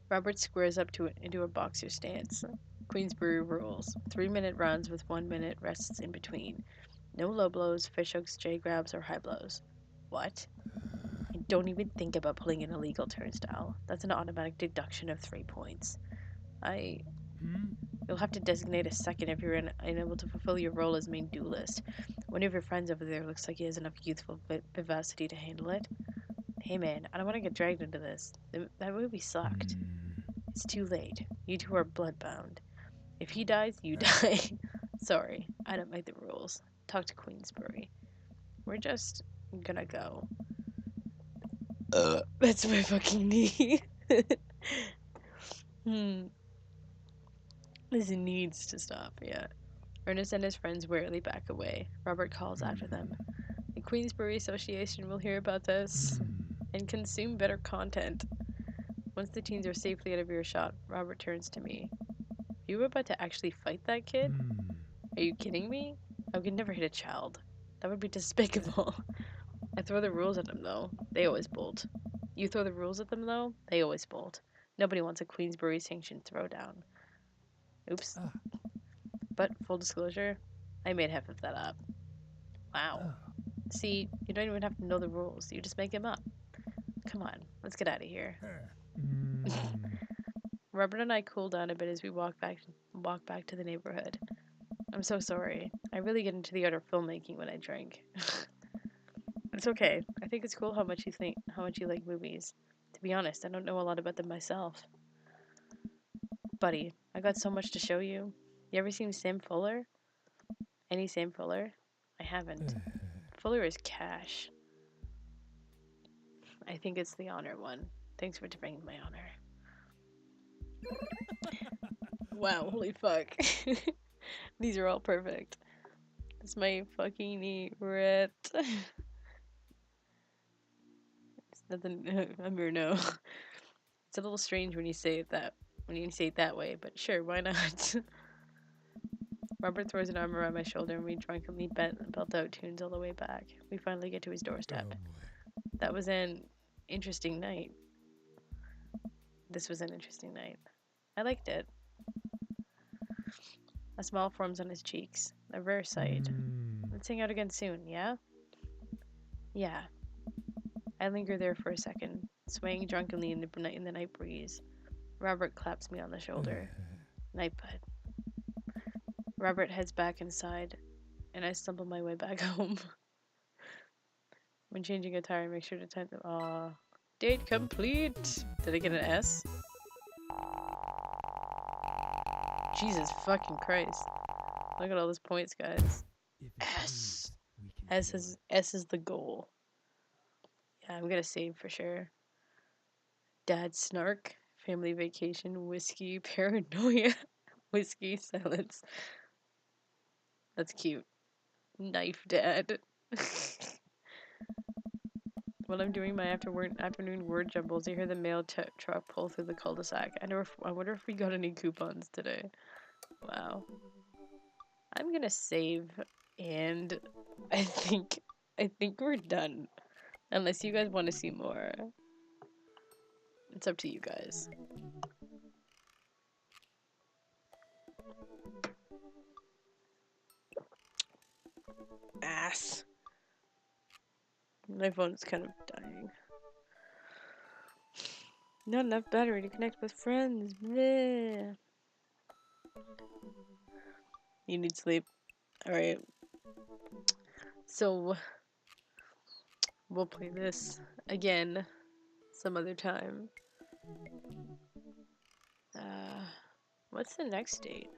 Robert squares up into a boxer stance. Queensbury rules. 3-minute rounds with 1-minute rests in between. No low blows, fish hooks, J grabs, or high blows. What? I don't even think about pulling an illegal turnstile. That's an automatic deduction of 3 points. You'll have to designate a second if you're unable to fulfill your role as main duelist. One of your friends over there looks like he has enough youthful vivacity to handle it. Hey man, I don't want to get dragged into this. That movie sucked. It's too late. You two are bloodbound. If he dies, you die. Sorry, I don't make the rules. Talk to Queensbury. We're just gonna go. That's my fucking knee. This needs to stop, yeah. Ernest and his friends warily back away. Robert calls after them. The Queensbury Association will hear about this and consume better content. Once the teens are safely out of earshot, Robert turns to me. You were about to actually fight that kid? Are you kidding me? I could never hit a child. That would be despicable. I throw the rules at them, though. They always bolt. You throw the rules at them, though? They always bolt. Nobody wants a Queensbury sanctioned throwdown. Oops. But, full disclosure, I made half of that up. Wow. See, you don't even have to know the rules. You just make them up. Come on, let's get out of here. Robert and I cool down a bit as we walk back to the neighborhood. I'm so sorry. I really get into the art of filmmaking when I drink. It's okay. I think it's cool how much you like movies. To be honest, I don't know a lot about them myself. Buddy, I got so much to show you. You ever seen Sam Fuller? Any Sam Fuller? I haven't. Fuller is cash. I think it's the honor one. Thanks for defending my honor. Wow, holy fuck. These are all perfect. It's my fucking knee ripped. It's nothing. I'm here, no. It's a little strange when you say it that way, but sure, why not? Robert throws an arm around my shoulder and we drunkenly belt out tunes all the way back. We finally get to his doorstep. That was an interesting night. This was an interesting night. I liked it. A smile forms on his cheeks. A rare sight. Let's hang out again soon, yeah? Yeah. I linger there for a second, swaying drunkenly in the night breeze. Robert claps me on the shoulder. Night, bud. Robert heads back inside, and I stumble my way back home. When changing attire, make sure to type them. Aw. Date complete! Did I get an S? Jesus fucking Christ. Look at all those points, guys. S. S is the goal. Yeah, I'm gonna save for sure. Dad snark, family vacation, whiskey, paranoia, whiskey, silence. That's cute. Knife dad. While I'm doing my afternoon word jumbles, I hear the mail truck pull through the cul-de-sac. I wonder if we got any coupons today. Wow. I'm gonna save, and I think we're done. Unless you guys want to see more. It's up to you guys. Ass. My phone's kind of dying. Not enough battery to connect with friends. Bleh. You need sleep. Alright. So, we'll play this again some other time. What's the next date?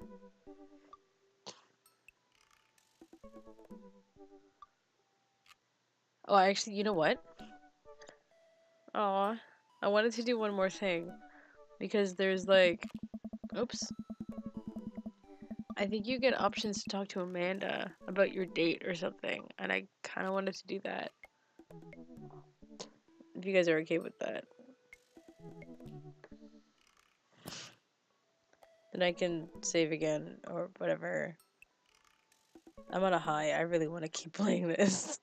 Oh, actually, you know what? Aw. I wanted to do one more thing. Because there's like... Oops. I think you get options to talk to Amanda about your date or something. And I kind of wanted to do that. If you guys are okay with that. Then I can save again or whatever. I'm on a high. I really want to keep playing this.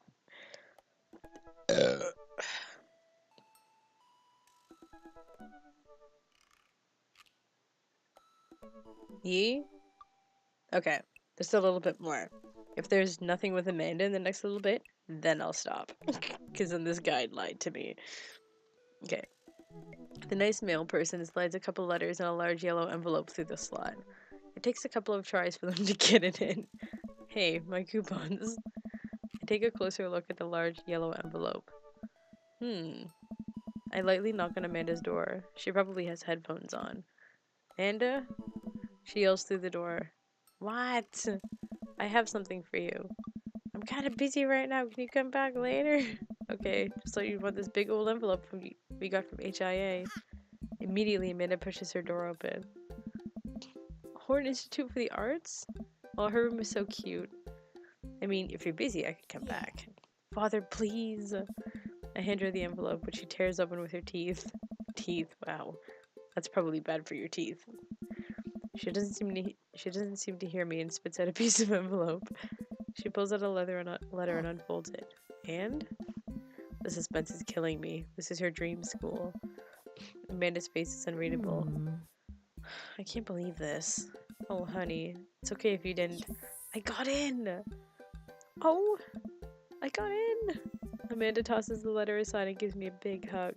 Yee? Okay. Just a little bit more. If there's nothing with Amanda in the next little bit, then I'll stop. Because then this guide lied to me. Okay. The nice mail person slides a couple letters in a large yellow envelope through the slot. It takes a couple of tries for them to get it in. Hey, my coupons. I take a closer look at the large yellow envelope. I lightly knock on Amanda's door. She probably has headphones on. Amanda? She yells through the door. What? I have something for you. I'm kind of busy right now. Can you come back later? Okay, just like you want this big old envelope we got from HIA. Immediately, Amanda pushes her door open. Horn Institute for the Arts? Oh, her room is so cute. I mean, if you're busy, I could come back. Father, please. I hand her the envelope, which she tears open with her teeth. Teeth, wow. That's probably bad for your teeth. She doesn't seem to hear me and spits out a piece of envelope. She pulls out a letter and unfolds it. And? The suspense is killing me. This is her dream school. Amanda's face is unreadable. I can't believe this. Oh, honey. It's okay if you didn't. I got in! Oh! I got in! Amanda tosses the letter aside and gives me a big hug.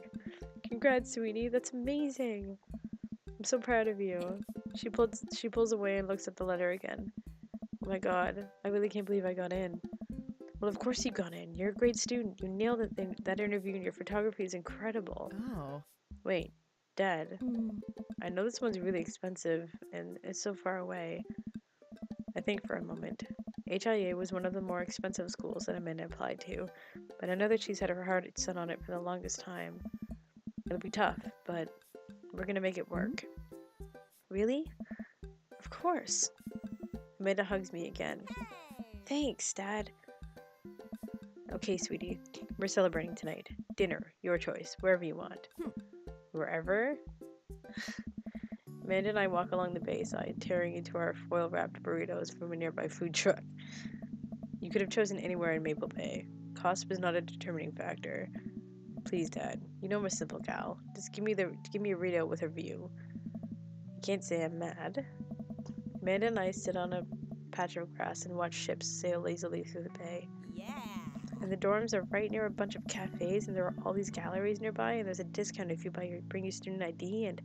Congrats, sweetie. That's amazing. I'm so proud of you. She pulls away and looks at the letter again. Oh my god. I really can't believe I got in. Well, of course you got in. You're a great student. You nailed it. That interview and your photography is incredible. Oh. Wait. Dad. I know this one's really expensive and it's so far away. I think for a moment. HIA was one of the more expensive schools that Amanda applied to, but I know that she's had her heart set on it for the longest time. It'll be tough, but we're gonna make it work. Really? Of course. Amanda hugs me again. Thanks, Dad. Okay, sweetie. We're celebrating tonight. Dinner, your choice, wherever you want. Wherever? Amanda and I walk along the bayside, tearing into our foil-wrapped burritos from a nearby food truck. You could have chosen anywhere in Maple Bay. Cost was not a determining factor. Please, Dad. You know I'm a simple gal. Just give me a burrito with a view. I can't say I'm mad. Amanda and I sit on a patch of grass and watch ships sail lazily through the bay. Yeah. And the dorms are right near a bunch of cafes, and there are all these galleries nearby, and there's a discount if you bring your student ID, and...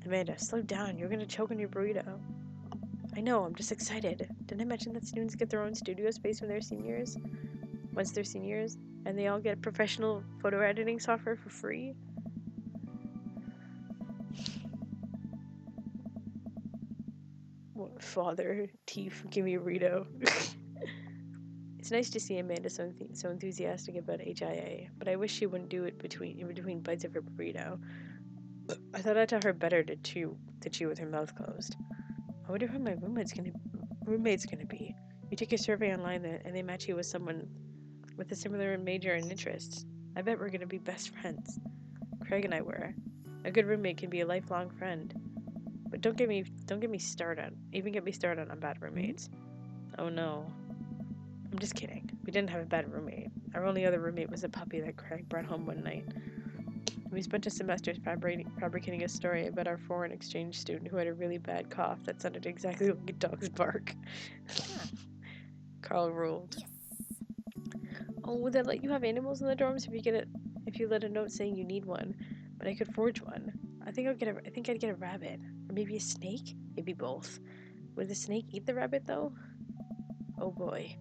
Amanda, slow down. You're gonna choke on your burrito. I know, I'm just excited. Didn't I mention that students get their own studio space when they're seniors? Once they're seniors, and they all get professional photo editing software for free? What, Father, Teef, give me a burrito. It's nice to see Amanda so enthusiastic about HIA, but I wish she wouldn't do it in between bites of her burrito. I thought I taught her better to chew with her mouth closed. I wonder who my roommate's gonna be. You take a survey online and they match you with someone with a similar major and interests. I bet we're gonna be best friends. Craig and I were. A good roommate can be a lifelong friend. But don't get me started on bad roommates. Oh no. I'm just kidding. We didn't have a bad roommate. Our only other roommate was a puppy that Craig brought home one night. We spent a semester fabricating a story about our foreign exchange student who had a really bad cough that sounded exactly like a dog's bark. Carl ruled. Yes. Oh, would they let you have animals in the dorms if you let a note saying you need one? But I could forge one. I think I'd get a rabbit. Or maybe a snake? Maybe both. Would the snake eat the rabbit though? Oh boy.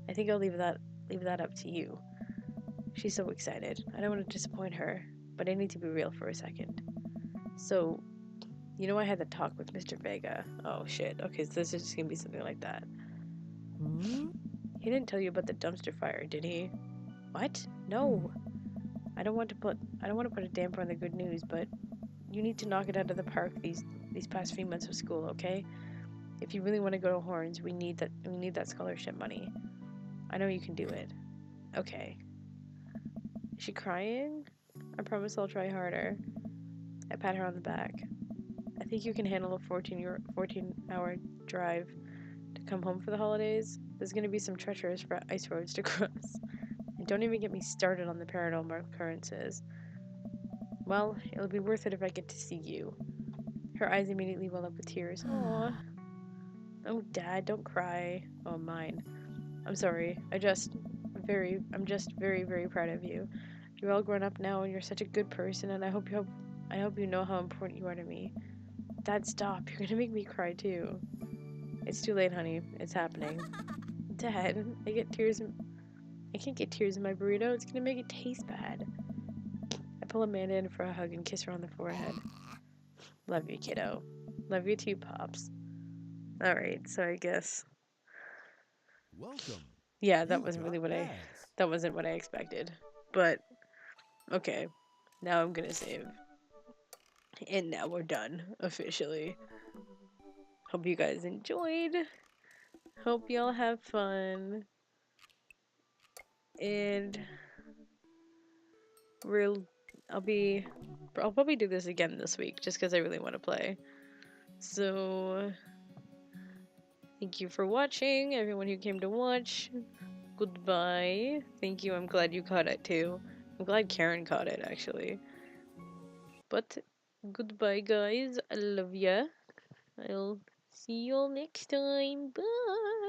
I think I'll leave that up to you. She's so excited. I don't want to disappoint her. But I need to be real for a second. So, you know I had the talk with Mr. Vega. Oh shit, okay, so this is just gonna be something like that. He didn't tell you about the dumpster fire, did he? What? No. I don't want to put a damper on the good news, but you need to knock it out of the park these past few months of school, okay? If you really want to go to Horns, we need that scholarship money. I know you can do it. Okay. Is she crying? I promise I'll try harder. I pat her on the back. I think you can handle a 14-hour drive to come home for the holidays. There's gonna be some treacherous ice roads to cross. And don't even get me started on the paranormal occurrences. Well, it'll be worth it if I get to see you. Her eyes immediately well up with tears. Aww. Oh, Dad, don't cry. Oh, mine. I'm sorry. I'm just very, very proud of you. You're all grown up now, and you're such a good person, and I hope you know how important you are to me. Dad, stop. You're gonna make me cry, too. It's too late, honey. It's happening. Dad, I can't get tears in my burrito. It's gonna make it taste bad. I pull Amanda in for a hug and kiss her on the forehead. Love you, kiddo. Love you too, Pops. Alright, so I guess... Welcome. Yeah, that You wasn't really got what bags. that wasn't what I expected. But, okay. Now I'm gonna save. And now we're done, officially. Hope you guys enjoyed. Hope y'all have fun. And... I'll probably do this again this week, just because I really want to play. So... Thank you for watching, everyone who came to watch. Goodbye. Thank you, I'm glad you caught it too. I'm glad Karen caught it, actually. But, goodbye guys, I love ya. I'll see you all next time, bye!